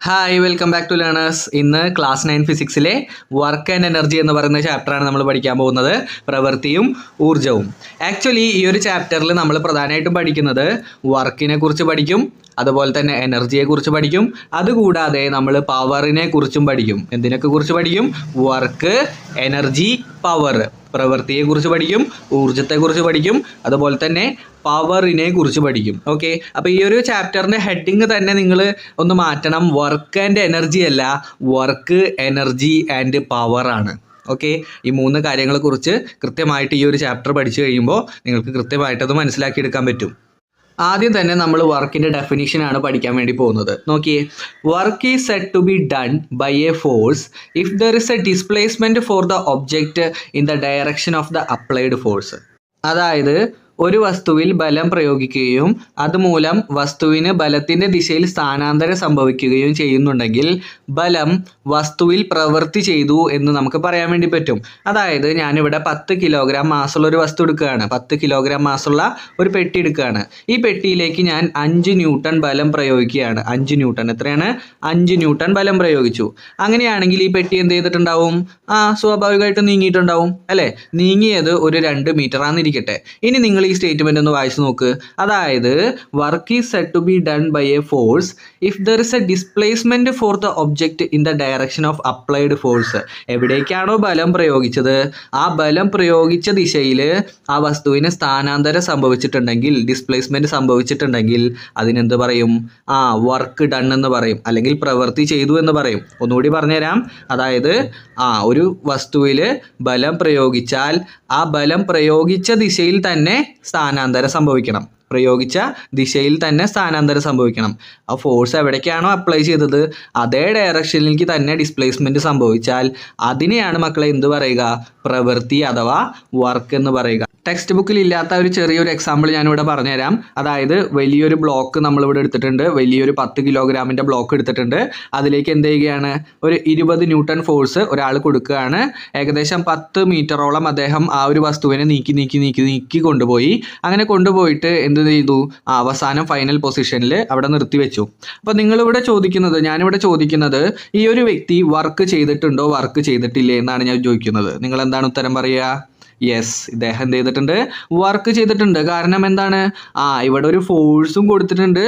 Hi welcome back to learners. ഇന്ന് class 9 ഫിസിക്സിലെ work and energy എന്ന് പറയുന്ന ചാപ്റ്ററാണ് നമ്മൾ പഠിക്കാൻ പോകുന്നത്. പ്രവൃത്തിയും ഊർജവും. ആക്ച്വലി ഈ ഒരു ചാപ്റ്ററിൽ നമ്മൾ പ്രധാനമായിട്ടും പഠിക്കുന്നത് വർക്കിനെ കുറിച്ച് പഠിക്കും, അതുപോലെ തന്നെ എനർജിയെ കുറിച്ച് പഠിക്കും. അതുകൂടാതെ നമ്മൾ പവറിനെ കുറിച്ചും പഠിക്കും. എന്തിനൊക്കെ കുറിച്ച് പഠിക്കും? Work, energy, power. പ്രവൃത്തിയെ കുറിച്ച് പഠിക്കും, ഊർജത്തെക്കുറിച്ച് പഠിക്കും, അതുപോലെ തന്നെ പവറിനെ കുറിച്ച് പഠിക്കും. ഓക്കെ, അപ്പോൾ ഈ ഒരു ചാപ്റ്ററിൻ്റെ ഹെഡിങ് തന്നെ നിങ്ങൾ ഒന്ന് മാറ്റണം. വർക്ക് ആൻഡ് എനർജി അല്ല, വർക്ക്, എനർജി ആൻഡ് പവർ ആണ്. ഓക്കെ, ഈ മൂന്ന് കാര്യങ്ങളെക്കുറിച്ച് കൃത്യമായിട്ട് ഈ ഒരു ചാപ്റ്റർ പഠിച്ചു കഴിയുമ്പോൾ നിങ്ങൾക്ക് കൃത്യമായിട്ടത് മനസ്സിലാക്കിയെടുക്കാൻ പറ്റും. ആദ്യം തന്നെ നമ്മൾ വർക്കിൻ്റെ ഡെഫിനിഷനാണ് പഠിക്കാൻ വേണ്ടി പോകുന്നത്. നോക്കിയേ, work is said to be done by a force if there is a displacement for the object in the direction of the applied force. അതായത് ഒരു വസ്തുവിൽ ബലം പ്രയോഗിക്കുകയും അതുമൂലം വസ്തുവിന് ബലത്തിൻ്റെ ദിശയിൽ സ്ഥാനാന്തരം സംഭവിക്കുകയും ചെയ്യുന്നുണ്ടെങ്കിൽ ബലം വസ്തുവിൽ പ്രവൃത്തി ചെയ്തു എന്ന് നമുക്ക് പറയാൻ വേണ്ടി പറ്റും. അതായത് ഞാനിവിടെ 10 കിലോഗ്രാം മാസുള്ള ഒരു വസ്തു എടുക്കുകയാണ്. 10 കിലോഗ്രാം മാസുള്ള ഒരു പെട്ടി എടുക്കുകയാണ്. ഈ പെട്ടിയിലേക്ക് ഞാൻ 5 ന്യൂട്ടൺ ബലം പ്രയോഗിക്കുകയാണ്. 5 ന്യൂട്ടൺ എത്രയാണ്? 5 ന്യൂട്ടൺ ബലം പ്രയോഗിച്ചു. അങ്ങനെയാണെങ്കിൽ ഈ പെട്ടി എന്ത് ചെയ്തിട്ടുണ്ടാവും? സ്വാഭാവികമായിട്ടും നീങ്ങിയിട്ടുണ്ടാവും അല്ലേ? നീങ്ങിയത് ഒരു 2 മീറ്റർ ആണെന്നിരിക്കട്ടെ. ഇനി നിങ്ങൾ ഈ സ്റ്റേറ്റ്മെന്റ് ഒന്ന് വായിച്ചു നോക്ക്. അതായത് work is said to be done by a force if there is a displacement for the object in the direction of applied force. എവിടേക്കാണോ ബലം പ്രയോഗിച്ചത് ആ ബലം പ്രയോഗിച്ച ദിശയിൽ ആ വസ്തുവിന് സ്ഥാനാന്തരം സംഭവിച്ചിട്ടുണ്ടെങ്കിൽ, ഡിസ്പ്ലേസ്മെന്റ് സംഭവിച്ചിട്ടുണ്ടെങ്കിൽ അതിനെന്ത് പറയും? വർക്ക് ഡൺ എന്ന് പറയും, അല്ലെങ്കിൽ പ്രവൃത്തി ചെയ്തു എന്ന് പറയും. ഒന്നുകൂടി പറഞ്ഞുതരാം. അതായത് ഒരു വസ്തുവിൽ ബലം പ്രയോഗിച്ചാൽ ആ ബലം പ്രയോഗിച്ച ദിശയിൽ തന്നെ സ്ഥാനാന്തരം സംഭവിക്കണം. പ്രയോഗിച്ച ദിശയിൽ തന്നെ സ്ഥാനാന്തരം സംഭവിക്കണം. ആ ഫോഴ്സ് എവിടേക്കാണോ അപ്ലൈ ചെയ്തത് അതേ ഡയറക്ഷനിലേക്ക് തന്നെ ഡിസ്പ്ലേസ്മെൻറ്റ് സംഭവിച്ചാൽ അതിനെയാണ് മക്കളെ എന്ത് പറയുക? പ്രവൃത്തി അഥവാ വർക്ക് എന്ന് പറയുക. ടെക്സ്റ്റ് ബുക്കിൽ ഇല്ലാത്ത ഒരു ചെറിയൊരു എക്സാമ്പിൾ ഞാനിവിടെ പറഞ്ഞുതരാം. അതായത് വലിയൊരു ബ്ലോക്ക് നമ്മളിവിടെ എടുത്തിട്ടുണ്ട്. വലിയൊരു 10 കിലോഗ്രാമിൻ്റെ ബ്ലോക്ക് എടുത്തിട്ടുണ്ട്. അതിലേക്ക് എന്ത് ചെയ്യുകയാണ്? ഒരു 20 ന്യൂട്ടൺ ഫോഴ്സ് ഒരാൾ കൊടുക്കുകയാണ്. ഏകദേശം 10 മീറ്ററോളം അദ്ദേഹം ആ ഒരു വസ്തുവിനെ നീക്കി കൊണ്ടുപോയി. അങ്ങനെ കൊണ്ടുപോയിട്ട് എന്ത് ചെയ്തു? അവസാനം ഫൈനൽ പൊസിഷനിൽ അവിടെ നിർത്തി വെച്ചു. അപ്പോൾ ഞാനിവിടെ ചോദിക്കുന്നത് ഈ ഒരു വ്യക്തി വർക്ക് ചെയ്തിട്ടുണ്ടോ, വർക്ക് ചെയ്തിട്ടില്ലേ എന്നാണ് ഞാൻ ചോദിക്കുന്നത്. നിങ്ങൾ എന്താണ് ഉത്തരം പറയുക? യെസ്, ഇദ്ദേഹം എന്ത് ചെയ്തിട്ടുണ്ട്? വർക്ക് ചെയ്തിട്ടുണ്ട്. കാരണം എന്താണ്? ഇവിടെ ഒരു ഫോഴ്സും കൊടുത്തിട്ടുണ്ട്.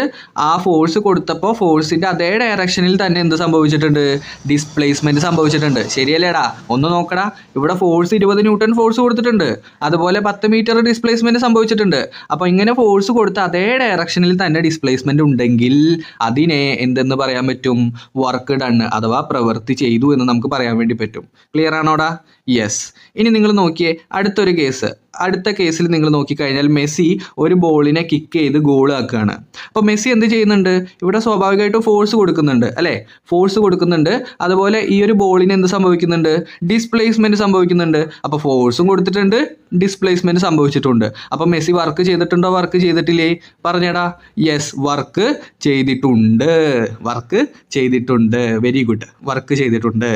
ആ ഫോഴ്സ് കൊടുത്തപ്പോൾ ഫോഴ്സിൻ്റെ അതേ ഡയറക്ഷനിൽ തന്നെ എന്ത് സംഭവിച്ചിട്ടുണ്ട്? ഡിസ്പ്ലേസ്മെൻറ്റ് സംഭവിച്ചിട്ടുണ്ട്. ശരിയല്ലേടാ? ഒന്ന് നോക്കടാ. ഇവിടെ ഫോഴ്സ് 20 ന്യൂട്ടൺ ഫോഴ്സ് കൊടുത്തിട്ടുണ്ട്. അതുപോലെ 10 മീറ്റർ ഡിസ്പ്ലേസ്മെൻറ്റ് സംഭവിച്ചിട്ടുണ്ട്. അപ്പോൾ ഇങ്ങനെ ഫോഴ്സ് കൊടുത്ത അതേ ഡയറക്ഷനിൽ തന്നെ ഡിസ്പ്ലേസ്മെൻറ്റ് ഉണ്ടെങ്കിൽ അതിനെ എന്തെന്ന് പറയാൻ പറ്റും? വർക്ക് ഡൺ അഥവാ പ്രവൃത്തി ചെയ്തു എന്ന് നമുക്ക് പറയാൻ വേണ്ടി പറ്റും. ക്ലിയർ ആണോടാ? യെസ്. ഇനി നിങ്ങൾ നോക്കിയേ അടുത്ത കേസിൽ നിങ്ങൾ നോക്കിക്കഴിഞ്ഞാൽ മെസ്സി ഒരു ബോളിനെ കിക്ക് ചെയ്ത് ഗോൾ ആക്കുകയാണ്. അപ്പോൾ മെസ്സി എന്ത് ചെയ്യുന്നുണ്ട്? ഇവിടെ സ്വാഭാവികമായിട്ടും ഫോഴ്സ് കൊടുക്കുന്നുണ്ട് അല്ലേ? ഫോഴ്സ് കൊടുക്കുന്നുണ്ട്. അതുപോലെ ഈ ഒരു ബോളിന് എന്ത് സംഭവിക്കുന്നുണ്ട്? ഡിസ്പ്ലേസ്മെൻറ്റ് സംഭവിക്കുന്നുണ്ട്. അപ്പോൾ ഫോഴ്സും കൊടുത്തിട്ടുണ്ട്, ഡിസ്പ്ലേസ്മെൻറ്റ് സംഭവിച്ചിട്ടുണ്ട്. അപ്പോൾ മെസ്സി വർക്ക് ചെയ്തിട്ടുണ്ടോ, വർക്ക് ചെയ്തിട്ടില്ലേ? പറഞ്ഞേടാ. യെസ്, വർക്ക് ചെയ്തിട്ടുണ്ട്. വെരി ഗുഡ്, വർക്ക് ചെയ്തിട്ടുണ്ട്.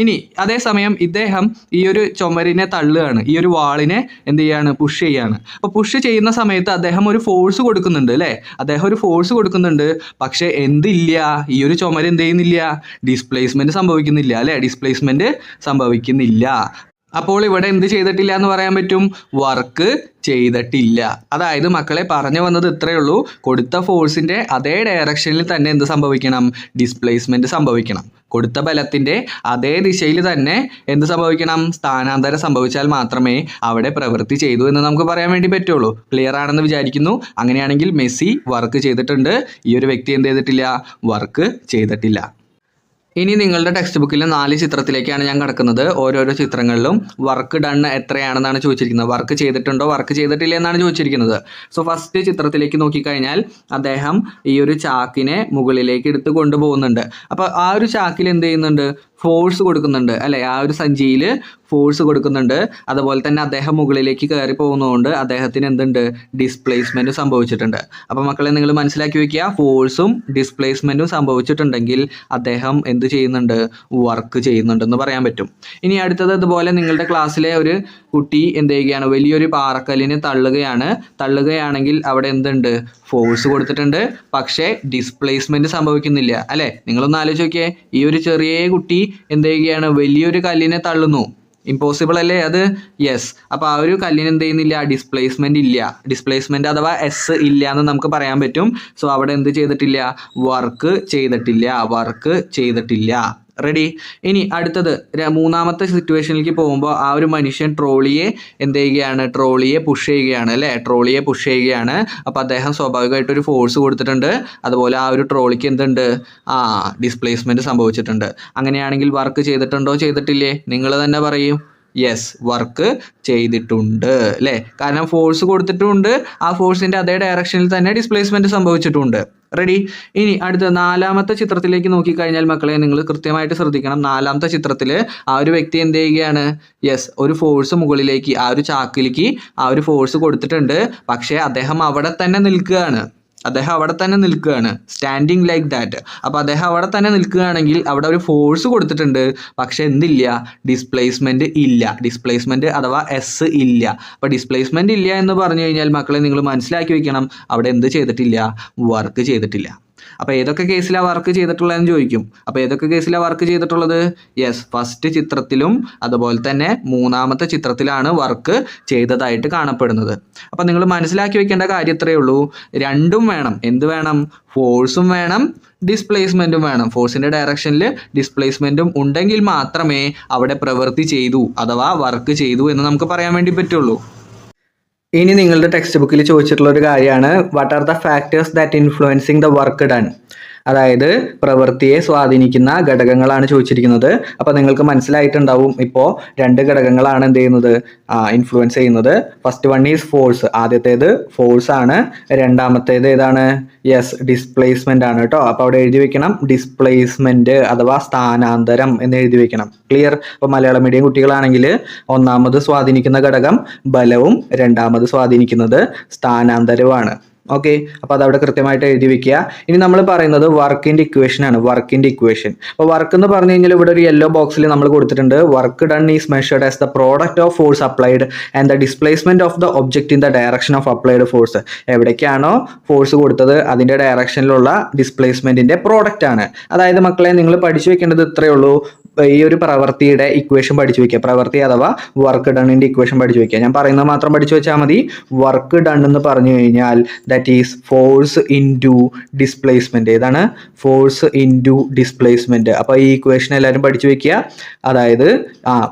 ഇനി അതേസമയം ഇദ്ദേഹം ഈ ഒരു ചുമരിനെ തള്ളുകയാണ്. ഈ ഒരു വാളിനെ എന്ത് ചെയ്യാണ്? പുഷ് ചെയ്യാണ്. അപ്പോൾ പുഷ് ചെയ്യുന്ന സമയത്ത് അദ്ദേഹം ഒരു ഫോഴ്സ് കൊടുക്കുന്നുണ്ട് അല്ലേ? പക്ഷേ എന്തില്ല? ഈ ഒരു ചുമര് എന്ത് ചെയ്യുന്നില്ല? ഡിസ്പ്ലേസ്മെൻറ്റ് സംഭവിക്കുന്നില്ല അല്ലേ? ഡിസ്പ്ലേസ്മെൻറ്റ് സംഭവിക്കുന്നില്ല. അപ്പോൾ ഇവിടെ എന്ത് ചെയ്തിട്ടില്ല എന്ന് പറയാൻ പറ്റും? വർക്ക് ചെയ്തിട്ടില്ല. അതായത് മക്കളെ പറഞ്ഞു വന്നത് ഇത്രയേ ഉള്ളൂ. കൊടുത്ത ഫോഴ്സിൻ്റെ അതേ ഡയറക്ഷനിൽ തന്നെ എന്ത് സംഭവിക്കണം? ഡിസ്പ്ലേസ്മെൻറ്റ് സംഭവിക്കണം. കൊടുത്ത ബലത്തിൻ്റെ അതേ ദിശയിൽ തന്നെ എന്ത് സംഭവിക്കണം? സ്ഥാനാന്തരം സംഭവിച്ചാൽ മാത്രമേ അവിടെ പ്രവൃത്തി ചെയ്തു എന്ന് നമുക്ക് പറയാൻ വേണ്ടി പറ്റുള്ളൂ. ക്ലിയർ ആണെന്ന് വിചാരിക്കുന്നു. അങ്ങനെയാണെങ്കിൽ മെസ്സി വർക്ക് ചെയ്തിട്ടുണ്ട്. ഈ ഒരു വ്യക്തി എന്ത് ചെയ്തിട്ടില്ല? വർക്ക് ചെയ്തിട്ടില്ല. ഇനി നിങ്ങളുടെ ടെക്സ്റ്റ് ബുക്കിൽ 4 ചിത്രത്തിലേക്കാണ് ഞാൻ കിടക്കുന്നത്. ഓരോരോ ചിത്രങ്ങളിലും വർക്ക് ഡൺ എത്രയാണെന്നാണ് ചോദിച്ചിരിക്കുന്നത്. വർക്ക് ചെയ്തിട്ടുണ്ടോ, വർക്ക് ചെയ്തിട്ടില്ല എന്നാണ് ചോദിച്ചിരിക്കുന്നത്. സോ ഫസ്റ്റ് ചിത്രത്തിലേക്ക് നോക്കിക്കഴിഞ്ഞാൽ അദ്ദേഹം ഈ ഒരു ചാക്കിനെ മുകളിലേക്ക് എടുത്ത് കൊണ്ടുപോകുന്നുണ്ട്. അപ്പോൾ ആ ഒരു ചാക്കിൽ എന്ത് ചെയ്യുന്നുണ്ട്? ഫോഴ്സ് കൊടുക്കുന്നുണ്ട് അല്ലേ? ആ ഒരു സഞ്ചിയിൽ ഫോഴ്സ് കൊടുക്കുന്നുണ്ട്. അതുപോലെ തന്നെ അദ്ദേഹം മുകളിലേക്ക് കയറി പോകുന്നതുകൊണ്ട് അദ്ദേഹത്തിന് എന്തുണ്ട്? ഡിസ്പ്ലേസ്മെൻറ്റ് സംഭവിച്ചിട്ടുണ്ട്. അപ്പോൾ മക്കളെ നിങ്ങൾ മനസ്സിലാക്കി വയ്ക്കുക, ഫോഴ്സും ഡിസ്പ്ലേസ്മെൻറ്റും സംഭവിച്ചിട്ടുണ്ടെങ്കിൽ അദ്ദേഹം എന്ത് ചെയ്യുന്നുണ്ട്? വർക്ക് ചെയ്യുന്നുണ്ടെന്ന് പറയാൻ പറ്റും. ഇനി അടുത്തത് ഇതുപോലെ നിങ്ങളുടെ ക്ലാസ്സിലെ ഒരു കുട്ടി എന്ത് ചെയ്യുകയാണ്, വലിയൊരു പാറക്കല്ലിനെ തള്ളുകയാണെങ്കിൽ അവിടെ എന്തുണ്ട്, ഫോഴ്സ് കൊടുത്തിട്ടുണ്ട്, പക്ഷേ ഡിസ്പ്ലേസ്മെന്റ് സംഭവിക്കുന്നില്ല അല്ലെ. നിങ്ങളൊന്ന് ആലോചിച്ച് നോക്കിയേ, ഈ ഒരു ചെറിയ കുട്ടി എന്ത് ചെയ്യുകയാണ്, വലിയൊരു കല്ലിനെ തള്ളുന്നു. ഇമ്പോസിബിൾ അല്ലേ അത്? യെസ്. അപ്പോൾ ആ ഒരു കല്ലിന് എന്ത് ചെയ്യുന്നില്ല, ഡിസ്പ്ലേസ്മെന്റ് ഇല്ല. ഡിസ്പ്ലേസ്മെന്റ് അഥവാ എസ് ഇല്ല എന്ന് നമുക്ക് പറയാൻ പറ്റും. സോ അവിടെ എന്ത് ചെയ്തിട്ടില്ല, വർക്ക് ചെയ്തിട്ടില്ല. റെഡി. ഇനി അടുത്തത് മൂന്നാമത്തെ സിറ്റുവേഷനിലേക്ക് പോകുമ്പോൾ ആ ഒരു മനുഷ്യൻ ട്രോളിയെ എന്ത് ചെയ്യുകയാണ്, ട്രോളിയെ പുഷ് ചെയ്യുകയാണ് അല്ലേ, ട്രോളിയെ പുഷ് ചെയ്യുകയാണ്. അപ്പോൾ അദ്ദേഹം സ്വാഭാവികമായിട്ടൊരു ഫോഴ്സ് കൊടുത്തിട്ടുണ്ട്. അതുപോലെ ആ ഒരു ട്രോളിക്ക് എന്തുണ്ട്, ഡിസ്പ്ലേസ്മെന്റ് സംഭവിച്ചിട്ടുണ്ട്. അങ്ങനെയാണെങ്കിൽ വർക്ക് ചെയ്തിട്ടുണ്ടോ, ചെയ്തിട്ടില്ലേ? നിങ്ങൾ തന്നെ പറയും. യെസ്, വർക്ക് ചെയ്തിട്ടുണ്ട് അല്ലേ. കാരണം ഫോഴ്സ് കൊടുത്തിട്ടുമുണ്ട്, ആ ഫോഴ്സിന്റെ അതേ ഡയറക്ഷനിൽ തന്നെ ഡിസ്പ്ലേസ്മെന്റ് സംഭവിച്ചിട്ടുണ്ട്. റെഡി. ഇനി അടുത്ത നാലാമത്തെ ചിത്രത്തിലേക്ക് നോക്കിക്കഴിഞ്ഞാൽ മക്കളെ നിങ്ങൾ കൃത്യമായിട്ട് ശ്രദ്ധിക്കണം. നാലാമത്തെ ചിത്രത്തിൽ ആ ഒരു വ്യക്തി എന്ത് ചെയ്യുകയാണ്, യെസ്, ഒരു ഫോഴ്സ് മുകളിലേക്ക് ആ ഒരു ചാക്കിലേക്ക് ആ ഒരു ഫോഴ്സ് കൊടുത്തിട്ടുണ്ട്. പക്ഷേ അദ്ദേഹം അവിടെ തന്നെ നിൽക്കുകയാണ്, സ്റ്റാൻഡിങ് ലൈക്ക് ദാറ്റ്. അപ്പോൾ അദ്ദേഹം അവിടെ തന്നെ നിൽക്കുകയാണെങ്കിൽ അവിടെ ഒരു ഫോഴ്സ് കൊടുത്തിട്ടുണ്ട്, പക്ഷെ എന്തില്ല, ഡിസ്പ്ലേസ്മെന്റ് അഥവാ എസ് ഇല്ല. അപ്പോൾ ഡിസ്പ്ലേസ്മെന്റ് ഇല്ല എന്ന് പറഞ്ഞു കഴിഞ്ഞാൽ മക്കളെ നിങ്ങൾ മനസ്സിലാക്കി വെക്കണം, അവിടെ എന്ത് ചെയ്തിട്ടില്ല, വർക്ക് ചെയ്തിട്ടില്ല. അപ്പോൾ ഏതൊക്കെ കേസിലാണ് വർക്ക് ചെയ്തിട്ടുള്ളതെന്ന് ചോദിക്കും. അപ്പോൾ ഏതൊക്കെ കേസിലാണ് വർക്ക് ചെയ്തിട്ടുള്ളത്? യെസ്, ഫസ്റ്റ് ചിത്രത്തിലും അതുപോലെ തന്നെ മൂന്നാമത്തെ ചിത്രത്തിലാണ് വർക്ക് ചെയ്തതായിട്ട് കാണപ്പെടുന്നത്. അപ്പോൾ നിങ്ങൾ മനസ്സിലാക്കി വെക്കേണ്ട കാര്യം ഇത്രയേ ഉള്ളൂ, രണ്ടും വേണം. എന്ത് വേണം? ഫോഴ്സും വേണം, ഡിസ്പ്ലേസ്മെന്റും വേണം. ഫോഴ്സിന്റെ ഡയറക്ഷനിൽ ഡിസ്പ്ലേസ്മെന്റും ഉണ്ടെങ്കിൽ മാത്രമേ അവിടെ പ്രവൃത്തി ചെയ്തു അഥവാ വർക്ക് ചെയ്തു എന്ന് നമുക്ക് പറയാൻ വേണ്ടി പറ്റുള്ളൂ. ഇനി നിങ്ങളുടെ ടെക്സ്റ്റ് ബുക്കിൽ ചോദിച്ചിട്ടുള്ള ഒരു കാര്യമാണ്, what are the factors that influencing the work done. അതായത് പ്രവൃത്തിയെ സ്വാധീനിക്കുന്ന ഘടകങ്ങളാണ് ചോദിച്ചിരിക്കുന്നത്. അപ്പോൾ നിങ്ങൾക്ക് മനസ്സിലായിട്ടുണ്ടാവും, ഇപ്പോൾ രണ്ട് ഘടകങ്ങളാണ് എന്ത് ചെയ്യുന്നത്, ഇൻഫ്ലുവൻസ് ചെയ്യുന്നത്. First one is force. ആദ്യത്തേത് ഫോഴ്സ് ആണ്. രണ്ടാമത്തേത് ഏതാണ്? യെസ്, ഡിസ്പ്ലേസ്മെന്റ് ആണ് കേട്ടോ. അപ്പോൾ അവിടെ എഴുതി വെക്കണം, ഡിസ്പ്ലേസ്മെന്റ് അഥവാ സ്ഥാനാന്തരം എന്ന് എഴുതി വെക്കണം. ക്ലിയർ? അപ്പോൾ മലയാളം മീഡിയം കുട്ടികളാണെങ്കിൽ ഒന്നാമത് സ്വാധീനിക്കുന്ന ഘടകം ബലവും രണ്ടാമത് സ്വാധീനിക്കുന്നത് സ്ഥാനാന്തരവുമാണ്. ഓക്കെ, അപ്പോൾ അതവിടെ കൃത്യമായിട്ട് എഴുതി വെക്കുക. ഇനി നമ്മൾ പറയുന്നത് വർക്കിന്റെ ഇക്വേഷൻ ആണ്. വർക്കിന്റെ ഇക്വേഷൻ. അപ്പോൾ വർക്ക് എന്ന് പറഞ്ഞു കഴിഞ്ഞാൽ ഇവിടെ ഒരു യെല്ലോ ബോക്സിൽ നമ്മൾ കൊടുത്തിട്ടുണ്ട്, work done is measured as the product of force applied and the displacement of the object in the direction of applied force. എവിടേക്കാണോ ഫോഴ്സ് കൊടുത്തത് അതിന്റെ ഡയറക്ഷനിലുള്ള ഡിസ്പ്ലേസ്മെന്റിന്റെ പ്രോഡക്റ്റ് ആണ്. അതായത് മക്കളെ നിങ്ങൾ പഠിച്ചു വെക്കേണ്ടത് ഇത്രയേ ഉള്ളൂ, ഈ ഒരു പ്രവൃത്തിയുടെ ഇക്വേഷൻ പഠിച്ചു വെക്കുക. പ്രവൃത്തി അഥവാ വർക്ക് ഡണ്ണിന്റെ ഇക്വേഷൻ പഠിച്ചു വെക്കുക. ഞാൻ പറയുന്നത് മാത്രം പഠിച്ചു വെച്ചാൽ മതി. വർക്ക് ഡൺ എന്ന് പറഞ്ഞു കഴിഞ്ഞാൽ that is force into displacement. ഏതാണ്? Force into displacement. അപ്പോൾ ഈ ഇക്വേഷൻ എല്ലാവരും പഠിച്ചു വെക്കുക. അതായത്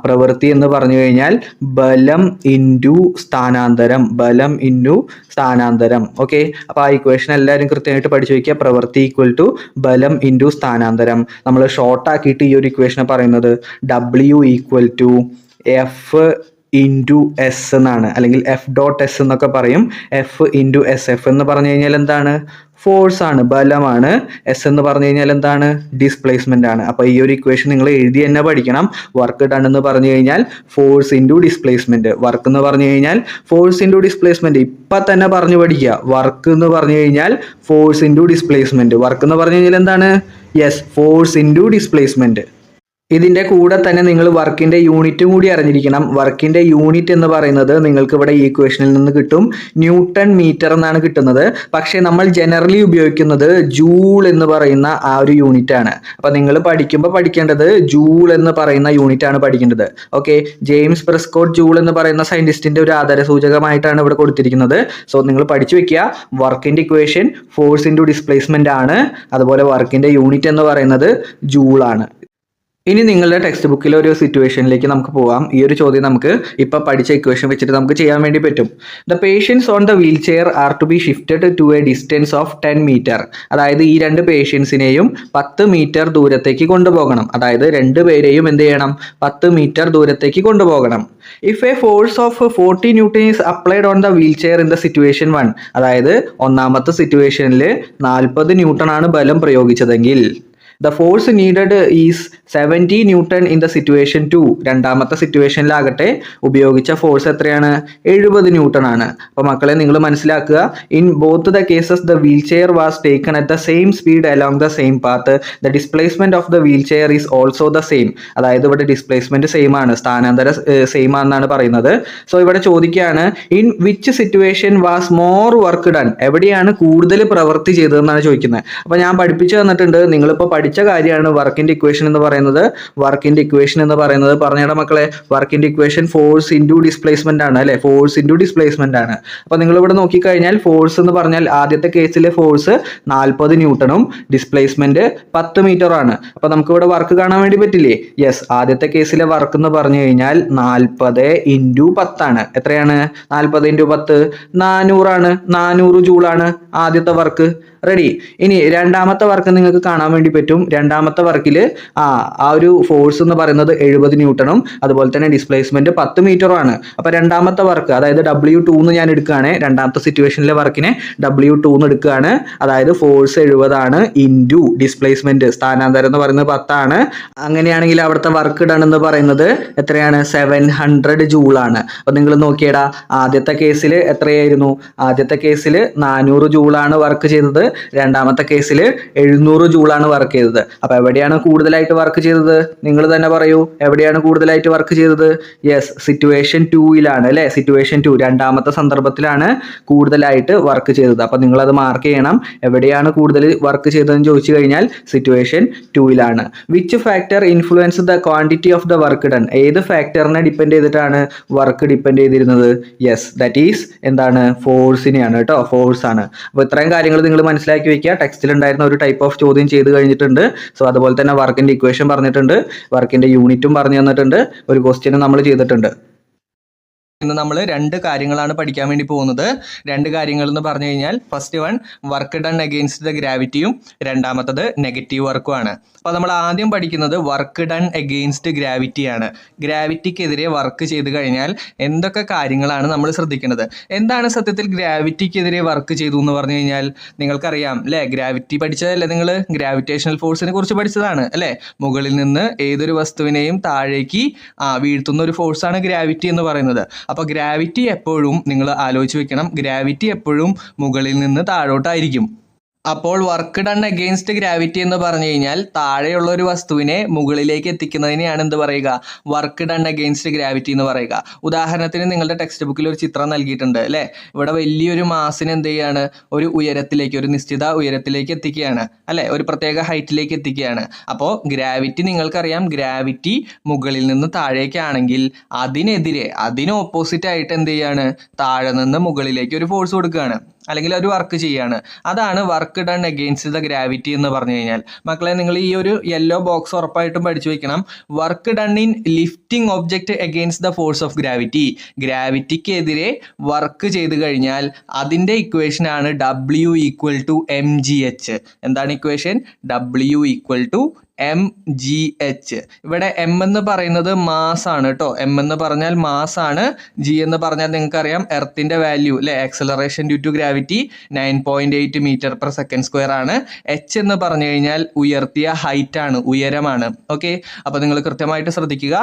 പ്രവൃത്തി എന്ന് പറഞ്ഞു കഴിഞ്ഞാൽ ബലം ഇൻറ്റു സ്ഥാനാന്തരം, ബലം ഇൻറ്റു സ്ഥാനാന്തരം. ഓക്കെ, അപ്പോൾ ആ ഇക്വേഷൻ എല്ലാവരും കൃത്യമായിട്ട് പഠിച്ചു വെക്കുക. പ്രവൃത്തി ഈക്വൽ ടു ബലം ഇൻറ്റു സ്ഥാനാന്തരം. നമ്മൾ ഷോർട്ട് ആക്കിയിട്ട് ഈ ഒരു ഇക്വേഷനെ പറയുന്നത് W equal to F into S എന്നാണ്, അല്ലെങ്കിൽ എഫ് ഡോട്ട് എസ് എന്നൊക്കെ പറയും. F into S. എഫ് എന്ന് പറഞ്ഞു കഴിഞ്ഞാൽ എന്താണ്? ഫോഴ്സ് ആണ്, ബലമാണ്. എസ് എന്ന് പറഞ്ഞു കഴിഞ്ഞാൽ എന്താണ്? ഡിസ്പ്ലേസ്മെന്റ് ആണ്. അപ്പോൾ ഈ ഒരു ഇക്വേഷൻ നിങ്ങൾ എഴുതി തന്നെ പഠിക്കണം. വർക്ക് ഡൺ എന്ന് പറഞ്ഞു കഴിഞ്ഞാൽ ഫോഴ്സ് ഇൻറ്റു ഡിസ്പ്ലേസ്മെന്റ്. വർക്ക് എന്ന് പറഞ്ഞു കഴിഞ്ഞാൽ ഫോഴ്സ് ഇൻറ്റു ഡിസ്പ്ലേസ്മെന്റ്. ഇപ്പം തന്നെ പറഞ്ഞു പഠിക്കുക. വർക്ക് എന്ന് പറഞ്ഞു കഴിഞ്ഞാൽ ഫോഴ്സ് ഇൻറ്റു ഡിസ്പ്ലേസ്മെന്റ്. വർക്ക് എന്ന് പറഞ്ഞു കഴിഞ്ഞാൽ എന്താണ്? Yes, force into displacement. ഇതിൻ്റെ കൂടെ തന്നെ നിങ്ങൾ വർക്കിൻ്റെ യൂണിറ്റും കൂടി അറിഞ്ഞിരിക്കണം. വർക്കിൻ്റെ യൂണിറ്റ് എന്ന് പറയുന്നത് നിങ്ങൾക്ക് ഇവിടെ ഈ ഇക്വേഷനിൽ നിന്ന് കിട്ടും, ന്യൂട്ടൺ മീറ്റർ എന്നാണ് കിട്ടുന്നത്. പക്ഷേ നമ്മൾ ജനറലി ഉപയോഗിക്കുന്നത് ജൂൾ എന്ന് പറയുന്ന ആ ഒരു യൂണിറ്റ് ആണ്. അപ്പോൾ നിങ്ങൾ പഠിക്കുമ്പോൾ പഠിക്കേണ്ടത് ജൂൾ എന്ന് പറയുന്ന യൂണിറ്റ് ആണ് പഠിക്കേണ്ടത്. ഓക്കെ, ജെയിംസ് പ്രെസ്കോട്ട് ജൂൾ എന്ന് പറയുന്ന സയന്റിസ്റ്റിന്റെ ഒരു ആദരസൂചകമായിട്ടാണ് ഇവിടെ കൊടുത്തിരിക്കുന്നത്. സോ നിങ്ങൾ പഠിച്ചു വെക്കുക, വർക്കിൻ്റെ ഇക്വേഷൻ ഫോഴ്സ് ഇൻറ്റു ഡിസ്പ്ലേസ്മെന്റ് ആണ്. അതുപോലെ വർക്കിൻ്റെ യൂണിറ്റ് എന്ന് പറയുന്നത് ജൂൾ ആണ്. ഇനി നിങ്ങളുടെ ടെക്സ്റ്റ് ബുക്കിലെ ഒരു സിറ്റുവേഷനിലേക്ക് നമുക്ക് പോകാം. ഈ ഒരു ചോദ്യം നമുക്ക് ഇപ്പോൾ പഠിച്ച ഇക്വേഷൻ വെച്ചിട്ട് നമുക്ക് ചെയ്യാൻ വേണ്ടി പറ്റും. The patients on the wheel chair are to be shifted to a distance of 10 metre. അതായത് ഈ രണ്ട് പേഷ്യൻസിനെയും 10 മീറ്റർ ദൂരത്തേക്ക് കൊണ്ടുപോകണം. അതായത് രണ്ടുപേരെയും എന്ത് ചെയ്യണം? 10 മീറ്റർ ദൂരത്തേക്ക് കൊണ്ടുപോകണം. If a force of 40 newton is applied on the wheel chair in the situation 1. അതായത് ഒന്നാമത്തെ സിറ്റുവേഷനിൽ 40 ന്യൂട്ടൺ ആണ് ബലം പ്രയോഗിച്ചതെങ്കിൽ the force needed is 70 newton in the situation 2. രണ്ടാമത്തെ സിറ്റുവേഷനിലാകട്ടെ ഉപയോഗിച്ച ഫോഴ്സ് എത്രയാണ്? 70 ന്യൂട്ടൺ ആണ്. അപ്പോൾ മക്കളെ നിങ്ങൾ മനസ്സിലാക്കുക, in both the cases the wheel chair was taken at the same speed along the same path. The displacement of the wheel chair is also the same. അതായത് ഇവിടെ ഡിസ്പ്ലേസ്മെന്റ് സെയിം ആണ്, സ്ഥാനാന്തരം same ആണെന്നാണ് പറയുന്നത്. സോ ഇവിടെ ചോദിക്കുകയാണ്, in which situation was more work done? എവിടെയാണ് കൂടുതൽ പ്രവൃത്തി ചെയ്തതെന്നാണ് ചോദിക്കുന്നത്. അപ്പോൾ ഞാൻ പഠിപ്പിച്ചു തന്നിട്ടുണ്ട്, നിങ്ങളിപ്പോൾ പഠിച്ച കാര്യമാണ് വർക്കിന്റെ ഇക്വേഷൻ എന്ന് പറയുന്നത്. വർക്കിന്റെ ഇക്വേഷൻ എന്ന് പറയുന്നത് പറഞ്ഞിട മക്കളെ, വർക്കിന്റെ ഇക്വേഷൻ ഫോഴ്സ് ഇൻറ്റു ഡിസ്പ്ലേസ്മെന്റ് ആണ് അല്ലെ, ഫോഴ്സ് ഇൻറ്റു ഡിസ്പ്ലേസ്മെന്റ് ആണ്. അപ്പോൾ നിങ്ങൾ ഇവിടെ നോക്കിക്കഴിഞ്ഞാൽ ഫോഴ്സ് എന്ന് പറഞ്ഞാൽ ആദ്യത്തെ കേസിലെ ഫോഴ്സ് 40 ന്യൂട്ടണും ഡിസ്പ്ലേസ്മെന്റ് 10 മീറ്റർ ആണ്. അപ്പോൾ നമുക്ക് ഇവിടെ വർക്ക് കാണാൻ വേണ്ടി പറ്റില്ലേ? യെസ്, ആദ്യത്തെ കേസിലെ വർക്ക് എന്ന് പറഞ്ഞു കഴിഞ്ഞാൽ 40 ഇൻറ്റു 10 ആണ്. എത്രയാണ്? 40 ഇൻറ്റു 10 400 ആണ്. 400 ജൂളാണ് ആദ്യത്തെ വർക്ക്. റെഡി. ഇനി രണ്ടാമത്തെ വർക്ക് നിങ്ങൾക്ക് കാണാൻ വേണ്ടി പറ്റും. രണ്ടാമത്തെ വർക്കിൽ ആ ഒരു ഫോഴ്സ് എന്ന് പറയുന്നത് 70 ന്യൂട്ടണും അതുപോലെ തന്നെ ഡിസ്പ്ലേസ്മെന്റ് 10 മീറ്ററും ആണ്. അപ്പോൾ രണ്ടാമത്തെ വർക്ക്, അതായത് W2 എന്ന് ഞാൻ എടുക്കുകയാണ്. രണ്ടാമത്തെ സിറ്റുവേഷനിലെ വർക്കിനെ W2 എന്ന് എടുക്കുകയാണ്. അതായത് ഫോഴ്സ് 70 ആണ് ഇൻറ്റു ഡിസ്പ്ലേസ്മെന്റ് സ്ഥാനാന്തരം എന്ന് പറയുന്നത് 10 ആണ്. അങ്ങനെയാണെങ്കിൽ അവിടുത്തെ വർക്ക് ഡൺ എന്ന് പറയുന്നത് എത്രയാണ്? 700 ജൂളാണ്. അപ്പോൾ നിങ്ങൾ നോക്കിയടാ, ആദ്യത്തെ കേസിൽ എത്രയായിരുന്നു? ആദ്യത്തെ കേസിൽ 400 ജൂളാണ് വർക്ക് ചെയ്തത്. രണ്ടാമത്തെ കേസിൽ 700 ജൂളാണ് വർക്ക് ചെയ്തത്. അപ്പൊ എവിടെയാണ് കൂടുതലായിട്ട് വർക്ക് ചെയ്തത്? നിങ്ങൾ തന്നെ പറയൂ, എവിടെയാണ് കൂടുതലായിട്ട് വർക്ക് ചെയ്തത്? യെസ്, സിറ്റുവേഷൻ 2ലാണ് അല്ലെ. സിറ്റുവേഷൻ 2 രണ്ടാമത്തെ സന്ദർഭത്തിലാണ് കൂടുതലായിട്ട് വർക്ക് ചെയ്തത്. അപ്പൊ നിങ്ങൾ അത് മാർക്ക് ചെയ്യണം. എവിടെയാണ് കൂടുതൽ വർക്ക് ചെയ്തതെന്ന് ചോദിച്ചു കഴിഞ്ഞാൽ സിറ്റുവേഷൻ 2ലാണ്. Which factor influence the quantity of the work done? ഏത് ഫാക്ടറിനെ ഡിപ്പെൻഡ് ചെയ്തിട്ടാണ് വർക്ക് ഡിപ്പെൻഡ് ചെയ്തിരുന്നത്? യെസ്, ദാറ്റ് ഈസ് എന്താണ്? ഫോഴ്സിനെയാണ് കേട്ടോ, ഫോഴ്സ് ആണ്. അപ്പോൾ ഇത്രയും കാര്യങ്ങൾ നിങ്ങൾ മനസ്സിലാക്കി വെക്കുക. ടെക്സ്റ്റിൽ ഉണ്ടായിരുന്ന ഒരു ടൈപ്പ് ഓഫ് ചോദ്യം ചെയ്ത് കഴിഞ്ഞിട്ടുണ്ട്. സോ അതുപോലെ തന്നെ വർക്കിന്റെ ഇക്വേഷൻ പറഞ്ഞിട്ടുണ്ട്, വർക്കിന്റെ യൂണിറ്റും പറഞ്ഞു തന്നിട്ടുണ്ട്, ഒരു ക്വസ്റ്റ്യനും നമ്മൾ ചെയ്തിട്ടുണ്ട്. ഇന്ന് നമ്മൾ രണ്ട് കാര്യങ്ങളാണ് പഠിക്കാൻ വേണ്ടി പോകുന്നത്. രണ്ട് കാര്യങ്ങൾ എന്ന് പറഞ്ഞു കഴിഞ്ഞാൽ first one work done against the ഗ്രാവിറ്റിയും രണ്ടാമത്തത് നെഗറ്റീവ് വർക്കുമാണ്. അപ്പോൾ നമ്മൾ ആദ്യം പഠിക്കുന്നത് വർക്ക് ഡൺ അഗെയിൻസ്റ്റ് ഗ്രാവിറ്റിയാണ്. ഗ്രാവിറ്റിക്കെതിരെ വർക്ക് ചെയ്ത് കഴിഞ്ഞാൽ എന്തൊക്കെ കാര്യങ്ങളാണ് നമ്മൾ ശ്രദ്ധിക്കേണ്ടത്? എന്താണ് സത്യത്തിൽ ഗ്രാവിറ്റിക്കെതിരെ വർക്ക് ചെയ്തു എന്ന് പറഞ്ഞു കഴിഞ്ഞാൽ നിങ്ങൾക്കറിയാം അല്ലേ, ഗ്രാവിറ്റി പഠിച്ചതല്ലേ നിങ്ങൾ? ഗ്രാവിറ്റേഷണൽ ഫോഴ്സിനെ കുറിച്ച് പഠിച്ചതാണ് അല്ലേ? മുകളിൽ നിന്ന് ഏതൊരു വസ്തുവിനെയും താഴേക്ക് വീഴ്ത്തുന്ന ഒരു ഫോഴ്സാണ് ഗ്രാവിറ്റി എന്ന് പറയുന്നത്. അപ്പോൾ ഗ്രാവിറ്റി എപ്പോഴും നിങ്ങൾ ആലോചിച്ച് വെക്കണം, ഗ്രാവിറ്റി എപ്പോഴും മുകളിൽ നിന്ന് താഴോട്ടായിരിക്കും. അപ്പോൾ വർക്ക് ഡൺ അഗെയിൻസ്റ്റ് ഗ്രാവിറ്റി എന്ന് പറഞ്ഞു കഴിഞ്ഞാൽ താഴെയുള്ള ഒരു വസ്തുവിനെ മുകളിലേക്ക് എത്തിക്കുന്നതിനെയാണ് എന്ത് പറയുക? വർക്ക് ഡൺ അഗെയിൻസ്റ്റ് ഗ്രാവിറ്റി എന്ന് പറയുക. ഉദാഹരണത്തിന് നിങ്ങളുടെ ടെക്സ്റ്റ് ബുക്കിൽ ഒരു ചിത്രം നൽകിയിട്ടുണ്ട് അല്ലേ? ഇവിടെ വലിയൊരു മാസിനെ എന്ത് ചെയ്യാണ്? ഒരു ഉയരത്തിലേക്ക്, ഒരു നിശ്ചിത ഉയരത്തിലേക്ക് എത്തിക്കുകയാണ് അല്ലേ? ഒരു പ്രത്യേക ഹൈറ്റിലേക്ക് എത്തിക്കുകയാണ്. അപ്പോൾ ഗ്രാവിറ്റി നിങ്ങൾക്കറിയാം, ഗ്രാവിറ്റി മുകളിൽ നിന്ന് താഴേക്കാണെങ്കിൽ അതിനെതിരെ, അതിന് ഓപ്പോസിറ്റ് ആയിട്ട് എന്ത് ചെയ്യാണ്? താഴെ നിന്ന് മുകളിലേക്ക് ഒരു ഫോഴ്സ് കൊടുക്കുകയാണ് അല്ലെങ്കിൽ ഒരു വർക്ക് ചെയ്യാണ്. അതാണ് work done against the gravity എന്ന് പറഞ്ഞു കഴിഞ്ഞാൽ. മക്കളെ, നിങ്ങൾ ഈ ഒരു യെല്ലോ ബോക്സ് ഉറപ്പായിട്ടും പഠിച്ചു വെക്കണം. Work done in lifting object against the force of gravity. ഗ്രാവിറ്റിക്കെതിരെ വർക്ക് ചെയ്ത് കഴിഞ്ഞാൽ അതിൻ്റെ ഇക്വേഷനാണ് W=mgh. എന്താണ് ഇക്വേഷൻ? W=mgh. ഇവിടെ m എന്ന് പറയുന്നത് മാസ് ആണ് കേട്ടോ. m എന്ന് പറഞ്ഞാൽ മാസ് ആണ്. g എന്ന് പറഞ്ഞാൽ നിങ്ങൾക്കറിയാം എർത്തിന്റെ വാല്യൂ അല്ലെ, acceleration due to gravity 9.8 metre per second square ആണ്. h എന്ന് പറഞ്ഞു കഴിഞ്ഞാൽ ഉയർത്തിയ ഹൈറ്റ് ആണ്, ഉയരമാണ്. ഓക്കെ, അപ്പോൾ നിങ്ങൾ കൃത്യമായിട്ട് ശ്രദ്ധിക്കുക.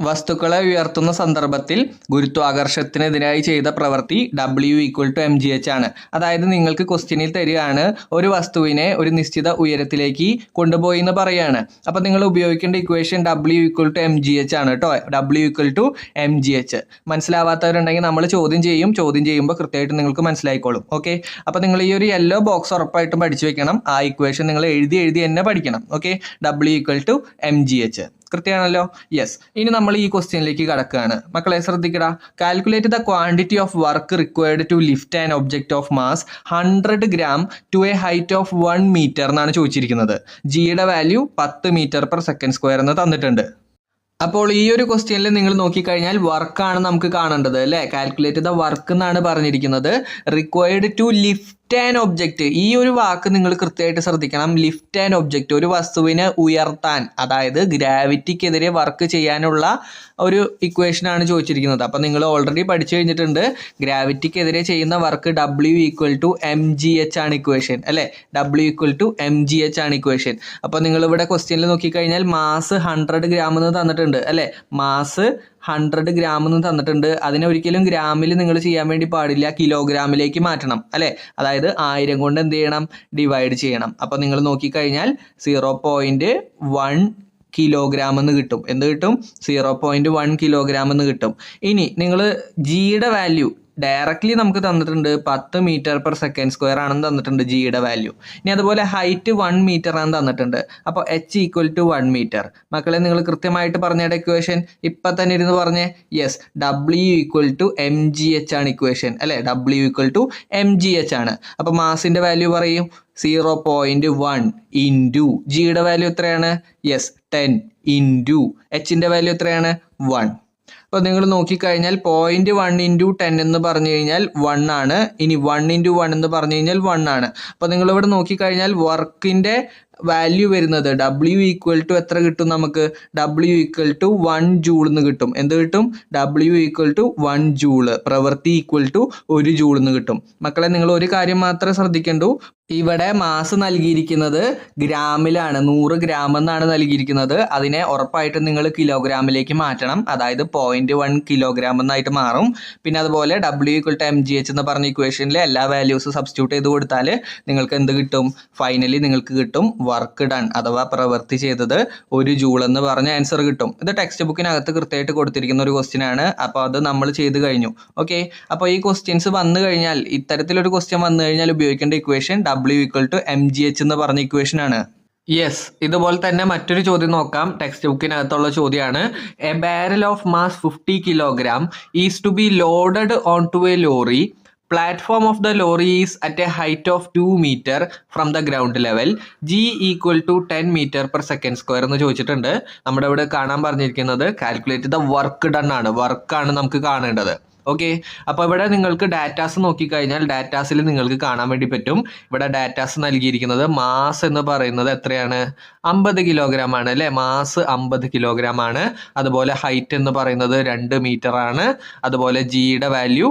വസ്തുക്കളെ ഉയർത്തുന്ന സന്ദർഭത്തിൽ ഗുരുത്വാകർഷണത്തിനെതിരായി ചെയ്ത പ്രവൃത്തി W=mgh ആണ്. അതായത് നിങ്ങൾക്ക് ക്വസ്റ്റ്യനിൽ തരികയാണ്, ഒരു വസ്തുവിനെ ഒരു നിശ്ചിത ഉയരത്തിലേക്ക് കൊണ്ടുപോയി എന്ന് പറയാണ്. അപ്പം നിങ്ങൾ ഉപയോഗിക്കേണ്ട ഇക്വേഷൻ W=mgh ആണ് കേട്ടോ. W=mgh. മനസ്സിലാവാത്തവരുണ്ടെങ്കിൽ നമ്മൾ ചോദ്യം ചെയ്യുമ്പോൾ കൃത്യമായിട്ട് നിങ്ങൾക്ക് മനസ്സിലായിക്കോളും. ഓക്കെ, അപ്പം നിങ്ങൾ ഈ ഒരു യെല്ലോ ബോക്സ് ഉറപ്പായിട്ടും പഠിച്ചു വെക്കണം. ആ ഇക്വേഷൻ നിങ്ങൾ എഴുതി തന്നെ പഠിക്കണം. Okay, W=mgh. കൃത്യമാണല്ലോ? യെസ്. ഇനി നമ്മൾ ഈ ക്വസ്റ്റ്യനിലേക്ക് കടക്കുകയാണ്. മക്കളെ ശ്രദ്ധിക്കടാ. Calculate the quantity of work required to lift an object of mass 100 gram to a height of 1 meter എന്നാണ് ചോദിച്ചിരിക്കുന്നത്. ജിയുടെ value 10 meter per second square എന്ന് തന്നിട്ടുണ്ട്. അപ്പോൾ ഈ ഒരു ക്വസ്റ്റ്യനിൽ നിങ്ങൾ നോക്കിക്കഴിഞ്ഞാൽ വർക്കാണ് നമുക്ക് കാണേണ്ടത് അല്ലേ? കാൽക്കുലേറ്റ് ദ വർക്ക് എന്നാണ് പറഞ്ഞിരിക്കുന്നത്. Required to lift an object, ഈ ഒരു വാക്ക് നിങ്ങൾ കൃത്യമായിട്ട് ശ്രദ്ധിക്കണം. ലിഫ്റ്റ് ആൻ ഒബ്ജക്റ്റ്, ഒരു വസ്തുവിനെ ഉയർത്താൻ, അതായത് ഗ്രാവിറ്റിക്കെതിരെ വർക്ക് ചെയ്യാനുള്ള ഒരു ഇക്വേഷനാണ് ചോദിച്ചിരിക്കുന്നത്. അപ്പം നിങ്ങൾ ഓൾറെഡി പഠിച്ചു കഴിഞ്ഞിട്ടുണ്ട്, ഗ്രാവിറ്റിക്കെതിരെ ചെയ്യുന്ന വർക്ക് W=mgh ആണ് ഇക്വേഷൻ അല്ലേ. W=mgh ആണ് ഇക്വേഷൻ. അപ്പോൾ നിങ്ങളിവിടെ ക്വസ്റ്റ്യനിൽ നോക്കിക്കഴിഞ്ഞാൽ മാസ് 100 ഗ്രാം എന്ന് തന്നിട്ടുണ്ട് അല്ലേ. മാസ് 100 ഗ്രാം എന്ന് തന്നിട്ടുണ്ട്. അതിനെ ഒരിക്കലും ഗ്രാമിൽ നിങ്ങൾ ചെയ്യാൻ വേണ്ടി പാടില്ല, കിലോഗ്രാമിലേക്ക് മാറ്റണം അല്ലേ. അതായത് 1000 കൊണ്ട് എന്ത് ചെയ്യണം, ഡിവൈഡ് ചെയ്യണം. അപ്പോൾ നിങ്ങൾ നോക്കിക്കഴിഞ്ഞാൽ 0.1 കിലോഗ്രാം എന്ന് കിട്ടും. എന്ത് കിട്ടും? 0.1 കിലോഗ്രാം എന്ന് കിട്ടും. ഇനി നിങ്ങൾ ജിയുടെ വാല്യൂ ഡയറക്റ്റ്ലി നമുക്ക് തന്നിട്ടുണ്ട് 10 മീറ്റർ/സെക്കൻഡ് സ്ക്വയർ ആണെന്ന് തന്നിട്ടുണ്ട് ജിയുടെ വാല്യൂ. ഇനി അതുപോലെ ഹൈറ്റ് 1 മീറ്റർ ആണെന്ന് തന്നിട്ടുണ്ട്. അപ്പോൾ h=1 മീറ്റർ. മക്കളെ നിങ്ങൾ കൃത്യമായിട്ട് പറഞ്ഞയുടെ ഇക്വേഷൻ ഇപ്പം തന്നെ ഇരുന്ന് പറഞ്ഞേ. യെസ്, W=mgh ആണ് ഇക്വേഷൻ അല്ലേ. W=mgh ആണ്. അപ്പോൾ മാസിൻ്റെ വാല്യൂ പറയും 0.1 ഇൻറ്റു ജിയുടെ വാല്യൂ എത്രയാണ്? യെസ്, 10 ഇൻറ്റു എച്ചിൻ്റെ വാല്യൂ എത്രയാണ്? 1. അപ്പോൾ നിങ്ങൾ നോക്കിക്കഴിഞ്ഞാൽ 0.1 ഇൻറ്റു 10 എന്ന് പറഞ്ഞു കഴിഞ്ഞാൽ 1 ആണ്. ഇനി 1 ഇൻറ്റു 1 എന്ന് പറഞ്ഞു കഴിഞ്ഞാൽ 1 ആണ്. അപ്പോൾ നിങ്ങളിവിടെ നോക്കിക്കഴിഞ്ഞാൽ വർക്കിൻ്റെ വാല്യൂ വരുന്നത് W= എത്ര കിട്ടും നമുക്ക്? W=1 ജൂൾ എന്ന് കിട്ടും. എന്ത് കിട്ടും? W=1 joule. പ്രവൃത്തി =1 ജൂൾ എന്ന് കിട്ടും. മക്കളെ നിങ്ങൾ ഒരു കാര്യം മാത്രമേ ശ്രദ്ധിക്കേണ്ടൂ, ഇവിടെ മാസ് നൽകിയിരിക്കുന്നത് ഗ്രാമിലാണ്, 100 ഗ്രാം എന്നാണ് നൽകിയിരിക്കുന്നത്. അതിനെ ഉറപ്പായിട്ടും നിങ്ങൾ കിലോഗ്രാമിലേക്ക് മാറ്റണം, അതായത് 0.1 കിലോഗ്രാം എന്നായിട്ട് മാറും. പിന്നെ അതുപോലെ W=mgh എന്ന് പറഞ്ഞ ഇക്വേഷനിൽ എല്ലാ വാല്യൂസ് സബ്സ്റ്റിറ്റ്യൂട്ട് ചെയ്ത് കൊടുത്താൽ നിങ്ങൾക്ക് എന്ത് കിട്ടും? ഫൈനലി നിങ്ങൾക്ക് കിട്ടും വർക്ക് ഡൺ അഥവാ പ്രവൃത്തി ചെയ്തത് 1 ജൂൾ എന്ന് പറഞ്ഞ ആൻസർ കിട്ടും. ഇത് ടെക്സ്റ്റ് ബുക്കിനകത്ത് കൃത്യമായിട്ട് കൊടുത്തിരിക്കുന്ന ഒരു ക്വസ്റ്റ്യൻ ആണ്. അപ്പോൾ അത് നമ്മൾ ചെയ്ത് കഴിഞ്ഞു. ഓക്കെ, അപ്പോൾ ഈ ക്വസ്റ്റ്യൻസ് വന്നു കഴിഞ്ഞാൽ, ഇത്തരത്തിലൊരു ക്വസ്റ്റ്യൻ വന്നു കഴിഞ്ഞാൽ ഉപയോഗിക്കേണ്ട ഇക്വേഷൻ W=mgh എന്ന് പറഞ്ഞ ഇക്വേഷൻ ആണ്. യെസ്, ഇതുപോലെ തന്നെ മറ്റൊരു ചോദ്യം നോക്കാം. ടെക്സ്റ്റ് ബുക്കിനകത്തുള്ള ചോദ്യമാണ്. A barrel of mass 50 kilogram is to be loaded on to a lorry. Platform of the lorry is at a height of 2 meter from the ground level. G = 10 meter/second square എന്ന് ചോദിച്ചിട്ടുണ്ട്. നമ്മുടെ ഇവിടെ കാണാൻ പറഞ്ഞിരിക്കുന്നത് calculate the work done ആണ്. വർക്കാണ് നമുക്ക് കാണേണ്ടത്. ഓക്കെ, അപ്പോൾ ഇവിടെ നിങ്ങൾക്ക് ഡാറ്റാസ് നോക്കിക്കഴിഞ്ഞാൽ ഡാറ്റാസിൽ നിങ്ങൾക്ക് കാണാൻ വേണ്ടി പറ്റും. ഇവിടെ ഡാറ്റാസ് നൽകിയിരിക്കുന്നത് മാസ് എന്ന് പറയുന്നത് എത്രയാണ്? 50 കിലോഗ്രാം ആണ് അല്ലേ. മാസ് 50 കിലോഗ്രാം ആണ്. അതുപോലെ ഹൈറ്റ് എന്ന് പറയുന്നത് 2 മീറ്റർ ആണ്. അതുപോലെ ജിയുടെ വാല്യൂ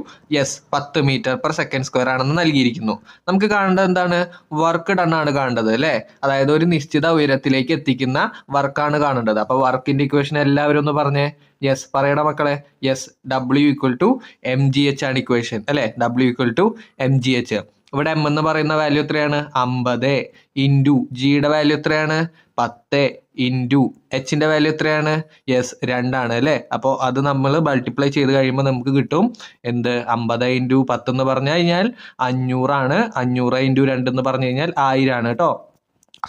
10 മീറ്റർ/സെക്കൻഡ് സ്ക്വയർ ആണെന്ന് നൽകിയിരിക്കുന്നു. നമുക്ക് കാണേണ്ടത് എന്താണ്? വർക്ക് ഡൺ ആണ് കാണേണ്ടത് അല്ലേ. അതായത് ഒരു നിശ്ചിത ഉയരത്തിലേക്ക് എത്തിക്കുന്ന വർക്കാണ് കാണേണ്ടത്. അപ്പോൾ വർക്കിൻ്റെ ഇക്വേഷൻ എല്ലാവരും ഒന്ന് പറഞ്ഞേ. യെസ്, പറയണ മക്കളെ. യെസ്, W=mgh ആണ് ഇക്വേഷൻ അല്ലേ. W=mgh. ഇവിടെ m എന്ന് പറയുന്ന വാല്യൂ എത്രയാണ്? 50 ഇൻറ്റു ജിയുടെ വാല്യൂ എത്രയാണ്? 10 ഇൻറ്റു എച്ചിൻ്റെ വാല്യൂ എത്രയാണ്? 2 ആണ് അല്ലേ. അപ്പോൾ അത് നമ്മൾ മൾട്ടിപ്ലൈ ചെയ്ത് കഴിയുമ്പോൾ നമുക്ക് കിട്ടും എന്ത്? 50 ഇൻറ്റു 10 എന്ന് പറഞ്ഞു കഴിഞ്ഞാൽ 500 ആണ്. 500 ഇൻറ്റു 2 എന്ന് പറഞ്ഞു കഴിഞ്ഞാൽ 1000 ആണ് കേട്ടോ.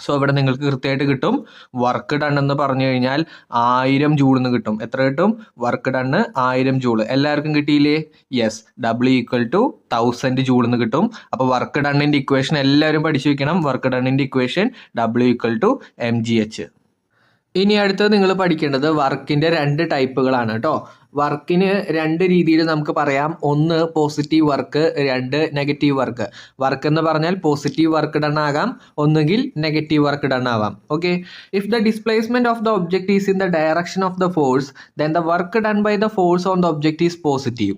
സോ ഇവിടെ നിങ്ങൾക്ക് കൃത്യമായിട്ട് കിട്ടും വർക്ക് ഡൺ എന്ന് പറഞ്ഞു കഴിഞ്ഞാൽ 1000 ജൂൾ എന്ന് കിട്ടും. എത്ര കിട്ടും? Work done 1000 joule. എല്ലാവർക്കും കിട്ടിയില്ലേ? യെസ്, W=1000 ജൂൾ എന്ന് കിട്ടും. അപ്പോൾ വർക്ക് ഡണ്ണിൻ്റെ ഇക്വേഷൻ എല്ലാവരും പഠിച്ചു വെക്കണം. വർക്ക് ഡണ്ണിൻ്റെ ഇക്വേഷൻ W=mgh. ഇനി അടുത്തത് നിങ്ങൾ പഠിക്കേണ്ടത് വർക്കിൻ്റെ 2 ടൈപ്പുകളാണ് കേട്ടോ. വർക്കിന് 2 രീതിയിൽ നമുക്ക് പറയാം. ഒന്ന് positive work, 2 negative work. Work എന്ന് പറഞ്ഞാൽ പോസിറ്റീവ് വർക്ക് ഡൺ ആകാം, ഒന്നുകിൽ നെഗറ്റീവ് വർക്ക് ഡൺ ആവാം. Okay, if the displacement of the object is in the direction of the force then the work done by the force on the object is positive.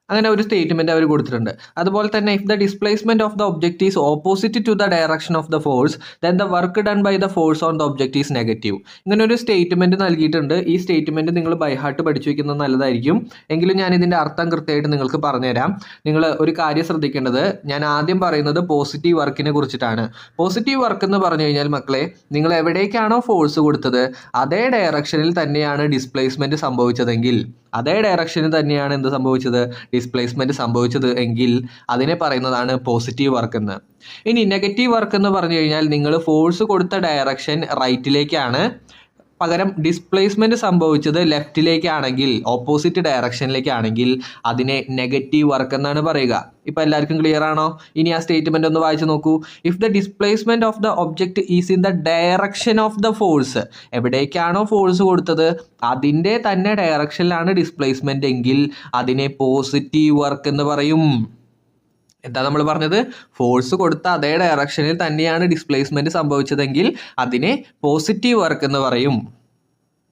അങ്ങനെ ഒരു statement അവർ കൊടുത്തിട്ടുണ്ട്. അതുപോലെ തന്നെ if the displacement of the object is opposite to the direction of the force then the work done by the force on the object is negative. ഇങ്ങനെ ഒരു statement നൽകിയിട്ടുണ്ട്. ഈ സ്റ്റേറ്റ്മെന്റ് നിങ്ങൾ ബൈ ഹാർട്ട് പഠിച്ചു വയ്ക്കുന്നത് നല്ലതായിരിക്കും. എങ്കിലും ഞാൻ ഇതിന്റെ അർത്ഥം കൃത്യമായിട്ട് നിങ്ങൾക്ക് പറഞ്ഞുതരാം. നിങ്ങൾ ഒരു കാര്യം ശ്രദ്ധിക്കേണ്ടത്, ഞാൻ ആദ്യം പറയുന്നത് പോസിറ്റീവ് വർക്കിനെ കുറിച്ചിട്ടാണ്. പോസിറ്റീവ് വർക്ക് എന്ന് പറഞ്ഞു കഴിഞ്ഞാൽ മക്കളെ, നിങ്ങൾ എവിടേക്കാണോ ഫോഴ്സ് കൊടുത്തത് അതേ ഡയറക്ഷനിൽ തന്നെയാണ് ഡിസ്പ്ലേസ്മെന്റ് സംഭവിച്ചതെങ്കിൽ, അതേ ഡയറക്ഷനിൽ തന്നെയാണ് എന്ത് സംഭവിച്ചത്? ഡിസ്പ്ലേസ്മെന്റ് സംഭവിച്ചത് എങ്കിൽ അതിനെ പറയുന്നതാണ് പോസിറ്റീവ് വർക്ക് എന്ന്. ഇനി നെഗറ്റീവ് വർക്ക് എന്ന് പറഞ്ഞു കഴിഞ്ഞാൽ നിങ്ങൾ ഫോഴ്സ് കൊടുത്ത ഡയറക്ഷൻ റൈറ്റിലേക്കാണ്, പകരം ഡിസ്പ്ലേസ്മെന്റ് സംഭവിച്ചത് ലെഫ്റ്റിലേക്കാണെങ്കിൽ, ഓപ്പോസിറ്റ് ഡയറക്ഷനിലേക്കാണെങ്കിൽ അതിനെ നെഗറ്റീവ് വർക്ക് എന്നാണ് പറയുക. ഇപ്പം എല്ലാവർക്കും ക്ലിയർ ആണോ? ഇനി ആ സ്റ്റേറ്റ്മെന്റ് ഒന്ന് വായിച്ചു നോക്കൂ. If the displacement of the object is in the direction of the force, എവിടേക്കാണോ ഫോഴ്സ് കൊടുത്തത് അതിൻ്റെ തന്നെ ഡയറക്ഷനിലാണ് ഡിസ്പ്ലേസ്മെന്റ് എങ്കിൽ അതിനെ പോസിറ്റീവ് വർക്ക് എന്ന് പറയും. എന്താ നമ്മൾ പറഞ്ഞത്? ഫോഴ്സ് കൊടുത്ത അതേ ഡയറക്ഷനിൽ തന്നെയാണ് ഡിസ്പ്ലേസ്മെന്റ് സംഭവിച്ചതെങ്കിൽ അതിനെ പോസിറ്റീവ് വർക്ക് എന്ന് പറയും.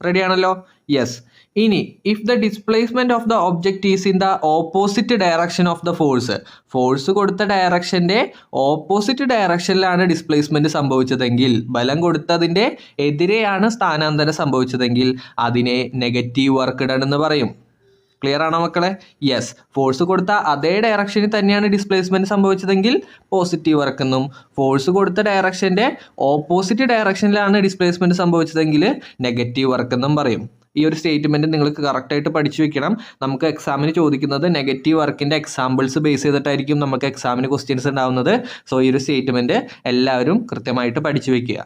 റെഡി ആണല്ലോ? യെസ്. ഇനി if the displacement of the object is in the opposite direction of the force കൊടുത്ത ഡയറക്ഷന്റെ ഓപ്പോസിറ്റ് ഡയറക്ഷനിലാണ് ഡിസ്പ്ലേസ്മെന്റ് സംഭവിച്ചതെങ്കിൽ, ബലം കൊടുത്തതിന്റെ എതിരെയാണ് സ്ഥാനാന്തരം സംഭവിച്ചതെങ്കിൽ അതിനെ നെഗറ്റീവ് വർക്ക് ഡൺ എന്ന് പറയും. ക്ലിയർ ആണോ മക്കളെ? യെസ്. ഫോഴ്സ് കൊടുത്ത അതേ ഡയറക്ഷനിൽ തന്നെയാണ് ഡിസ്പ്ലേസ്മെന്റ് സംഭവിച്ചതെങ്കിൽ പോസിറ്റീവ് വർക്ക് എന്നും, ഫോഴ്സ് കൊടുത്ത ഡയറക്ഷന്റെ ഓപ്പോസിറ്റ് ഡയറക്ഷനിലാണ് ഡിസ്പ്ലേസ്മെന്റ് സംഭവിച്ചതെങ്കിൽ നെഗറ്റീവ് വർക്ക് എന്നും പറയും. ഈ ഒരു സ്റ്റേറ്റ്മെന്റ് നിങ്ങൾക്ക് കറക്റ്റായിട്ട് പഠിച്ചു വെക്കണം. നമുക്ക് എക്സാമിന് ചോദിക്കുന്നത് നെഗറ്റീവ് വർക്കിന്റെ എക്സാമ്പിൾസ് ബേസ് ചെയ്തിട്ടായിരിക്കും നമുക്ക് എക്സാമിന് ക്വസ്റ്റ്യൻസ് ഉണ്ടാവുന്നത്. സോ ഈ ഒരു സ്റ്റേറ്റ്മെന്റ് എല്ലാവരും കൃത്യമായിട്ട് പഠിച്ചു വെക്കുക.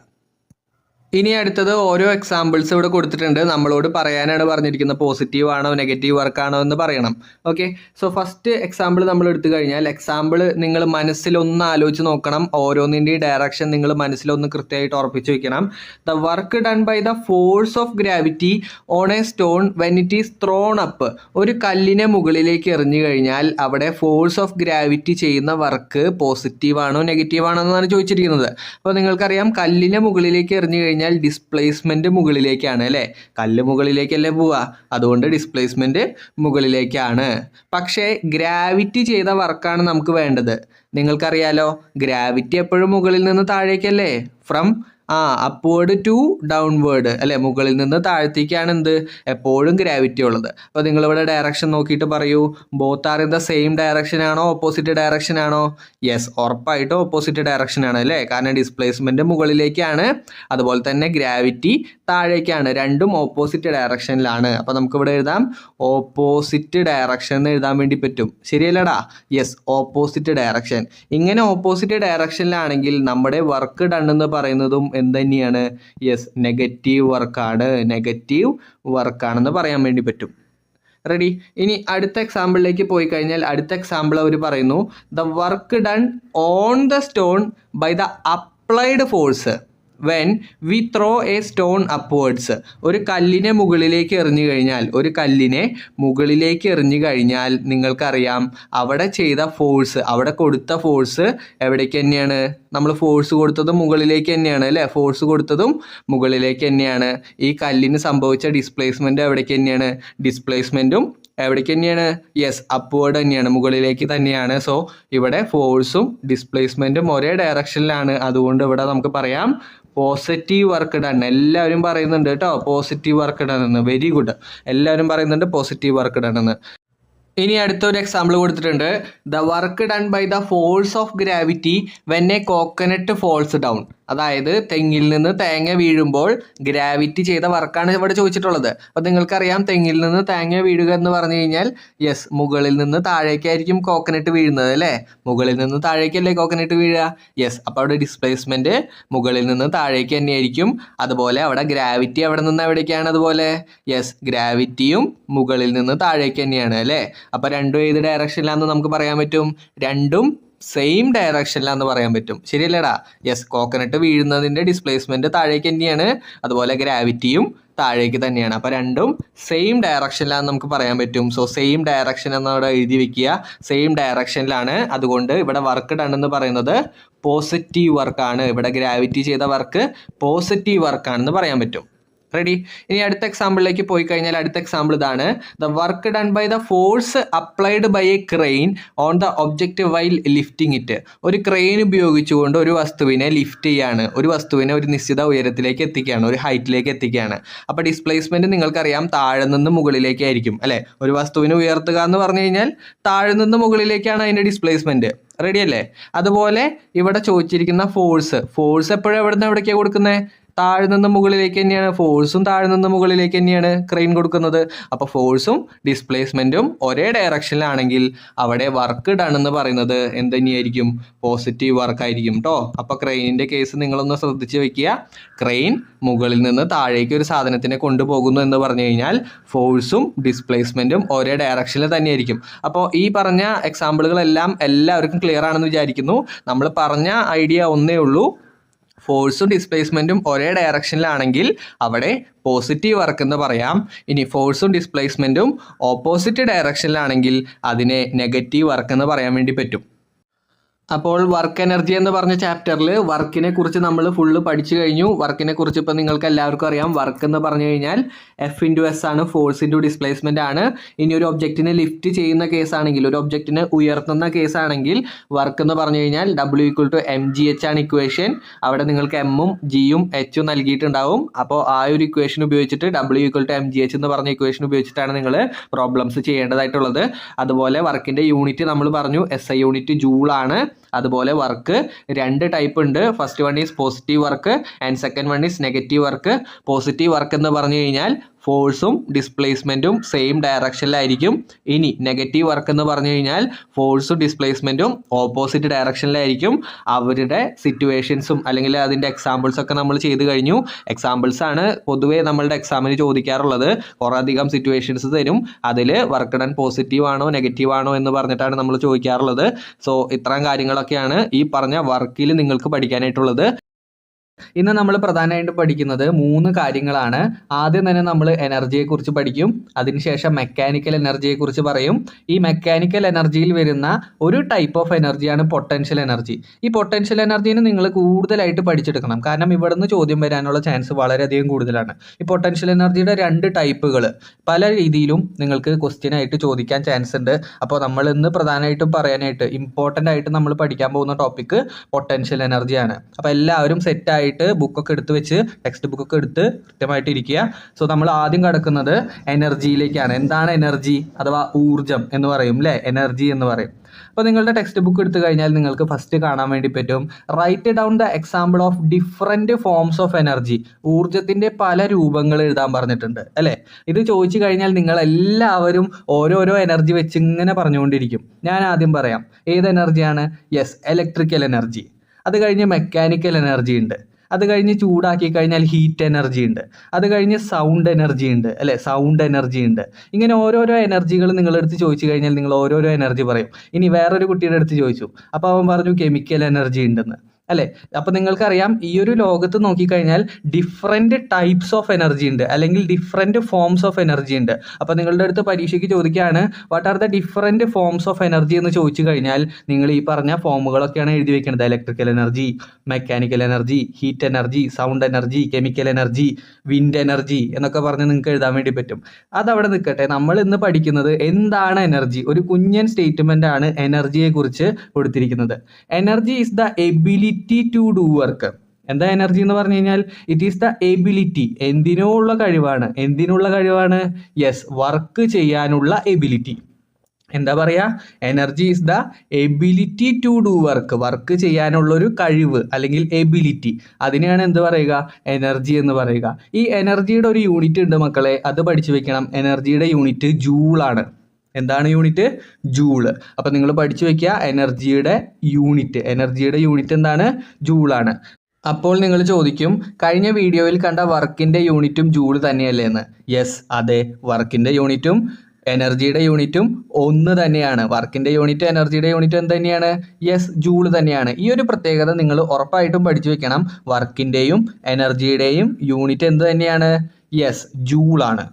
ഇനി അടുത്തത് ഓരോ എക്സാമ്പിൾസ് ഇവിടെ കൊടുത്തിട്ടുണ്ട്. നമ്മളോട് പറയാനാണ് പറഞ്ഞിരിക്കുന്നത് പോസിറ്റീവ് ആണോ നെഗറ്റീവ് വർക്ക് ആണോ എന്ന് പറയണം. ഓക്കെ. സോ ഫസ്റ്റ് എക്സാമ്പിൾ നമ്മൾ എടുത്തു കഴിഞ്ഞാൽ എക്സാമ്പിൾ നിങ്ങൾ മനസ്സിലൊന്ന് ആലോചിച്ച് നോക്കണം. ഓരോന്നിൻ്റെയും ഡയറക്ഷൻ നിങ്ങൾ മനസ്സിലൊന്ന് കൃത്യമായിട്ട് ഉറപ്പിച്ച് വെക്കണം. The work done by the force of gravity on a stone when it is thrown up. ഒരു കല്ലിനെ മുകളിലേക്ക് എറിഞ്ഞു കഴിഞ്ഞാൽ അവിടെ ഫോഴ്സ് ഓഫ് ഗ്രാവിറ്റി ചെയ്യുന്ന വർക്ക് പോസിറ്റീവ് ആണോ നെഗറ്റീവ് ആണോ എന്നാണ് ചോദിച്ചിരിക്കുന്നത്. അപ്പോൾ നിങ്ങൾക്കറിയാം കല്ലിനെ മുകളിലേക്ക് എറിഞ്ഞു കഴിഞ്ഞാൽ ഡിസ്പ്ലേസ്മെന്റ് മുകളിലേക്കാണ് അല്ലേ? കല്ല് മുകളിലേക്കല്ലേ പോവുക, അതുകൊണ്ട് ഡിസ്പ്ലേസ്മെന്റ് മുകളിലേക്കാണ്. പക്ഷേ ഗ്രാവിറ്റി ചെയ്ത വർക്കാണ് നമുക്ക് വേണ്ടത്. നിങ്ങൾക്കറിയാലോ ഗ്രാവിറ്റി എപ്പോഴും മുകളിൽ നിന്ന് താഴേക്കല്ലേ? ഫ്രം അപ്വേർഡ് ടു ഡൗൺവേർഡ് അല്ലെ? മുകളിൽ നിന്ന് താഴത്തേക്കാണ് എന്ത് എപ്പോഴും ഗ്രാവിറ്റി ഉള്ളത്. അപ്പോൾ നിങ്ങളിവിടെ ഡയറക്ഷൻ നോക്കിയിട്ട് പറയൂ, both are in the same direction ആണോ ഓപ്പോസിറ്റ് ഡയറക്ഷൻ ആണോ? യെസ്, ഉറപ്പായിട്ടും ഓപ്പോസിറ്റ് ഡയറക്ഷൻ ആണ് അല്ലേ? കാരണം ഡിസ്പ്ലേസ്മെന്റ് മുകളിലേക്കാണ്, അതുപോലെ തന്നെ ഗ്രാവിറ്റി താഴേക്കാണ്. രണ്ടും ഓപ്പോസിറ്റ് ഡയറക്ഷനിലാണ്. അപ്പോൾ നമുക്കിവിടെ എഴുതാം ഓപ്പോസിറ്റ് ഡയറക്ഷൻ എന്ന് എഴുതാൻ വേണ്ടി പറ്റും. ശരിയല്ലടാ? Yes, opposite direction. ഇങ്ങനെ ഓപ്പോസിറ്റ് ഡയറക്ഷനിലാണെങ്കിൽ നമ്മുടെ വർക്ക് ഡൺ എന്ന് പറയുന്നതും എന്ത് തന്നെയാണ്? യെസ്, നെഗറ്റീവ് വർക്കാണെന്ന് പറയാൻ വേണ്ടി പറ്റും. റെഡി? ഇനി അടുത്ത എക്സാമ്പിളിലേക്ക് പോയി കഴിഞ്ഞാൽ അടുത്ത എക്സാമ്പിൾ അവർ പറയുന്നു the work done on the stone by the applied force when we throw a stone upwards. ഒരു കല്ലിനെ മുകളിലേക്ക് എറിഞ്ഞു കഴിഞ്ഞാൽ നിങ്ങൾക്കറിയാം അവിടെ ചെയ്ത ഫോഴ്സ്, അവിടെ കൊടുത്ത ഫോഴ്സ് എവിടേക്ക് തന്നെയാണ്? നമ്മൾ ഫോഴ്സ് കൊടുത്തതും മുകളിലേക്ക് തന്നെയാണ് അല്ലേ? ഫോഴ്സ് കൊടുത്തതും മുകളിലേക്ക് തന്നെയാണ്. ഈ കല്ലിന് സംഭവിച്ച ഡിസ്പ്ലേസ്മെന്റ് എവിടേക്ക് തന്നെയാണ്? ഡിസ്പ്ലേസ്മെന്റും എവിടേക്ക് തന്നെയാണ്? യെസ്, അപ്വേർഡ് തന്നെയാണ്, മുകളിലേക്ക് തന്നെയാണ്. സോ ഇവിടെ ഫോഴ്സും ഡിസ്പ്ലേസ്മെന്റും ഒരേ ഡയറക്ഷനിലാണ്. അതുകൊണ്ട് ഇവിടെ നമുക്ക് പറയാം പോസിറ്റീവ് വർക്ക് ഡൺ. എല്ലാവരും പറയുന്നുണ്ട് കേട്ടോ പോസിറ്റീവ് വർക്ക് ഡൺ എന്ന്. വെരി ഗുഡ്, എല്ലാവരും പറയുന്നുണ്ട് പോസിറ്റീവ് വർക്ക് ഡൺ എന്ന്. ഇനി അടുത്തൊരു എക്സാമ്പിൾ കൊടുത്തിട്ടുണ്ട് the work done by the force of gravity when a coconut falls down. അതായത് തെങ്ങിൽ നിന്ന് തേങ്ങ വീഴുമ്പോൾ ഗ്രാവിറ്റി ചെയ്ത വർക്കാണ് ഇവിടെ ചോദിച്ചിട്ടുള്ളത്. അപ്പോൾ നിങ്ങൾക്കറിയാം തെങ്ങിൽ നിന്ന് തേങ്ങ വീഴുക എന്ന് പറഞ്ഞു കഴിഞ്ഞാൽ യെസ്, മുകളിൽ നിന്ന് താഴേക്കായിരിക്കും കോക്കനട്ട് വീഴുന്നത് അല്ലേ? മുകളിൽ നിന്ന് താഴേക്കല്ലേ കോക്കനട്ട് വീഴുക? യെസ്, അപ്പോൾ അവിടെ ഡിസ്പ്ലേസ്മെന്റ് മുകളിൽ നിന്ന് താഴേക്ക് തന്നെയായിരിക്കും. അതുപോലെ അവിടെ ഗ്രാവിറ്റി അവിടെ നിന്ന് എവിടേക്കാണ്? അതുപോലെ യെസ്, ഗ്രാവിറ്റിയും മുകളിൽ നിന്ന് താഴേക്ക് തന്നെയാണ് അല്ലേ? അപ്പോൾ രണ്ടും ഏത് ഡയറക്ഷനിലാണെന്ന് നമുക്ക് പറയാൻ പറ്റും? രണ്ടും സെയിം ഡയറക്ഷനിലാന്ന് പറയാൻ പറ്റും. ശരിയല്ലേടാ? യെസ്, കോക്കനട്ട് വീഴുന്നതിൻ്റെ ഡിസ്പ്ലേസ്മെന്റ് താഴേക്ക് തന്നെയാണ്, അതുപോലെ ഗ്രാവിറ്റിയും താഴേക്ക് തന്നെയാണ്. അപ്പോൾ രണ്ടും സെയിം ഡയറക്ഷനിലാന്ന് നമുക്ക് പറയാൻ പറ്റും. സോ സെയിം ഡയറക്ഷൻ എന്നവിടെ എഴുതി വെക്കുക. സെയിം ഡയറക്ഷനിലാണ്, അതുകൊണ്ട് ഇവിടെ വർക്ക് ഡൺ എന്ന് പറയുന്നത് പോസിറ്റീവ് വർക്കാണ്. ഇവിടെ ഗ്രാവിറ്റി ചെയ്ത വർക്ക് പോസിറ്റീവ് വർക്കാണെന്ന് പറയാൻ പറ്റും. റെഡി? ഇനി അടുത്ത എക്സാമ്പിളിലേക്ക് പോയി കഴിഞ്ഞാൽ അടുത്ത എക്സാമ്പിൾ ഇതാണ് the work done by the force applied by a crane on the object while lifting it. ഒരു ക്രെയിൻ ഉപയോഗിച്ചുകൊണ്ട് ഒരു വസ്തുവിനെ ലിഫ്റ്റ് ചെയ്യാണ്, ഒരു വസ്തുവിനെ ഒരു നിശ്ചിത ഉയരത്തിലേക്ക് എത്തിക്കുകയാണ്, ഒരു ഹൈറ്റിലേക്ക് എത്തിക്കുകയാണ്. അപ്പോൾ ഡിസ്പ്ലേസ്മെന്റ് നിങ്ങൾക്കറിയാം താഴെ നിന്ന് മുകളിലേക്കായിരിക്കും അല്ലേ? ഒരു വസ്തുവിനെ ഉയർത്തുക എന്ന് പറഞ്ഞു കഴിഞ്ഞാൽ താഴെ നിന്ന് മുകളിലേക്കാണ് അതിൻ്റെ ഡിസ്പ്ലേസ്മെന്റ്. റെഡി അല്ലേ? അതുപോലെ ഇവിടെ ചോദിച്ചിരിക്കുന്ന ഫോഴ്സ് എപ്പോഴും എവിടെ നിന്ന് എവിടേക്കാണ് കൊടുക്കുന്നത്? താഴെ നിന്ന് മുകളിലേക്ക് തന്നെയാണ്. ഫോഴ്സും താഴെ നിന്ന് മുകളിലേക്ക് തന്നെയാണ് ക്രെയിൻ കൊടുക്കുന്നത്. അപ്പോൾ ഫോഴ്സും ഡിസ്പ്ലേസ്മെന്റും ഒരേ ഡയറക്ഷനിലാണെങ്കിൽ അവിടെ വർക്ക് ഡൺ എന്ന് പറയുന്നത് എന്ത് തന്നെയായിരിക്കും? പോസിറ്റീവ് വർക്കായിരിക്കും കേട്ടോ. അപ്പോൾ ക്രെയിനിന്റെ കേസ് നിങ്ങളൊന്ന് ശ്രദ്ധിച്ച് വെക്കുക. ക്രെയിൻ മുകളിൽ നിന്ന് താഴേക്ക് ഒരു സാധനത്തിനെ കൊണ്ടുപോകുന്നു എന്ന് പറഞ്ഞു കഴിഞ്ഞാൽ ഫോഴ്സും ഡിസ്പ്ലേസ്മെന്റും ഒരേ ഡയറക്ഷനിൽ തന്നെയായിരിക്കും. അപ്പോൾ ഈ പറഞ്ഞ എക്സാമ്പിളുകളെല്ലാം എല്ലാവർക്കും ക്ലിയർ ആണെന്ന് വിചാരിക്കുന്നു. നമ്മൾ പറഞ്ഞ ഐഡിയ ഒന്നേ ഉള്ളൂ, ഫോഴ്സും ഡിസ്പ്ലേസ്മെന്റും ഒരേ ഡയറക്ഷനിലാണെങ്കിൽ അവിടെ പോസിറ്റീവ് വർക്ക് എന്ന് പറയാം. ഇനി ഫോഴ്സും ഡിസ്പ്ലേസ്മെന്റും ഓപ്പോസിറ്റ് ഡയറക്ഷനിലാണെങ്കിൽ അതിനെ നെഗറ്റീവ് വർക്ക് എന്ന് പറയാൻ വേണ്ടി പറ്റും. അപ്പോൾ വർക്ക് എനർജി എന്ന് പറഞ്ഞ ചാപ്റ്ററിൽ വർക്കിനെ കുറിച്ച് നമ്മൾ ഫുള്ള് പഠിച്ചു കഴിഞ്ഞു. വർക്കിനെ കുറിച്ച് ഇപ്പോൾ നിങ്ങൾക്ക് എല്ലാവർക്കും അറിയാം. വർക്ക് എന്ന് പറഞ്ഞു കഴിഞ്ഞാൽ F×S ആണ്, ഫോഴ്സ് ഇൻറ്റു ഡിസ്പ്ലേസ്മെൻ്റ് ആണ്. ഇനി ഒരു ഒബ്ജക്റ്റിനെ ലിഫ്റ്റ് ചെയ്യുന്ന കേസാണെങ്കിൽ, ഒരു ഒബ്ജക്റ്റിനെ ഉയർത്തുന്ന കേസാണെങ്കിൽ വർക്ക് എന്ന് പറഞ്ഞു കഴിഞ്ഞാൽ W=mgh ആണ് ഇക്വേഷൻ. അവിടെ നിങ്ങൾക്ക് എമ്മും ജിയും എച്ചും നൽകിയിട്ടുണ്ടാവും. അപ്പോൾ ആ ഒരു ഇക്വേഷൻ ഉപയോഗിച്ചിട്ട് W=mgh എന്ന് പറഞ്ഞ ഇക്വേഷൻ ഉപയോഗിച്ചിട്ടാണ് നിങ്ങൾ പ്രോബ്ലംസ് ചെയ്യേണ്ടതായിട്ടുള്ളത്. അതുപോലെ വർക്കിൻ്റെ യൂണിറ്റ് നമ്മൾ പറഞ്ഞു, SI യൂണിറ്റ് ജൂളാണ്. അതുപോലെ വർക്ക് 2 ടൈപ്പ് ഉണ്ട്. First one is positive work and second one is negative work. Positive work എന്ന് പറഞ്ഞു കഴിഞ്ഞാൽ ഫോഴ്സും ഡിസ്പ്ലേസ്മെൻറ്റും സെയിം ഡയറക്ഷനിലായിരിക്കും. ഇനി നെഗറ്റീവ് വർക്ക് എന്ന് പറഞ്ഞു കഴിഞ്ഞാൽ ഫോഴ്സും ഡിസ്പ്ലേസ്മെൻറ്റും ഓപ്പോസിറ്റ് ഡയറക്ഷനിലായിരിക്കും. അവരുടെ സിറ്റുവേഷൻസും അല്ലെങ്കിൽ അതിൻ്റെ എക്സാമ്പിൾസൊക്കെ നമ്മൾ ചെയ്ത് കഴിഞ്ഞു. എക്സാമ്പിൾസാണ് പൊതുവേ നമ്മളുടെ എക്സാമിന് ചോദിക്കാറുള്ളത്. കുറേ അധികം സിറ്റുവേഷൻസ് തരും. അതിൽ വർക്ക് ഡൺ പോസിറ്റീവ് ആണോ നെഗറ്റീവ് ആണോ എന്ന് പറഞ്ഞിട്ടാണ് നമ്മൾ ചോദിക്കാറുള്ളത്. സോ ഇത്രയും കാര്യങ്ങളൊക്കെയാണ് ഈ പറഞ്ഞ വർക്കിൽ നിങ്ങൾക്ക് പഠിക്കാനായിട്ടുള്ളത്. ഇന്ന് നമ്മൾ പ്രധാനമായിട്ടും പഠിക്കുന്നത് 3 കാര്യങ്ങളാണ്. ആദ്യം തന്നെ നമ്മൾ എനർജിയെക്കുറിച്ച് പഠിക്കും. അതിനുശേഷം മെക്കാനിക്കൽ എനർജിയെക്കുറിച്ച് പറയും. ഈ മെക്കാനിക്കൽ എനർജിയിൽ വരുന്ന ഒരു ടൈപ്പ് ഓഫ് എനർജിയാണ് പൊട്ടൻഷ്യൽ എനർജി. ഈ പൊട്ടൻഷ്യൽ എനർജീനെ നിങ്ങൾ കൂടുതലായിട്ട് പഠിച്ചെടുക്കണം. കാരണം ഇവിടുന്ന് ചോദ്യം വരാനുള്ള ചാൻസ് വളരെയധികം കൂടുതലാണ്. ഈ പൊട്ടൻഷ്യൽ എനർജിയുടെ 2 ടൈപ്പുകൾ പല രീതിയിലും നിങ്ങൾക്ക് ക്വസ്റ്റ്യൻ ആയിട്ട് ചോദിക്കാൻ ചാൻസ് ഉണ്ട്. അപ്പോൾ നമ്മൾ ഇന്ന് പ്രധാനമായിട്ടും പറയാനായിട്ട് ഇമ്പോർട്ടൻ്റ് ആയിട്ട് നമ്മൾ പഠിക്കാൻ പോകുന്ന ടോപ്പിക്ക് പൊട്ടൻഷ്യൽ എനർജിയാണ്. അപ്പോൾ എല്ലാവരും സെറ്റായിട്ട് ബുക്കൊക്കെ എടുത്ത് വെച്ച് ടെക്സ്റ്റ് ബുക്കൊക്കെ എടുത്ത് കൃത്യമായിട്ട് ഇരിക്കുക. സോ നമ്മൾ ആദ്യം കടക്കുന്നത് എനർജിയിലേക്കാണ്. എന്താണ് എനർജി അഥവാ ഊർജം എന്ന് പറയും അല്ലേ, എനർജി എന്ന് പറയും. അപ്പോൾ നിങ്ങളുടെ ടെക്സ്റ്റ് ബുക്ക് എടുത്തു കഴിഞ്ഞാൽ നിങ്ങൾക്ക് ഫസ്റ്റ് കാണാൻ വേണ്ടി പറ്റും, write down the example of different forms of energy. ഊർജത്തിൻ്റെ പല രൂപങ്ങൾ എഴുതാൻ പറഞ്ഞിട്ടുണ്ട് അല്ലേ. ഇത് ചോദിച്ചു കഴിഞ്ഞാൽ നിങ്ങളെല്ലാവരും ഓരോരോ എനർജി വെച്ച് ഇങ്ങനെ പറഞ്ഞുകൊണ്ടിരിക്കും. ഞാൻ ആദ്യം പറയാം, ഏത് എനർജിയാണ്? Yes, electrical energy. അത് കഴിഞ്ഞ് മെക്കാനിക്കൽ എനർജി ഉണ്ട്. അത് കഴിഞ്ഞ് ചൂടാക്കി കഴിഞ്ഞാൽ ഹീറ്റ് എനർജി ഉണ്ട്. അത് കഴിഞ്ഞ് സൗണ്ട് എനർജി ഉണ്ട് അല്ലേ, സൗണ്ട് എനർജി ഉണ്ട്. ഇങ്ങനെ ഓരോരോ എനർജികൾ നിങ്ങളെടുത്ത് ചോദിച്ചു കഴിഞ്ഞാൽ നിങ്ങൾ ഓരോരോ എനർജി പറയും. ഇനി വേറൊരു കുട്ടിയുടെ അടുത്ത് ചോദിച്ചു, അപ്പോൾ അവൻ പറഞ്ഞു കെമിക്കൽ എനർജി ഉണ്ടെന്ന് അല്ലേ. അപ്പോൾ നിങ്ങൾക്കറിയാം ഈ ഒരു ലോകത്ത് നോക്കിക്കഴിഞ്ഞാൽ ഡിഫറെൻറ്റ് ടൈപ്സ് ഓഫ് എനർജി ഉണ്ട്, അല്ലെങ്കിൽ ഡിഫറെൻറ്റ് ഫോംസ് ഓഫ് എനർജി ഉണ്ട്. അപ്പോൾ നിങ്ങളുടെ അടുത്ത് പരീക്ഷയ്ക്ക് ചോദിക്കുകയാണ് what are the different forms of energy എന്ന് ചോദിച്ചു കഴിഞ്ഞാൽ നിങ്ങൾ ഈ പറഞ്ഞ ഫോമുകളൊക്കെയാണ് എഴുതി വെക്കുന്നത്. Electrical energy, mechanical energy, heat energy, sound energy, chemical energy, wind energy എന്നൊക്കെ പറഞ്ഞ് നിങ്ങൾക്ക് എഴുതാൻ വേണ്ടി പറ്റും. അതവിടെ നിൽക്കട്ടെ. നമ്മൾ ഇന്ന് പഠിക്കുന്നത് എന്താണ് എനർജി. ഒരു കുഞ്ഞൻ സ്റ്റേറ്റ്മെൻ്റ് ആണ് എനർജിയെ കുറിച്ച് കൊടുത്തിരിക്കുന്നത്. Energy is the ability to do work. എന്താ എനർജി എന്ന് പറഞ്ഞു കഴിഞ്ഞാൽ ഇറ്റ് ഈസ് ദ എബിലിറ്റി. എന്തിനുള്ള കഴിവാണ്? എന്തിനുള്ള കഴിവാണ്? യെസ്, വർക്ക് ചെയ്യാനുള്ള എബിലിറ്റി. എന്താ പറയുക? Energy is the ability to do work. Work ചെയ്യാനുള്ളൊരു കഴിവ് അല്ലെങ്കിൽ എബിലിറ്റി, അതിനെയാണ് എന്ത് പറയുക? എനർജി എന്ന് പറയുക. ഈ എനർജിയുടെ ഒരു യൂണിറ്റ് ഉണ്ട് മക്കളെ, അത് പഠിച്ചു വെക്കണം. എനർജിയുടെ യൂണിറ്റ് ജൂളാണ്. എന്താണ് യൂണിറ്റ്? ജൂള്. അപ്പം നിങ്ങൾ പഠിച്ചു വെക്കുക എനർജിയുടെ യൂണിറ്റ്. എനർജിയുടെ യൂണിറ്റ് എന്താണ്? ജൂളാണ്. അപ്പോൾ നിങ്ങൾ ചോദിക്കും, കഴിഞ്ഞ വീഡിയോയിൽ കണ്ട വർക്കിൻ്റെ യൂണിറ്റും ജൂൾ തന്നെയല്ലേ എന്ന്. യെസ്, അതെ, വർക്കിൻ്റെ യൂണിറ്റും എനർജിയുടെ യൂണിറ്റും ഒന്ന് തന്നെയാണ്. വർക്കിൻ്റെ യൂണിറ്റ് എനർജിയുടെ യൂണിറ്റ് എന്ത് തന്നെയാണ്? യെസ്, ജൂൾ തന്നെയാണ്. ഈ ഒരു പ്രത്യേകത നിങ്ങൾ ഉറപ്പായിട്ടും പഠിച്ചു വെക്കണം. വർക്കിൻ്റെയും എനർജിയുടെയും യൂണിറ്റ് എന്ത് തന്നെയാണ്? യെസ്, ജൂളാണ്.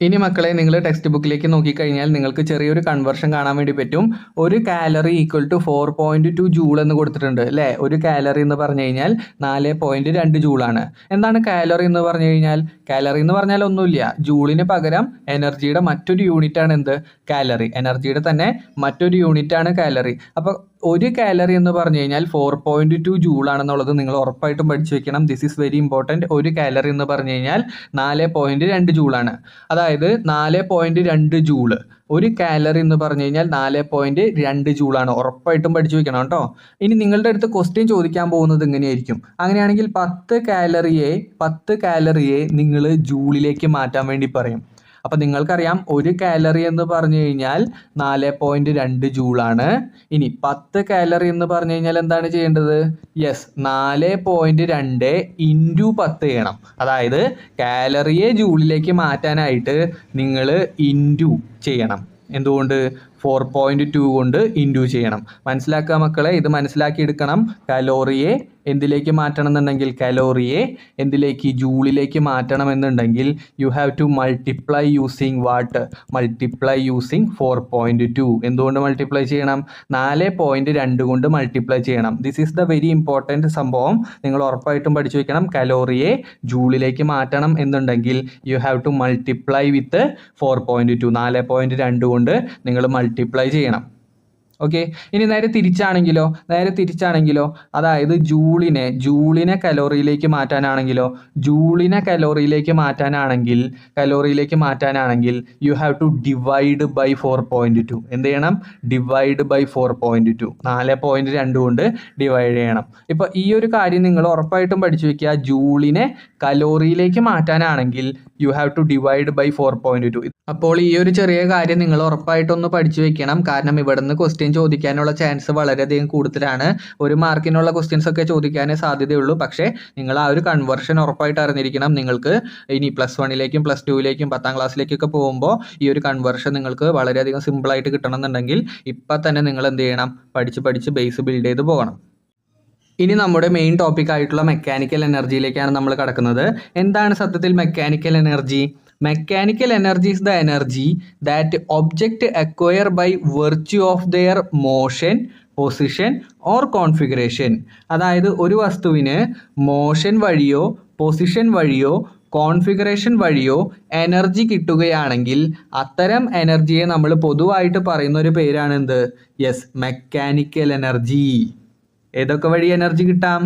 ഇനി മക്കളെ നിങ്ങൾ ടെക്സ്റ്റ് ബുക്കിലേക്ക് നോക്കിക്കഴിഞ്ഞാൽ നിങ്ങൾക്ക് ചെറിയൊരു കൺവേർഷൻ കാണാൻ വേണ്ടി പറ്റും. ഒരു കാലറി ഈക്വൽ ടു 4.2 ജൂൾ എന്ന് കൊടുത്തിട്ടുണ്ട് അല്ലേ. ഒരു കാലറി എന്ന് പറഞ്ഞു കഴിഞ്ഞാൽ 4.2 ജൂളാണ്. എന്താണ് കാലറി എന്ന് പറഞ്ഞു കഴിഞ്ഞാൽ? കാലറി എന്ന് പറഞ്ഞാൽ ഒന്നുമില്ല, ജൂളിന് പകരം എനർജിയുടെ മറ്റൊരു യൂണിറ്റാണ് എന്ത്? കാലറി. എനർജിയുടെ തന്നെ മറ്റൊരു യൂണിറ്റാണ് കാലറി. അപ്പോൾ ഒരു കാലറി എന്ന് പറഞ്ഞു കഴിഞ്ഞാൽ 4.2 ജൂളാണെന്നുള്ളത് നിങ്ങൾ ഉറപ്പായിട്ടും പഠിച്ചു വെക്കണം. This is very important. ഒരു കാലറി എന്ന് പറഞ്ഞു കഴിഞ്ഞാൽ 4.2 ജൂളാണ്. അതായത് 4.2 ജൂള്. ഒരു കാലറി എന്ന് പറഞ്ഞു കഴിഞ്ഞാൽ 4.2 ജൂളാണ്. ഉറപ്പായിട്ടും പഠിച്ചു വെക്കണം കേട്ടോ. ഇനി നിങ്ങളുടെ അടുത്ത് ക്വസ്റ്റ്യൻ ചോദിക്കാൻ പോകുന്നത് ഇങ്ങനെയായിരിക്കും. അങ്ങനെയാണെങ്കിൽ 10 കാലറിയെ നിങ്ങൾ ജൂളിലേക്ക് മാറ്റാൻ വേണ്ടി പറയും. അപ്പം നിങ്ങൾക്കറിയാം ഒരു കാലറി എന്ന് പറഞ്ഞു കഴിഞ്ഞാൽ 4.2 ജൂളാണ്. ഇനി 10 കാലറി എന്ന് പറഞ്ഞു കഴിഞ്ഞാൽ എന്താണ് ചെയ്യേണ്ടത്? യെസ്, 4.2 ഇൻറ്റു 10 ചെയ്യണം. അതായത് കാലറിയെ ജൂളിലേക്ക് മാറ്റാനായിട്ട് നിങ്ങൾ ഇൻറ്റു ചെയ്യണം. എന്തുകൊണ്ട്? 4.2 കൊണ്ട് ഇൻഡ്യൂ ചെയ്യണം. മനസ്സിലാക്കുക മക്കളെ, ഇത് മനസ്സിലാക്കിയെടുക്കണം. കലോറിയെ എന്തിലേക്ക് മാറ്റണം എന്നുണ്ടെങ്കിൽ, കലോറിയെ എന്തിലേക്ക്, ജൂളിലേക്ക് മാറ്റണം എന്നുണ്ടെങ്കിൽ you have to multiply using what, multiply using 4.2. എന്തുകൊണ്ട് മൾട്ടിപ്ലൈ ചെയ്യണം? 4.2 കൊണ്ട് മൾട്ടിപ്ലൈ ചെയ്യണം. This is the very important സംഭവം, നിങ്ങൾ ഉറപ്പായിട്ടും പഠിച്ചു വെക്കണം. കലോറിയെ ജൂളിലേക്ക് മാറ്റണം എന്നുണ്ടെങ്കിൽ you have to multiply with 4.2, 4.2 കൊണ്ട് നിങ്ങൾ മൾട്ടിപ്ലൈ ചെയ്യണം. ഓക്കെ, ഇനി നേരെ തിരിച്ചാണെങ്കിലോ, അതായത് ജൂളിനെ കലോറിയിലേക്ക് മാറ്റാനാണെങ്കിൽ you have to divide by 4.2. എന്ത് ചെയ്യണം? ഡിവൈഡ് ബൈ 4.2, 4.2 കൊണ്ട് ഡിവൈഡ് ചെയ്യണം. ഇപ്പോൾ ഈ ഒരു കാര്യം നിങ്ങൾ ഉറപ്പായിട്ടും പഠിച്ചു വെക്കുക. ജൂളിനെ കലോറിയിലേക്ക് മാറ്റാനാണെങ്കിൽ you have to divide by 4.2. അപ്പോൾ ഈ ഒരു ചെറിയ കാര്യം നിങ്ങൾ ഉറപ്പായിട്ടൊന്ന് പഠിച്ചു വെക്കണം. കാരണം ഇവിടെ നിന്ന് ക്വസ്റ്റ്യൻ ചോദിക്കാനുള്ള ചാൻസ് വളരെയധികം കൂടുതലാണ്. 1 മാർക്കിനുള്ള ക്വസ്റ്റ്യൻസ് ഒക്കെ ചോദിക്കാനേ സാധ്യതയുള്ളൂ. പക്ഷേ നിങ്ങൾ ആ ഒരു കൺവേർഷൻ ഉറപ്പായിട്ട് അറിഞ്ഞിരിക്കണം. നിങ്ങൾക്ക് ഇനി +1ലേക്കും +2ലേക്കും 10ാം ക്ലാസ്സിലേക്കൊക്കെ പോകുമ്പോൾ ഈ ഒരു കൺവേർഷൻ നിങ്ങൾക്ക് വളരെയധികം സിമ്പിളായിട്ട് കിട്ടണമെന്നുണ്ടെങ്കിൽ ഇപ്പം തന്നെ നിങ്ങൾ എന്ത് ചെയ്യണം? പഠിച്ച് ബേസ് ബിൽഡ് ചെയ്ത് പോകണം. ഇനി നമ്മുടെ മെയിൻ ടോപ്പിക് ആയിട്ടുള്ള മെക്കാനിക്കൽ എനർജിയിലേക്കാണ് നമ്മൾ കടക്കുന്നത്. എന്താണ് സത്യത്തിൽ mechanical energy? Mechanical energy is the energy that object acquire by virtue of their motion, position or configuration. അതായത് ഒരു വസ്തുവിന് മോഷൻ വഴിയോ പൊസിഷൻ വഴിയോ കോൺഫിഗറേഷൻ വഴിയോ എനർജി കിട്ടുകയാണെങ്കിൽ അത്തരം എനർജിയെ നമ്മൾ പൊതുവായിട്ട് പറയുന്ന ഒരു പേരാണ് എന്ത്? Yes, mechanical energy. ഏതൊക്കെ വഴി എനർജി കിട്ടാം?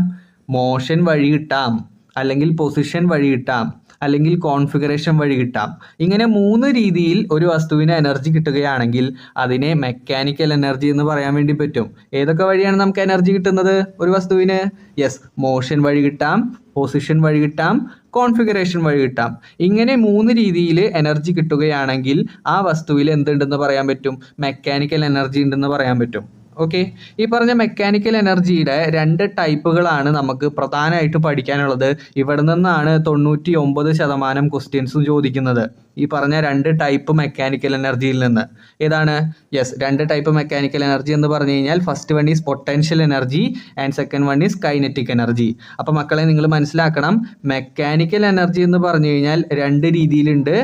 മോഷൻ വഴി കിട്ടാം, അല്ലെങ്കിൽ പൊസിഷൻ വഴി കിട്ടാം, അല്ലെങ്കിൽ കോൺഫിഗറേഷൻ വഴി കിട്ടാം. ഇങ്ങനെ 3 രീതിയിൽ ഒരു വസ്തുവിന് എനർജി കിട്ടുകയാണെങ്കിൽ അതിനെ മെക്കാനിക്കൽ എനർജി എന്ന് പറയാൻ വേണ്ടി പറ്റും. ഏതൊക്കെ വഴിയാണ് നമുക്ക് എനർജി കിട്ടുന്നത് ഒരു വസ്തുവിന്? യെസ്, മോഷൻ വഴി കിട്ടാം, പൊസിഷൻ വഴി കിട്ടാം, കോൺഫിഗറേഷൻ വഴി കിട്ടാം. ഇങ്ങനെ 3 രീതിയിൽ എനർജി കിട്ടുകയാണെങ്കിൽ ആ വസ്തുവിൽ എന്തുണ്ടെന്ന് പറയാൻ പറ്റും? മെക്കാനിക്കൽ എനർജി ഉണ്ടെന്ന് പറയാൻ പറ്റും. ഓക്കെ, ഈ പറഞ്ഞ മെക്കാനിക്കൽ എനർജിയുടെ 2 ടൈപ്പുകളാണ് നമുക്ക് പ്രധാനമായിട്ട് പഠിക്കാനുള്ളത്. ഇവിടെ നിന്നാണ് 99% ക്വസ്റ്റ്യൻസും ചോദിക്കുന്നത്. ഈ പറഞ്ഞ 2 ടൈപ്പ് മെക്കാനിക്കൽ എനർജിയിൽ നിന്ന്. ഏതാണ്? യെസ്, 2 ടൈപ്പ് മെക്കാനിക്കൽ എനർജി എന്ന് പറഞ്ഞു കഴിഞ്ഞാൽ first one is potential energy and second one is kinetic energy. അപ്പോൾ മക്കളെ നിങ്ങൾ മനസ്സിലാക്കണം, മെക്കാനിക്കൽ എനർജി എന്ന് പറഞ്ഞു കഴിഞ്ഞാൽ 2 രീതിയിലുണ്ട്.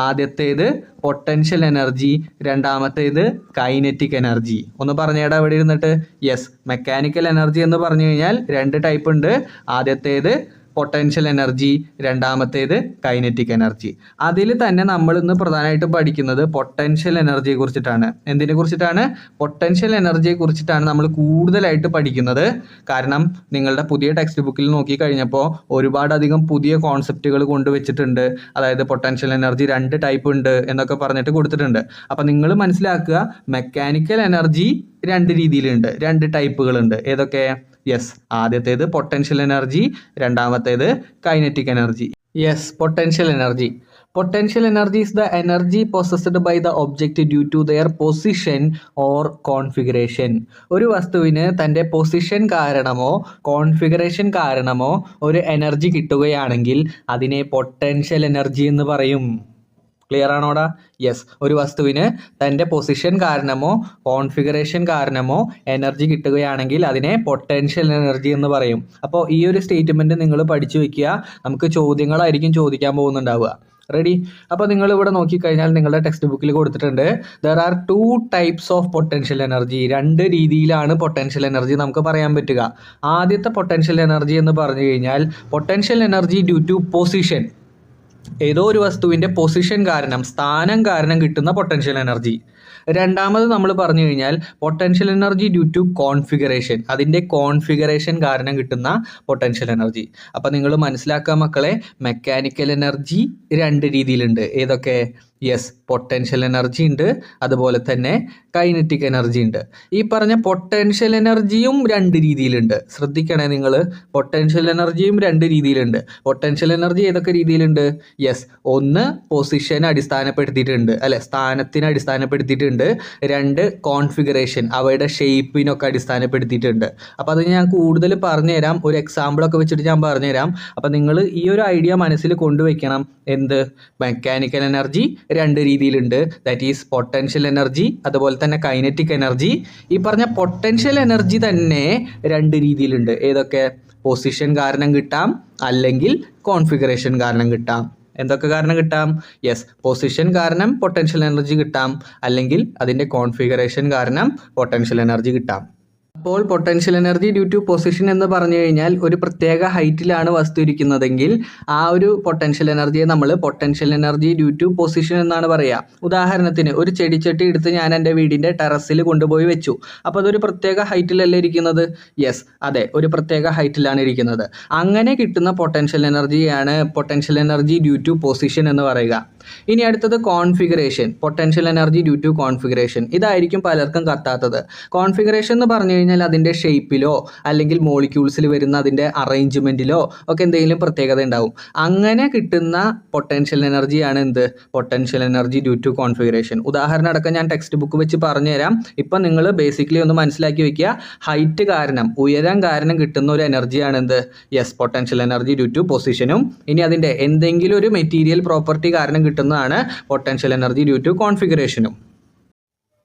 ആദ്യത്തേത് പൊട്ടൻഷ്യൽ എനർജി, രണ്ടാമത്തേത് കൈനറ്റിക് എനർജി. ഒന്ന് പറഞ്ഞേടാ ഇവിടെ ഇരുന്നിട്ട്. യെസ്, മെക്കാനിക്കൽ എനർജി എന്ന് പറഞ്ഞു കഴിഞ്ഞാൽ 2 ടൈപ്പ് ഉണ്ട്. ആദ്യത്തേത് പൊട്ടൻഷ്യൽ എനർജി, രണ്ടാമത്തേത് കൈനറ്റിക് എനർജി. അതിൽ തന്നെ നമ്മൾ ഇന്ന് പ്രധാനമായിട്ടും പഠിക്കുന്നത് പൊട്ടൻഷ്യൽ എനർജിയെ കുറിച്ചിട്ടാണ്. എന്തിനെ കുറിച്ചിട്ടാണ്? പൊട്ടൻഷ്യൽ എനർജിയെ കുറിച്ചിട്ടാണ് നമ്മൾ കൂടുതലായിട്ട് പഠിക്കുന്നത്. കാരണം നിങ്ങളുടെ പുതിയ ടെക്സ്റ്റ് ബുക്കിൽ നോക്കി കഴിഞ്ഞപ്പോൾ ഒരുപാടധികം പുതിയ കോൺസെപ്റ്റുകൾ കൊണ്ടുവച്ചിട്ടുണ്ട്. അതായത് പൊട്ടൻഷ്യൽ എനർജി 2 ടൈപ്പ് ഉണ്ട് എന്നൊക്കെ പറഞ്ഞിട്ട് കൊടുത്തിട്ടുണ്ട്. അപ്പം നിങ്ങൾ മനസ്സിലാക്കുക, മെക്കാനിക്കൽ എനർജി 2 രീതിയിലുണ്ട്, 2 ടൈപ്പുകളുണ്ട്. ഏതൊക്കെ? യെസ്, ആദ്യത്തേത് പൊട്ടൻഷ്യൽ എനർജി, രണ്ടാമത്തേത് kinetic energy. Yes, potential energy. Potential energy is the energy possessed by the object due to their position or configuration. ഒരു വസ്തുവിന് തൻ്റെ പൊസിഷൻ കാരണമോ കോൺഫിഗറേഷൻ കാരണമോ ഒരു എനർജി കിട്ടുകയാണെങ്കിൽ അതിനെ പൊട്ടൻഷ്യൽ എനർജി എന്ന് പറയും. ക്ലിയർ ആണോടാ? യെസ്, ഒരു വസ്തുവിന് തൻ്റെ പൊസിഷൻ കാരണമോ കോൺഫിഗറേഷൻ കാരണമോ എനർജി കിട്ടുകയാണെങ്കിൽ അതിനെ പൊട്ടൻഷ്യൽ എനർജി എന്ന് പറയും. അപ്പോൾ ഈ ഒരു സ്റ്റേറ്റ്മെൻറ്റ് നിങ്ങൾ പഠിച്ചു വയ്ക്കുക. നമുക്ക് ചോദ്യങ്ങളായിരിക്കും ചോദിക്കാൻ പോകുന്നുണ്ടാവുക. റെഡി? അപ്പോൾ നിങ്ങൾ ഇവിടെ നോക്കിക്കഴിഞ്ഞാൽ നിങ്ങളുടെ ടെക്സ്റ്റ് ബുക്കിൽ കൊടുത്തിട്ടുണ്ട്, there are 2 types of potential energy. 2 രീതിയിലാണ് പൊട്ടൻഷ്യൽ എനർജി നമുക്ക് പറയാൻ പറ്റുക. ആദ്യത്തെ പൊട്ടൻഷ്യൽ എനർജി എന്ന് പറഞ്ഞു കഴിഞ്ഞാൽ potential energy due to position. ഏതോ ഒരു വസ്തുവിൻ്റെ പൊസിഷൻ കാരണം, സ്ഥാനം കാരണം കിട്ടുന്ന പൊട്ടൻഷ്യൽ എനർജി. രണ്ടാമത് നമ്മൾ പറഞ്ഞു കഴിഞ്ഞാൽ potential energy due to configuration. അതിൻ്റെ കോൺഫിഗറേഷൻ കാരണം കിട്ടുന്ന പൊട്ടൻഷ്യൽ എനർജി. അപ്പോൾ നിങ്ങൾ മനസ്സിലാക്കുക മക്കളെ, മെക്കാനിക്കൽ എനർജി 2 രീതിയിലുണ്ട്. ഏതൊക്കെ? യെസ്, പൊട്ടൻഷ്യൽ എനർജി ഉണ്ട്, അതുപോലെ തന്നെ കൈനറ്റിക് എനർജി ഉണ്ട്. ഈ പറഞ്ഞ പൊട്ടൻഷ്യൽ എനർജിയും 2 രീതിയിലുണ്ട്. ശ്രദ്ധിക്കണേ നിങ്ങൾ, പൊട്ടൻഷ്യൽ എനർജിയും 2 രീതിയിലുണ്ട്. പൊട്ടൻഷ്യൽ എനർജി ഏതൊക്കെ രീതിയിലുണ്ട്? യെസ്, ഒന്ന് പൊസിഷനെ അടിസ്ഥാനപ്പെടുത്തിയിട്ടുണ്ട്, അല്ലെ, സ്ഥാനത്തിനെ അടിസ്ഥാനപ്പെടുത്തിയിട്ടുണ്ട്. 2 കോൺഫിഗറേഷൻ, അവയുടെ ഷേപ്പിനൊക്കെ അടിസ്ഥാനപ്പെടുത്തിയിട്ടുണ്ട്. അപ്പോൾ അത് ഞാൻ കൂടുതൽ പറഞ്ഞുതരാം, ഒരു എക്സാമ്പിളൊക്കെ വെച്ചിട്ട് ഞാൻ പറഞ്ഞുതരാം. അപ്പോൾ നിങ്ങൾ ഈ ഒരു ഐഡിയ മനസ്സിൽ കൊണ്ടുവയ്ക്കണം. എന്ത്? മെക്കാനിക്കൽ എനർജി രണ്ട് രീതിയിലുണ്ട്. ദാറ്റ് ഈസ് പൊട്ടൻഷ്യൽ എനർജി അതുപോലെ തന്നെ കൈനറ്റിക് എനർജി. ഈ പറഞ്ഞ പൊട്ടൻഷ്യൽ എനർജി തന്നെ രണ്ട് രീതിയിലുണ്ട്. ഏതൊക്കെ? പൊസിഷൻ കാരണം കിട്ടാം, അല്ലെങ്കിൽ കോൺഫിഗറേഷൻ കാരണം കിട്ടാം. എന്തൊക്കെ കാരണം കിട്ടാം? യെസ്, പൊസിഷൻ കാരണം പൊട്ടൻഷ്യൽ എനർജി കിട്ടാം, അല്ലെങ്കിൽ അതിൻ്റെ കോൺഫിഗറേഷൻ കാരണം പൊട്ടൻഷ്യൽ എനർജി കിട്ടാം. അപ്പോൾ potential energy due to position എന്ന് പറഞ്ഞു കഴിഞ്ഞാൽ ഒരു പ്രത്യേക ഹൈറ്റിലാണ് വസ്തു ഇരിക്കുന്നതെങ്കിൽ ആ ഒരു പൊട്ടൻഷ്യൽ എനർജിയെ നമ്മൾ potential energy due to position എന്നാണ് പറയുക. ഉദാഹരണത്തിന് ഒരു ചെടിച്ചട്ടി എടുത്ത് ഞാൻ എൻ്റെ വീടിൻ്റെ ടെറസിൽ കൊണ്ടുപോയി വെച്ചു. അപ്പോൾ അതൊരു പ്രത്യേക ഹൈറ്റിലല്ലേ ഇരിക്കുന്നത്? യെസ്, അതെ, ഒരു പ്രത്യേക ഹൈറ്റിലാണ് ഇരിക്കുന്നത്. അങ്ങനെ കിട്ടുന്ന പൊട്ടൻഷ്യൽ എനർജിയാണ് potential energy due to position എന്ന് പറയുക. ഇനി അടുത്തത് configuration, potential energy due to configuration. ഇതായിരിക്കും പലർക്കും കത്താത്തത്. കോൺഫിഗറേഷൻ എന്ന് പറഞ്ഞു കഴിഞ്ഞാൽ അതിൻ്റെ ഷേപ്പിലോ അല്ലെങ്കിൽ മോളിക്യൂൾസിൽ വരുന്ന അതിൻ്റെ അറേഞ്ച്മെൻറ്റിലോ ഒക്കെ എന്തെങ്കിലും പ്രത്യേകത ഉണ്ടാവും. അങ്ങനെ കിട്ടുന്ന പൊട്ടൻഷ്യൽ എനർജിയാണ് എന്ത്? Potential energy due to configuration. ഉദാഹരണം അടക്കം ഞാൻ ടെക്സ്റ്റ് ബുക്ക് വെച്ച് പറഞ്ഞുതരാം. ഇപ്പം നിങ്ങൾ ബേസിക്കലി ഒന്ന് മനസ്സിലാക്കി വെക്കുക. ഹൈറ്റ് കാരണം, ഉയരം കാരണം കിട്ടുന്ന ഒരു എനർജിയാണ് എന്ത്? Yes, potential energy due to പൊസിഷനും. ഇനി അതിൻ്റെ എന്തെങ്കിലും ഒരു മെറ്റീരിയൽ പ്രോപ്പർട്ടി കാരണം കിട്ടുന്നതാണ് പൊട്ടൻഷ്യൽ എനർജി ഡ്യൂ ടു കോൺഫിഗറേഷനും.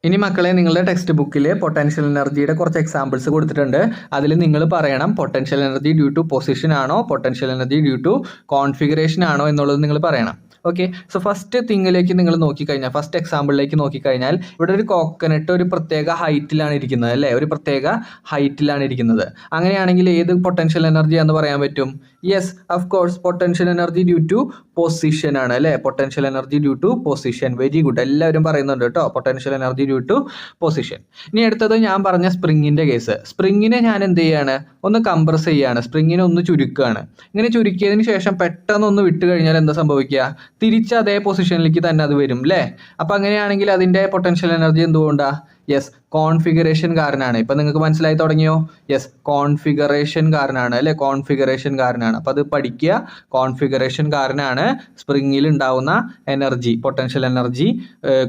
ഇനി മക്കളെ, നിങ്ങളുടെ ടെക്സ്റ്റ് ബുക്കിൽ പൊട്ടൻഷ്യൽ എനർജിയുടെ കുറച്ച് എക്സാമ്പിൾസ് കൊടുത്തിട്ടുണ്ട്. അതിൽ നിങ്ങൾ പറയണം potential energy due to position ആണോ potential energy due to configuration ആണോ എന്നുള്ളത് നിങ്ങൾ പറയണം. ഓക്കെ, സോ ഫസ്റ്റ് തിങ്ങിലേക്ക് നിങ്ങൾ നോക്കിക്കഴിഞ്ഞാൽ, ഫസ്റ്റ് എക്സാമ്പിളിലേക്ക് നോക്കിക്കഴിഞ്ഞാൽ, ഇവിടെ ഒരു കോക്കനട്ട് ഒരു പ്രത്യേക ഹൈറ്റിലാണ് ഇരിക്കുന്നത് അല്ലേ? ഒരു പ്രത്യേക ഹൈറ്റിലാണ് ഇരിക്കുന്നത്. അങ്ങനെയാണെങ്കിൽ ഏത് പൊട്ടൻഷ്യൽ എനർജി എന്ന് പറയാൻ പറ്റും? Yes, of course, potential energy due to position ആണ് അല്ലേ? Potential energy due to position. Very good, എല്ലാവരും പറയുന്നുണ്ട് കേട്ടോ, potential energy due to position. ഇനി അടുത്തത് ഞാൻ പറഞ്ഞ സ്പ്രിങ്ങിൻ്റെ കേസ്. സ്പ്രിങ്ങിനെ ഞാൻ എന്ത് ചെയ്യാണ്? ഒന്ന് കംപ്രസ് ചെയ്യാണ്, സ്പ്രിങ്ങിനെ ഒന്ന് ചുരുക്കുകയാണ്. ഇങ്ങനെ ചുരുക്കിയതിന് ശേഷം പെട്ടെന്ന് ഒന്ന് വിട്ട് കഴിഞ്ഞാൽ എന്താ സംഭവിക്കുക? തിരിച്ച് അതേ പൊസിഷനിലേക്ക് തന്നെ അത് വരും അല്ലേ? അപ്പം അങ്ങനെയാണെങ്കിൽ അതിൻ്റെ പൊട്ടൻഷ്യൽ എനർജി എന്തുകൊണ്ടാണ്? യെസ്, കോൺഫിഗറേഷൻ കാരണമാണ്. ഇപ്പം നിങ്ങൾക്ക് മനസ്സിലായി തുടങ്ങിയോ? യെസ്, കോൺഫിഗറേഷൻ കാരണമാണ് അല്ലേ? കോൺഫിഗറേഷൻ കാരണമാണ്. അപ്പോൾ അത് പഠിക്കുക. കോൺഫിഗറേഷൻ കാരണമാണ് സ്പ്രിങ്ങിൽ ഉണ്ടാവുന്ന എനർജി, പൊട്ടൻഷ്യൽ എനർജി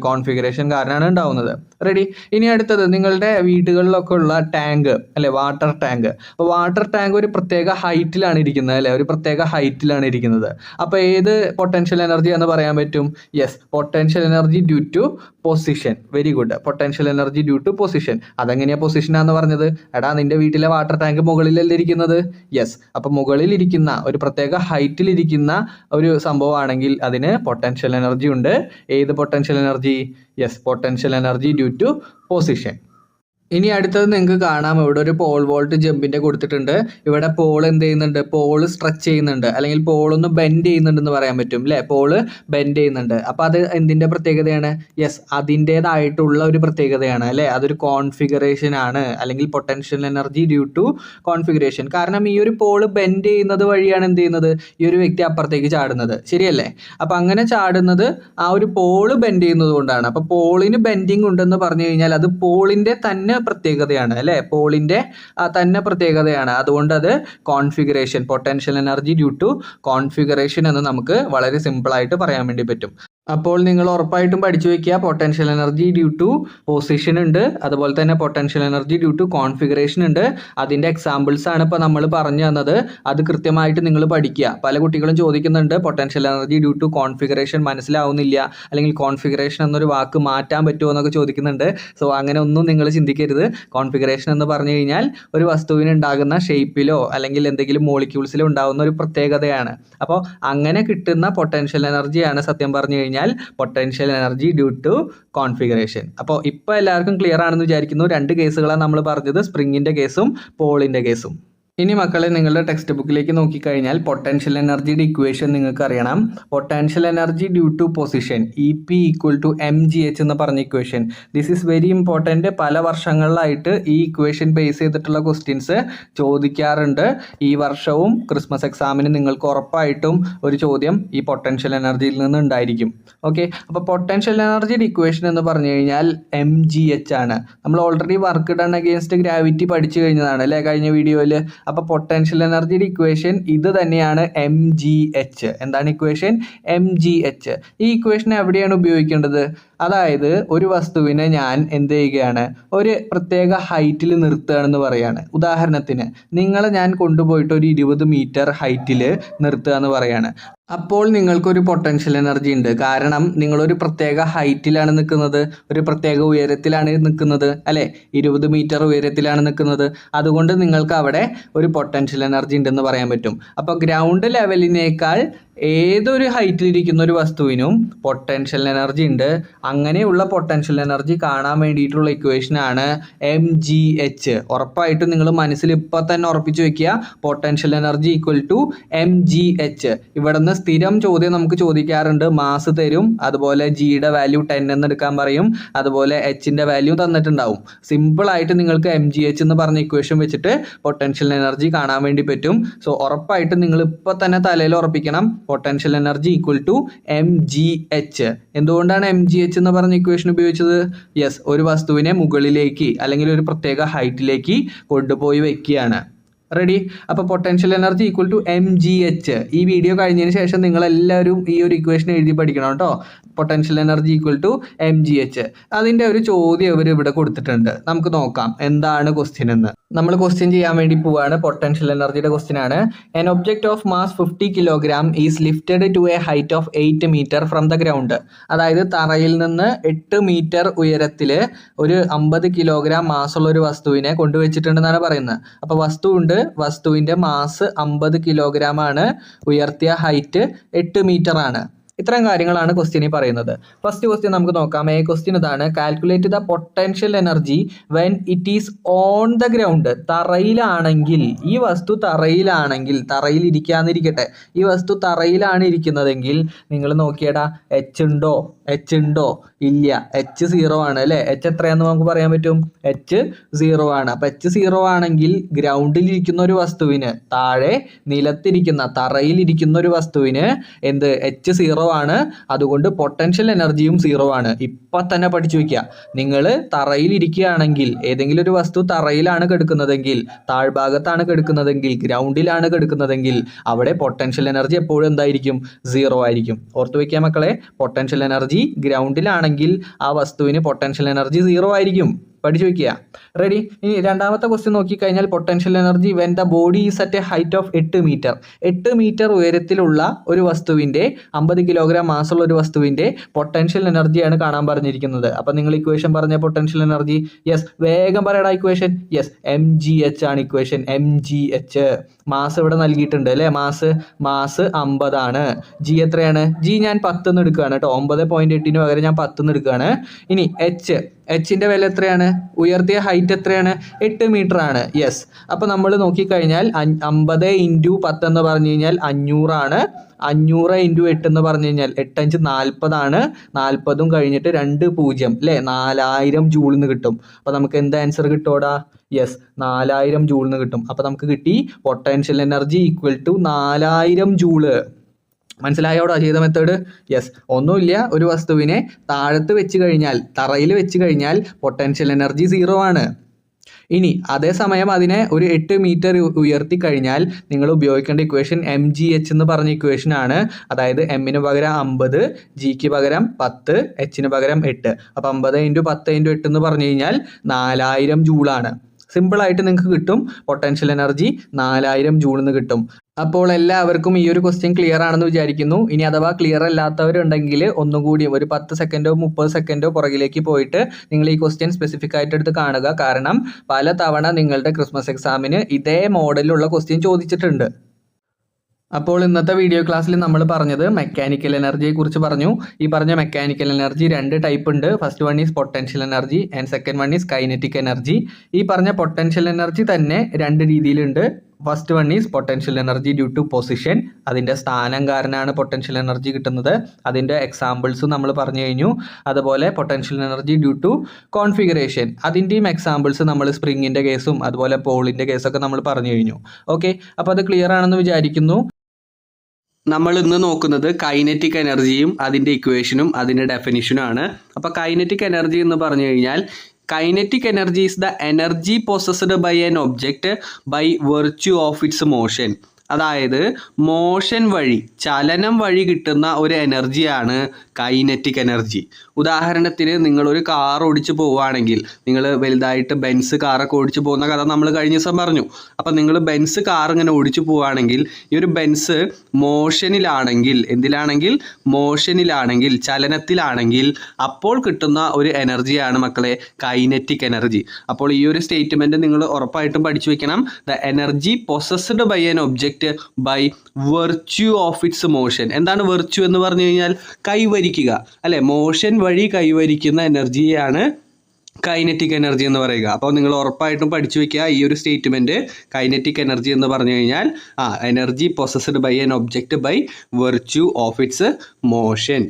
കോൺഫിഗറേഷൻ കാരണമാണ് ഉണ്ടാവുന്നത്. റെഡി? ഇനി അടുത്തത് നിങ്ങളുടെ വീടുകളിലൊക്കെ ഉള്ള ടാങ്ക് അല്ലേ? Water tank. അപ്പോൾ വാട്ടർ ടാങ്ക് ഒരു പ്രത്യേക ഹൈറ്റിലാണ് ഇരിക്കുന്നത് അല്ലേ? ഒരു പ്രത്യേക ഹൈറ്റിലാണ് ഇരിക്കുന്നത്. അപ്പോൾ ഏത് പൊട്ടൻഷ്യൽ എനർജി എന്ന് പറയാൻ പറ്റും? Yes, potential energy due to position. Very good, potential energy due to position. അതെങ്ങനെയാണ് പൊസിഷനാന്ന് പറഞ്ഞത്? എടാ, നിന്റെ വീട്ടിലെ വാട്ടർ ടാങ്ക് മുകളിലല്ലേ ഇരിക്കുന്നത്? യെസ്, അപ്പോൾ മുകളിലിരിക്കുന്ന ഒരു പ്രത്യേക ഹൈറ്റിലിരിക്കുന്ന ഒരു സംഭവമാണെങ്കിൽ അതിന് പൊട്ടൻഷ്യൽ എനർജി ഉണ്ട്. ഏത് potential energy? Yes, potential energy due to position. ഇനി അടുത്തത് നിങ്ങൾക്ക് കാണാം, ഇവിടെ ഒരു പോൾ വോൾട്ട് ജമ്പിൻ്റെ കൊടുത്തിട്ടുണ്ട്. ഇവിടെ പോൾ എന്ത് ചെയ്യുന്നുണ്ട്? പോള് സ്ട്രെച്ച് ചെയ്യുന്നുണ്ട്, അല്ലെങ്കിൽ പോളൊന്ന് ബെൻഡ് ചെയ്യുന്നുണ്ടെന്ന് പറയാൻ പറ്റും അല്ലേ? പോള് ബെൻഡ് ചെയ്യുന്നുണ്ട്. അപ്പോൾ അത് എന്തിൻ്റെ പ്രത്യേകതയാണ്? യെസ്, അതിൻ്റേതായിട്ടുള്ള ഒരു പ്രത്യേകതയാണ് അല്ലേ? അതൊരു കോൺഫിഗറേഷൻ ആണ്, അല്ലെങ്കിൽ potential energy due to configuration. കാരണം ഈ ഒരു പോള് ബെൻഡ് ചെയ്യുന്നത് വഴിയാണ് എന്ത് ചെയ്യുന്നത്? ഈ ഒരു വ്യക്തി അപ്പുറത്തേക്ക് ചാടുന്നത്, ശരിയല്ലേ? അപ്പോൾ അങ്ങനെ ചാടുന്നത് ആ ഒരു പോള് ബെൻഡ് ചെയ്യുന്നത് കൊണ്ടാണ്. അപ്പോൾ പോളിന് ബെൻഡിങ് ഉണ്ടെന്ന് പറഞ്ഞു കഴിഞ്ഞാൽ അത് പോളിൻ്റെ തന്നെ പ്രത്യേകതയാണ് അല്ലേ? പോളിൻ്റെ തന്നെ പ്രത്യേകതയാണ്. അതുകൊണ്ട് അത് configuration, potential energy due to configuration എന്ന് നമുക്ക് വളരെ സിമ്പിളായിട്ട് പറയാൻ വേണ്ടി പറ്റും. അപ്പോൾ നിങ്ങൾ ഉറപ്പായിട്ടും പഠിച്ചു വെക്കുക, potential energy due to position ഉണ്ട്, അതുപോലെ തന്നെ potential energy due to configuration ഉണ്ട്. അതിൻ്റെ എക്സാമ്പിൾസ് ആണ് ഇപ്പോൾ നമ്മൾ പറഞ്ഞു തന്നത്. അത് കൃത്യമായിട്ട് നിങ്ങൾ പഠിക്കുക. പല കുട്ടികളും ചോദിക്കുന്നുണ്ട്, potential energy due to configuration മനസ്സിലാവുന്നില്ല, അല്ലെങ്കിൽ കോൺഫിഗറേഷൻ എന്നൊരു വാക്ക് മാറ്റാൻ പറ്റുമോ എന്നൊക്കെ ചോദിക്കുന്നുണ്ട്. സോ അങ്ങനെ ഒന്നും നിങ്ങൾ ചിന്തിക്കരുത്. കോൺഫിഗറേഷൻ എന്ന് പറഞ്ഞു കഴിഞ്ഞാൽ ഒരു വസ്തുവിന് ഉണ്ടാകുന്ന ഷേപ്പിലോ അല്ലെങ്കിൽ എന്തെങ്കിലും മോളിക്യൂൾസിലോ ഉണ്ടാകുന്ന ഒരു പ്രത്യേകതയാണ്. അപ്പോൾ അങ്ങനെ കിട്ടുന്ന പൊട്ടൻഷ്യൽ എനർജിയാണ് സത്യം പറഞ്ഞു കഴിഞ്ഞാൽ potential energy due to configuration. അപ്പോൾ ഇപ്പോൾ എല്ലാവർക്കും ക്ലിയർ ആണെന്ന് വിചാരിക്കുന്നു. രണ്ട് കേസുകളാണ് നമ്മൾ പറഞ്ഞത്, സ്പ്രിങ്ങിൻ്റെ കേസും പോളിൻ്റെ കേസും. ഇനി മക്കളെ, നിങ്ങളുടെ ടെക്സ്റ്റ് ബുക്കിലേക്ക് നോക്കിക്കഴിഞ്ഞാൽ പൊട്ടൻഷ്യൽ എനർജിയുടെ ഇക്വേഷൻ നിങ്ങൾക്ക് അറിയണം. Potential energy due to position EP = mgh എന്ന് പറഞ്ഞ equation. This is very important. പല വർഷങ്ങളിലായിട്ട് ഈ ഇക്വേഷൻ ബേസ് ചെയ്തിട്ടുള്ള ക്വസ്റ്റ്യൻസ് ചോദിക്കാറുണ്ട്. ഈ വർഷവും ക്രിസ്മസ് എക്സാമിന് നിങ്ങൾക്ക് ഉറപ്പായിട്ടും ഒരു ചോദ്യം ഈ പൊട്ടൻഷ്യൽ എനർജിയിൽ നിന്ന് ഉണ്ടായിരിക്കും. ഓക്കെ, അപ്പോൾ പൊട്ടൻഷ്യൽ എനർജിയുടെ ഇക്വേഷൻ എന്ന് പറഞ്ഞു കഴിഞ്ഞാൽ mgh ആണ്. നമ്മൾ already work done against gravity പഠിച്ചു കഴിഞ്ഞതാണ് അല്ലേ കഴിഞ്ഞ വീഡിയോയിൽ. അപ്പോൾ പൊട്ടൻഷ്യൽ എനർജിയുടെ ഇക്വേഷൻ ഇത് തന്നെയാണ്, mgh. എന്താണ് ഇക്വേഷൻ? mgh. ഈ ഇക്വേഷൻ എവിടെയാണ് ഉപയോഗിക്കേണ്ടത്? അതായത് ഒരു വസ്തുവിനെ ഞാൻ എന്ത് ചെയ്യുകയാണ്, ഒരു പ്രത്യേക ഹൈറ്റിൽ നിർത്തുകയാണെന്ന് പറയാണ്. ഉദാഹരണത്തിന് നിങ്ങളെ ഞാൻ കൊണ്ടുപോയിട്ട് ഒരു 20 മീറ്റർ ഹൈറ്റിൽ നിർത്തുക എന്ന് പറയാണ്. അപ്പോൾ നിങ്ങൾക്കൊരു പൊട്ടൻഷ്യൽ എനർജി ഉണ്ട്. കാരണം നിങ്ങളൊരു പ്രത്യേക ഹൈറ്റിലാണ് നിൽക്കുന്നത്, ഒരു പ്രത്യേക ഉയരത്തിലാണ് നിൽക്കുന്നത് അല്ലേ, 20 മീറ്റർ ഉയരത്തിലാണ് നിൽക്കുന്നത്. അതുകൊണ്ട് നിങ്ങൾക്ക് അവിടെ ഒരു പൊട്ടൻഷ്യൽ എനർജി ഉണ്ടെന്ന് പറയാൻ പറ്റും. അപ്പോൾ ഗ്രൗണ്ട് ലെവലിനേക്കാൾ ഏതൊരു ഹൈറ്റിലിരിക്കുന്ന ഒരു വസ്തുവിനും പൊട്ടൻഷ്യൽ എനർജി ഉണ്ട്. അങ്ങനെയുള്ള പൊട്ടൻഷ്യൽ എനർജി കാണാൻ വേണ്ടിയിട്ടുള്ള ഇക്വേഷനാണ് mgh. ഉറപ്പായിട്ടും നിങ്ങൾ മനസ്സിൽ ഇപ്പം തന്നെ ഉറപ്പിച്ച് വെക്കുക, potential energy equal to mgh. ഇവിടെ നിന്ന് സ്ഥിരം ചോദ്യം നമുക്ക് ചോദിക്കാറുണ്ട്. മാസ് തരും, അതുപോലെ ജിയുടെ വാല്യൂ 10 എന്ന് എടുക്കാൻ പറയും, അതുപോലെ എച്ചിൻ്റെ വാല്യൂ തന്നിട്ടുണ്ടാവും. സിമ്പിളായിട്ട് നിങ്ങൾക്ക് mgh എന്ന് പറഞ്ഞ ഇക്വേഷൻ വെച്ചിട്ട് പൊട്ടൻഷ്യൽ എനർജി കാണാൻ വേണ്ടി പറ്റും. സോ ഉറപ്പായിട്ടും നിങ്ങൾ ഇപ്പം തന്നെ തലയിൽ ഉറപ്പിക്കണം, potential energy equal to mgh. എന്തുകൊണ്ടാണ് mgh എന്ന് പറഞ്ഞ ഇക്വേഷൻ ഉപയോഗിച്ചത്? യെസ്, ഒരു വസ്തുവിനെ മുകളിലേക്ക് അല്ലെങ്കിൽ ഒരു പ്രത്യേക ഹൈറ്റിലേക്ക് കൊണ്ടുപോയി വെക്കുകയാണ്. റെഡി? അപ്പോൾ potential energy equal to mgh. ഈ വീഡിയോ കഴിഞ്ഞതിന് ശേഷം നിങ്ങളെല്ലാവരും ഈ ഒരു ഇക്വേഷൻ എഴുതി പഠിക്കണം കേട്ടോ. Potential energy equal to mgh. അതിൻ്റെ ഒരു ചോദ്യം ഇവർ ഇവിടെ കൊടുത്തിട്ടുണ്ട്. നമുക്ക് നോക്കാം എന്താണ് ക്വസ്റ്റ്യൻ എന്ന്. നമ്മൾ ക്വസ്റ്റ്യൻ ചെയ്യാൻ വേണ്ടി പോവാണ്. പൊട്ടൻഷ്യൽ എനർജിയുടെ ക്വസ്റ്റ്യൻ ആണ്. An object of mass 50 kilogram is lifted to a height of 8 metre from the ground. അതായത് തറയിൽ നിന്ന് 8 മീറ്റർ ഉയരത്തിൽ ഒരു 50 കിലോഗ്രാം മാസുള്ള ഒരു വസ്തുവിനെ കൊണ്ടുവച്ചിട്ടുണ്ടെന്നാണ് പറയുന്നത്. അപ്പോൾ വസ്തുവുണ്ട്, വസ്തുവിൻ്റെ മാസ് 50 കിലോഗ്രാം ആണ്, ഉയർത്തിയ ഹൈറ്റ് 8 മീറ്റർ ആണ്. ഇത്രയും കാര്യങ്ങളാണ് ക്വസ്റ്റ്യനിൽ പറയുന്നത്. ഫസ്റ്റ് ക്വസ്റ്റ്യൻ നമുക്ക് നോക്കാം. ക്വസ്റ്റ്യൻ ഇതാണ്: calculate the potential energy when it is on the ground. തറയിലാണെങ്കിൽ, ഈ വസ്തു തറയിലാണെങ്കിൽ, തറയിൽ ഇരിക്കാന്നിരിക്കട്ടെ, ഈ വസ്തു തറയിലാണ് ഇരിക്കുന്നതെങ്കിൽ നിങ്ങൾ നോക്കിയടാ, എച്ച് ഉണ്ടോ? ഇല്ല, എച്ച് 0 ആണ് അല്ലേ. എച്ച് എത്രയാണെന്ന് നമുക്ക് പറയാൻ പറ്റും? എച്ച് 0 ആണ്. അപ്പം എച്ച് 0 ആണെങ്കിൽ ഗ്രൗണ്ടിൽ ഇരിക്കുന്ന ഒരു വസ്തുവിന്, താഴെ നിലത്തിരിക്കുന്ന തറയിലിരിക്കുന്ന ഒരു വസ്തുവിന് എന്ത്, എച്ച് 0 ആണ്. അതുകൊണ്ട് പൊട്ടൻഷ്യൽ എനർജിയും 0 ആണ്. ഇപ്പം തന്നെ പഠിച്ചു വയ്ക്കുക. നിങ്ങൾ തറയിൽ ഇരിക്കുകയാണെങ്കിൽ, ഏതെങ്കിലും ഒരു വസ്തു തറയിലാണ് കിടക്കുന്നതെങ്കിൽ, താഴ്ഭാഗത്താണ് കിടക്കുന്നതെങ്കിൽ, ഗ്രൗണ്ടിലാണ് കിടക്കുന്നതെങ്കിൽ, അവിടെ പൊട്ടൻഷ്യൽ എനർജി എപ്പോഴും എന്തായിരിക്കും? 0 ആയിരിക്കും. ഓർത്തു വയ്ക്കുക മക്കളെ, പൊട്ടൻഷ്യൽ എനർജി ഗ്രൗണ്ടിലാണെങ്കിൽ ആ വസ്തുവിന് പൊട്ടൻഷ്യൽ എനർജി 0 ആയിരിക്കും. പഠിച്ചു വയ്ക്കുക. റെഡി? ഇനി രണ്ടാമത്തെ ക്വസ്റ്റ്യൻ നോക്കിക്കഴിഞ്ഞാൽ, potential energy when the body is at a height of 8 metre. 8 metre ഉയരത്തിലുള്ള ഒരു വസ്തുവിൻ്റെ, 50 കിലോഗ്രാം മാസുള്ള ഒരു വസ്തുവിൻ്റെ പൊട്ടൻഷ്യൽ എനർജിയാണ് കാണാൻ പറഞ്ഞിരിക്കുന്നത്. അപ്പം നിങ്ങൾ ഇക്വേഷൻ പറഞ്ഞ പൊട്ടൻഷ്യൽ എനർജി, യെസ്, വേഗം പറയടാ ഇക്വേഷൻ. യെസ്, mgh ആണ് ഇക്വേഷൻ. mgh. മാസ് ഇവിടെ നൽകിയിട്ടുണ്ട് അല്ലേ. മാസ് 50 ആണ്. ജി എത്രയാണ്? ജി ഞാൻ 10 എന്ന് എടുക്കുകയാണ് കേട്ടോ. 9.8 പകരം ഞാൻ 10 എന്ന് എടുക്കുകയാണ്. ഇനി എച്ചിൻ്റെ വില എത്രയാണ്? ഉയർത്തിയ ഹൈറ്റ് എത്രയാണ്? 8 മീറ്റർ ആണ്. യെസ്. അപ്പോൾ നമ്മൾ നോക്കിക്കഴിഞ്ഞാൽ 50 × 10 എന്ന് പറഞ്ഞു കഴിഞ്ഞാൽ 500 ആണ്. 500 × 8 എന്ന് പറഞ്ഞു കഴിഞ്ഞാൽ 8×5 40 ആണ്. 40ഉം കഴിഞ്ഞിട്ട് 2 0 അല്ലേ, 4000 ജൂളിന്ന് കിട്ടും. അപ്പോൾ നമുക്ക് എന്ത് ആൻസർ കിട്ടോടാ? യെസ്, 4000 ജൂളിന്ന് കിട്ടും. അപ്പോൾ നമുക്ക് കിട്ടി potential energy equal to 4000 joule. മനസ്സിലായോടാ ചെയ്ത മെത്തേഡ്? യെസ്, ഒന്നുമില്ല, ഒരു വസ്തുവിനെ താഴത്ത് വെച്ച് കഴിഞ്ഞാൽ, തറയിൽ വെച്ച് കഴിഞ്ഞാൽ പൊട്ടൻഷ്യൽ എനർജി 0 ആണ്. ഇനി അതേസമയം അതിനെ ഒരു 8 മീറ്റർ ഉയർത്തി കഴിഞ്ഞാൽ നിങ്ങൾ ഉപയോഗിക്കേണ്ട ഇക്വേഷൻ mgh എന്ന് പറഞ്ഞ ഇക്വേഷൻ ആണ്. അതായത് എമ്മിന് പകരം 50, ജിക്ക് പകരം 10, എച്ചിന് പകരം 8. അപ്പം 50 × 10 × 8 എന്ന് പറഞ്ഞു കഴിഞ്ഞാൽ 4000 ജൂളാണ്. സിമ്പിളായിട്ട് നിങ്ങൾക്ക് കിട്ടും, പൊട്ടൻഷ്യൽ എനർജി 4000 ജൂളിന്ന് കിട്ടും. അപ്പോൾ എല്ലാവർക്കും ഈ ഒരു ക്വസ്റ്റ്യൻ ക്ലിയർ ആണെന്ന് വിചാരിക്കുന്നു. ഇനി അഥവാ ക്ലിയർ അല്ലാത്തവരുണ്ടെങ്കിൽ ഒന്നുകൂടി ഒരു 10 സെക്കൻഡോ 30 സെക്കൻഡോ പുറകിലേക്ക് പോയിട്ട് നിങ്ങൾ ഈ ക്വസ്റ്റ്യൻ സ്പെസിഫിക് ആയിട്ട് എടുത്ത് കാണുക. കാരണം പല തവണ നിങ്ങളുടെ ക്രിസ്മസ് എക്സാമിന് ഇതേ മോഡലിലുള്ള ക്വസ്റ്റ്യൻ ചോദിച്ചിട്ടുണ്ട്. അപ്പോൾ ഇന്നത്തെ വീഡിയോ ക്ലാസ്സിൽ നമ്മൾ പറഞ്ഞത് മെക്കാനിക്കൽ എനർജിയെ കുറിച്ച് പറഞ്ഞു. ഈ പറഞ്ഞ മെക്കാനിക്കൽ എനർജി 2 ടൈപ്പ് ഉണ്ട്. First one is potential energy and second one is kinetic energy. ഈ പറഞ്ഞ പൊട്ടൻഷ്യൽ എനർജി തന്നെ 2 രീതിയിലുണ്ട്. First one is potential energy due to position. അതിൻ്റെ സ്ഥാനം കാരണമാണ് പൊട്ടൻഷ്യൽ എനർജി കിട്ടുന്നത്. അതിൻ്റെ എക്സാമ്പിൾസ് നമ്മൾ പറഞ്ഞു കഴിഞ്ഞു. അതുപോലെ potential energy due to configuration, അതിൻ്റെയും എക്സാമ്പിൾസ് നമ്മൾ സ്പ്രിങ്ങിൻ്റെ കേസും അതുപോലെ പോളിൻ്റെ കേസൊക്കെ നമ്മൾ പറഞ്ഞു കഴിഞ്ഞു. ഓക്കെ, അപ്പോൾ അത് ക്ലിയർ ആണെന്ന് വിചാരിക്കുന്നു. നമ്മൾ ഇന്ന് നോക്കുന്നത് കൈനറ്റിക് എനർജിയും അതിൻ്റെ ഇക്വേഷനും അതിൻ്റെ ഡെഫിനിഷനും ആണ്. അപ്പോൾ കൈനറ്റിക് എനർജി എന്ന് പറഞ്ഞു കഴിഞ്ഞാൽ, kinetic energy is the energy possessed by an object by virtue of its motion. അതായത് മോഷൻ വഴി, ചലനം വഴി കിട്ടുന്ന ഒരു എനർജിയാണ് കൈനറ്റിക് എനർജി. ഉദാഹരണത്തിന് നിങ്ങളൊരു കാർ ഓടിച്ച് പോവുകയാണെങ്കിൽ, നിങ്ങൾ വലുതായിട്ട് ബെൻസ് കാറൊക്കെ ഓടിച്ച് പോകുന്ന കഥ നമ്മൾ കഴിഞ്ഞ ദിവസം പറഞ്ഞു. അപ്പം നിങ്ങൾ ബെൻസ് കാർ ഇങ്ങനെ ഓടിച്ച് പോവുകയാണെങ്കിൽ ഈ ഒരു ബെൻസ് മോഷനിലാണെങ്കിൽ, എന്തിലാണെങ്കിൽ, മോഷനിലാണെങ്കിൽ, ചലനത്തിലാണെങ്കിൽ അപ്പോൾ കിട്ടുന്ന ഒരു എനർജിയാണ് മക്കളെ കൈനറ്റിക് എനർജി. അപ്പോൾ ഈ ഒരു സ്റ്റേറ്റ്മെൻറ്റ് നിങ്ങൾ ഉറപ്പായിട്ടും പഠിച്ചു വെക്കണം. The energy possessed by an object by virtue of its motion. എന്താണ് വെർച്യൂ എന്ന് പറഞ്ഞു കഴിഞ്ഞാൽ കൈവരിക്കുക, അല്ലെ? മോഷൻ വഴി കൈവരിക്കുന്ന എനർജിയാണ് കൈനറ്റിക് എനർജി എന്ന് പറയുക. അപ്പോൾ നിങ്ങൾ ഉറപ്പായിട്ടും പഠിച്ചു വെക്കുക ഈ ഒരു സ്റ്റേറ്റ്മെൻറ്റ്. കൈനറ്റിക് എനർജി എന്ന് പറഞ്ഞു കഴിഞ്ഞാൽ energy possessed by an object by virtue of its motion.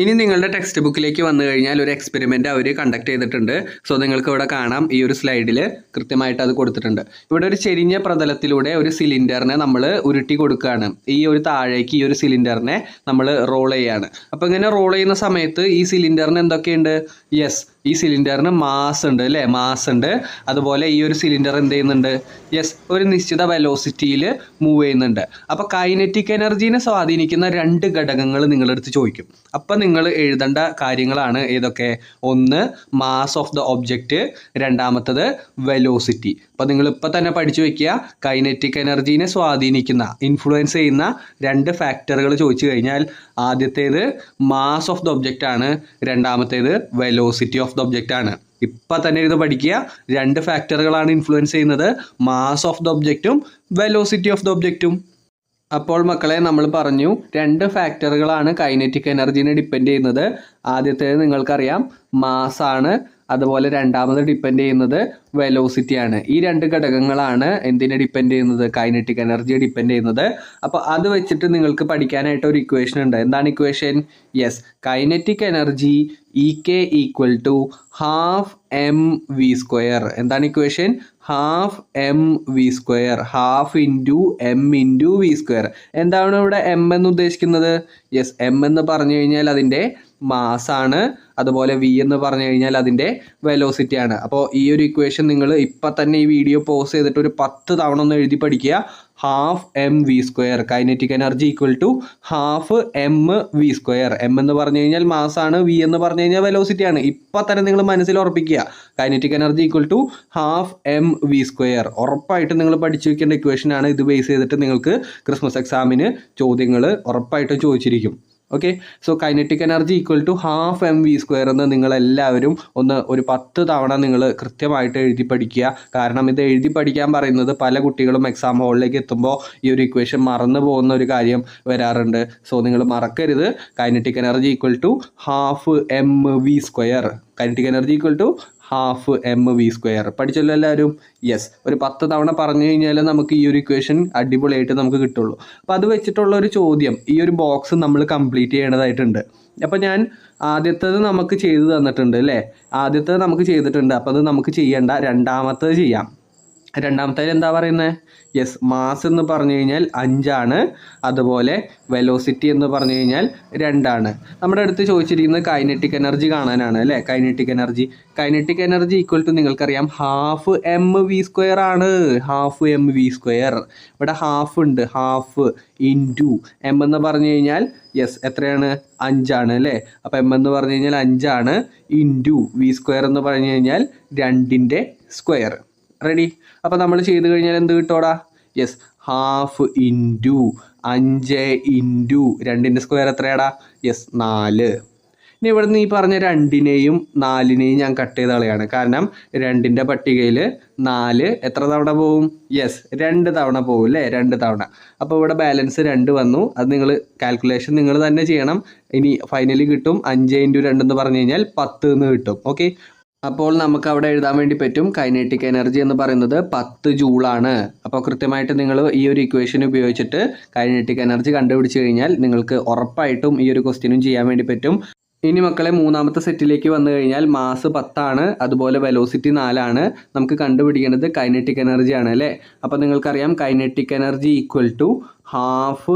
ഇനി നിങ്ങളുടെ ടെക്സ്റ്റ് ബുക്കിലേക്ക് വന്നു കഴിഞ്ഞാൽ ഒരു എക്സ്പെരിമെൻ്റ് അവർ കണ്ടക്ട് ചെയ്തിട്ടുണ്ട്. സോ നിങ്ങൾക്ക് ഇവിടെ കാണാം, ഈ ഒരു സ്ലൈഡിൽ കൃത്യമായിട്ട് അത് കൊടുത്തിട്ടുണ്ട്. ഇവിടെ ഒരു ചെരിഞ്ഞ പ്രതലത്തിലൂടെ ഒരു സിലിണ്ടറിനെ നമ്മൾ ഉരുട്ടി കൊടുക്കുകയാണ്. ഈ ഒരു താഴേക്ക് ഈ ഒരു സിലിണ്ടറിനെ നമ്മൾ റോൾ ചെയ്യാണ്. അപ്പോൾ ഇങ്ങനെ റോൾ ചെയ്യുന്ന സമയത്ത് ഈ സിലിണ്ടറിന് എന്തൊക്കെയുണ്ട്? യെസ്, ഈ സിലിണ്ടറിന് മാസ് ഉണ്ട്, അല്ലേ? മാസ് ഉണ്ട്. അതുപോലെ ഈ ഒരു സിലിണ്ടർ എന്ത് ചെയ്യുന്നുണ്ട്? യെസ്, ഒരു നിശ്ചിത വെലോസിറ്റിയിൽ മൂവ് ചെയ്യുന്നുണ്ട്. അപ്പോൾ കൈനറ്റിക് എനർജീനെ സ്വാധീനിക്കുന്ന രണ്ട് ഘടകങ്ങൾ നിങ്ങളെടുത്ത് ചോദിക്കും. അപ്പം നിങ്ങൾ എഴുതേണ്ട കാര്യങ്ങളാണ് ഏതൊക്കെ? ഒന്ന് മാസ് ഓഫ് ദ ഒബ്ജക്റ്റ്, രണ്ടാമത്തത് വെലോസിറ്റി. അപ്പോൾ നിങ്ങൾ ഇപ്പം തന്നെ പഠിച്ചു വെക്കുക, കൈനറ്റിക് എനർജീനെ സ്വാധീനിക്കുന്ന, ഇൻഫ്ലുവൻസ് ചെയ്യുന്ന രണ്ട് ഫാക്ടറുകൾ ചോദിച്ചു കഴിഞ്ഞാൽ ആദ്യത്തേത് മാസ് ഓഫ് ദ ഒബ്ജക്റ്റ് ആണ്, രണ്ടാമത്തേത് വെലോസിറ്റി ഓഫ് ദ ഒബ്ജക്റ്റ് ആണ്. ഇപ്പം തന്നെ ഇത് പഠിക്കുക. രണ്ട് ഫാക്ടറുകളാണ് ഇൻഫ്ലുവൻസ് ചെയ്യുന്നത്, മാസ് ഓഫ് ദ ഒബ്ജക്റ്റും വെലോസിറ്റി ഓഫ് ദ ഒബ്ജക്റ്റും. അപ്പോൾ മക്കളെ നമ്മൾ പറഞ്ഞു, രണ്ട് ഫാക്ടറുകളാണ് കൈനറ്റിക് എനർജീനെ ഡിപ്പെൻഡ് ചെയ്യുന്നത്. ആദ്യത്തേത് നിങ്ങൾക്കറിയാം മാസാണ്, അതുപോലെ രണ്ടാമത് ഡിപ്പെൻഡ് ചെയ്യുന്നത് വെലോസിറ്റിയാണ്. ഈ രണ്ട് ഘടകങ്ങളാണ് എന്തിനെ ഡിപ്പെൻഡ് ചെയ്യുന്നത്? കൈനറ്റിക് എനർജിയെ ഡിപ്പെൻഡ് ചെയ്യുന്നത്. അപ്പോൾ അത് വെച്ചിട്ട് നിങ്ങൾക്ക് പഠിക്കാനായിട്ട് ഒരു ഇക്വേഷൻ ഉണ്ട്. എന്താണ് equation? Yes, kinetic energy EK equal to half mv². എന്താണ് equation? Half mv², half into m into v². എന്താണ് ഇവിടെ m എന്ന് ഉദ്ദേശിക്കുന്നത്? യെസ്, m എന്ന് പറഞ്ഞു കഴിഞ്ഞാൽ അതിൻ്റെ മാസാണ്, അതുപോലെ v എന്ന് പറഞ്ഞു കഴിഞ്ഞാൽ അതിൻ്റെ വെലോസിറ്റിയാണ്. അപ്പോൾ ഈ ഒരു ഇക്വേഷൻ നിങ്ങൾ ഇപ്പം തന്നെ ഈ വീഡിയോ പോസ് ചെയ്തിട്ട് ഒരു 10 തവണ ഒന്ന് എഴുതി പഠിക്കുക. Half mv², kinetic energy equal to half mv². m എന്ന് പറഞ്ഞു കഴിഞ്ഞാൽ മാസാണ്, v എന്ന് പറഞ്ഞു കഴിഞ്ഞാൽ വെലോസിറ്റിയാണ്. ഇപ്പം തന്നെ നിങ്ങൾ മനസ്സിൽ ഉറപ്പിക്കുക, kinetic energy equal to half mv². ഉറപ്പായിട്ടും നിങ്ങൾ പഠിച്ചു വെക്കേണ്ട ഇക്വേഷനാണ്. ഇത് ബേസ് ചെയ്തിട്ട് നിങ്ങൾക്ക് ക്രിസ്മസ് എക്സാമിന് ചോദ്യങ്ങൾ ഉറപ്പായിട്ടും ചോദിച്ചിരിക്കും. Okay, so kinetic energy equal to half mv² എന്ന് നിങ്ങളെല്ലാവരും ഒരു 10 തവണ നിങ്ങൾ കൃത്യമായിട്ട് എഴുതി പഠിക്കുക. കാരണം ഇത് എഴുതി പഠിക്കാൻ പറയുന്നത് പല കുട്ടികളും എക്സാം ഹോളിലേക്ക് എത്തുമ്പോൾ ഈ ഒരു ഇക്വേഷൻ മറന്നു പോകുന്ന ഒരു കാര്യം വരാറുണ്ട്. സോ നിങ്ങൾ മറക്കരുത്, kinetic energy equal to half mv². Kinetic energy equal to half mv². പഠിച്ചല്ലോ എല്ലാവരും? യെസ്, ഒരു 10 തവണ പറഞ്ഞു കഴിഞ്ഞാൽ നമുക്ക് ഈ ഒരു ഇക്വേഷൻ അടിപൊളിയായിട്ട് നമുക്ക് കിട്ടുള്ളൂ. അപ്പോൾ അത് വെച്ചിട്ടുള്ള ഒരു ചോദ്യം, ഈ ഒരു ബോക്സ് നമ്മൾ കംപ്ലീറ്റ് ചെയ്യേണ്ടതായിട്ടുണ്ട്. അപ്പോൾ ഞാൻ ആദ്യത്തേത് നമുക്ക് ചെയ്തു തന്നിട്ടുണ്ട്, അല്ലേ? ആദ്യത്തേത് നമുക്ക് ചെയ്തിട്ടുണ്ട്. അപ്പോൾ അത് നമുക്ക് ചെയ്യേണ്ട, രണ്ടാമത്തേത് ചെയ്യാം. രണ്ടാമത്തേത് എന്താ പറയുന്നത്? യെസ്, മാസ് എന്ന് പറഞ്ഞു കഴിഞ്ഞാൽ 5 ആണ്, അതുപോലെ വെലോസിറ്റി എന്ന് പറഞ്ഞു കഴിഞ്ഞാൽ 2 ആണ്. നമ്മുടെ അടുത്ത് ചോദിച്ചിരിക്കുന്നത് കൈനറ്റിക് എനർജി കാണാനാണ്, അല്ലേ? കൈനറ്റിക് എനർജി ഈക്വൽ ടു നിങ്ങൾക്കറിയാം ഹാഫ് mv² ആണ്. Half mv². ഇവിടെ ഹാഫ് ഉണ്ട്, ഹാഫ് ഇൻറ്റു m എന്ന് പറഞ്ഞു കഴിഞ്ഞാൽ യെസ് എത്രയാണ്? 5 ആണ്, അല്ലേ? അപ്പോൾ m എന്ന് പറഞ്ഞു കഴിഞ്ഞാൽ 5 ആണ്, ഇൻറ്റു v² എന്ന് പറഞ്ഞു കഴിഞ്ഞാൽ 2ൻ്റെ സ്ക്വയർ. റെഡി? അപ്പോൾ നമ്മൾ ചെയ്ത് കഴിഞ്ഞാൽ എന്ത് കിട്ടോടാ? യെസ്, ഹാഫ് ഇൻറ്റു 5 ഇൻറ്റു 2ൻ്റെ സ്ക്വയർ എത്രയാടാ? യെസ്, 4. ഇനി ഇവിടുന്ന് ഈ പറഞ്ഞ 2നെയും 4നെയും ഞാൻ കട്ട് ചെയ്ത് കളയാണ്. കാരണം 2ൻ്റെ പട്ടികയിൽ 4 എത്ര തവണ പോവും? യെസ്, 2 തവണ പോവും, അല്ലേ? 2 തവണ. അപ്പോൾ ഇവിടെ ബാലൻസ് 2 വന്നു. അത് നിങ്ങൾ കാൽക്കുലേഷൻ നിങ്ങൾ തന്നെ ചെയ്യണം. ഇനി ഫൈനലി കിട്ടും 5 ഇൻറ്റു 2 എന്ന് പറഞ്ഞു കഴിഞ്ഞാൽ 10 എന്ന് കിട്ടും. ഓക്കെ, അപ്പോൾ നമുക്ക് അവിടെ എഴുതാൻ വേണ്ടി പറ്റും കൈനറ്റിക് എനർജി എന്ന് പറയുന്നത് 10 ജൂളാണ്. അപ്പോൾ കൃത്യമായിട്ട് നിങ്ങൾ ഈ ഒരു ഇക്വേഷൻ ഉപയോഗിച്ചിട്ട് കൈനറ്റിക് എനർജി കണ്ടുപിടിച്ച് കഴിഞ്ഞാൽ നിങ്ങൾക്ക് ഉറപ്പായിട്ടും ഈ ഒരു ക്വസ്റ്റ്യനും ചെയ്യാൻ വേണ്ടി പറ്റും. ഇനി മക്കളെ മൂന്നാമത്തെ സെറ്റിലേക്ക് വന്നു കഴിഞ്ഞാൽ മാസ് 10 ആണ്, അതുപോലെ വെലോസിറ്റി 4 ആണ്. നമുക്ക് കണ്ടുപിടിക്കേണ്ടത് കൈനറ്റിക് എനർജി ആണ്, അല്ലേ? അപ്പോൾ നിങ്ങൾക്കറിയാം കൈനറ്റിക് എനർജി ഈക്വൽ ടു ½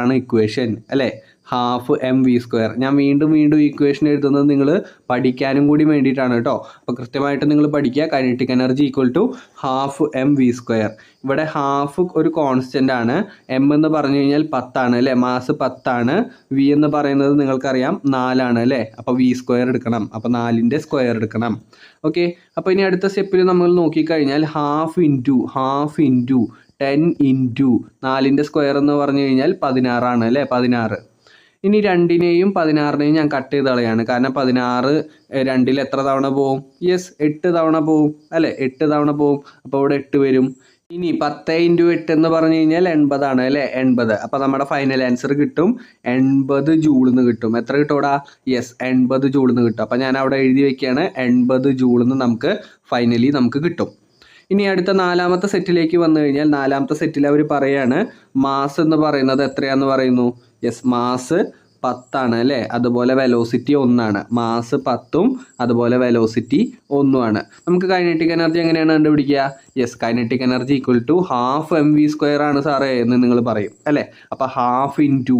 ആണ് ഇക്വേഷൻ അല്ലേ. ½ ഞാൻ വീണ്ടും ഇക്വേഷൻ എഴുതുന്നത് നിങ്ങൾ പഠിക്കാനും കൂടി വേണ്ടിയിട്ടാണ് കേട്ടോ. അപ്പോൾ കൃത്യമായിട്ട് നിങ്ങൾ പഠിക്കുക. കൈനറ്റിക് എനർജി =12 ഇവിടെ ഹാഫ് ഒരു കോൺസ്റ്റൻ്റ് ആണ്. എം എന്ന് പറഞ്ഞു കഴിഞ്ഞാൽ 10 അല്ലേ, മാസ് 10. വി എന്ന് പറയുന്നത് നിങ്ങൾക്കറിയാം 4 അല്ലേ. അപ്പോൾ V² എടുക്കണം. അപ്പോൾ 4ൻ്റെ സ്ക്വയർ എടുക്കണം. ഓക്കെ, അപ്പോൾ ഇനി അടുത്ത സ്റ്റെപ്പിൽ നമ്മൾ നോക്കിക്കഴിഞ്ഞാൽ ഹാഫ് ഇൻറ്റു 10 ഇൻറ്റു 4ൻ്റെ സ്ക്വയർ എന്ന് പറഞ്ഞു കഴിഞ്ഞാൽ 16 അല്ലേ, 16. ഇനി 2നെയും 16നെയും ഞാൻ കട്ട് ചെയ്ത് കളയാണ്. കാരണം 16 2ൽ എത്ര തവണ പോവും? യെസ്, 8 തവണ പോവും അല്ലേ, 8 തവണ പോവും. അപ്പോൾ ഇവിടെ 8 വരും. ഇനി 10 × 8 എന്ന് പറഞ്ഞു കഴിഞ്ഞാൽ 80 ആണ് അല്ലേ, 80. അപ്പോൾ നമ്മുടെ ഫൈനൽ ആൻസർ കിട്ടും 80 ജൂളെന്ന് കിട്ടും. എത്ര കിട്ടൂടാ? യെസ്, 80 ജൂളെന്ന് കിട്ടും. അപ്പോൾ ഞാൻ അവിടെ എഴുതി വെക്കുകയാണ് 80 ജൂളെന്ന് നമുക്ക് ഫൈനലി നമുക്ക് കിട്ടും. ഇനി അടുത്ത 4ാമത്തെ സെറ്റിലേക്ക് വന്നു കഴിഞ്ഞാൽ 4ാമത്തെ സെറ്റിൽ അവർ പറയാണ് മാസ് എന്ന് പറയുന്നത് എത്രയാന്ന് പറയുന്നു. യെസ്, മാസ് 10 ആണ് അല്ലേ. അതുപോലെ വെലോസിറ്റി 1 ആണ്. മാസ് 10ഉം അതുപോലെ വെലോസിറ്റി 1 ആണ്. നമുക്ക് കൈനറ്റിക് എനർജി എങ്ങനെയാണ് കണ്ടുപിടിക്കുക? യെസ്, കൈനറ്റിക് എനർജി =12 ആണ് സാറേ എന്ന് നിങ്ങൾ പറയും അല്ലേ. അപ്പോൾ ഹാഫ് ഇൻറ്റു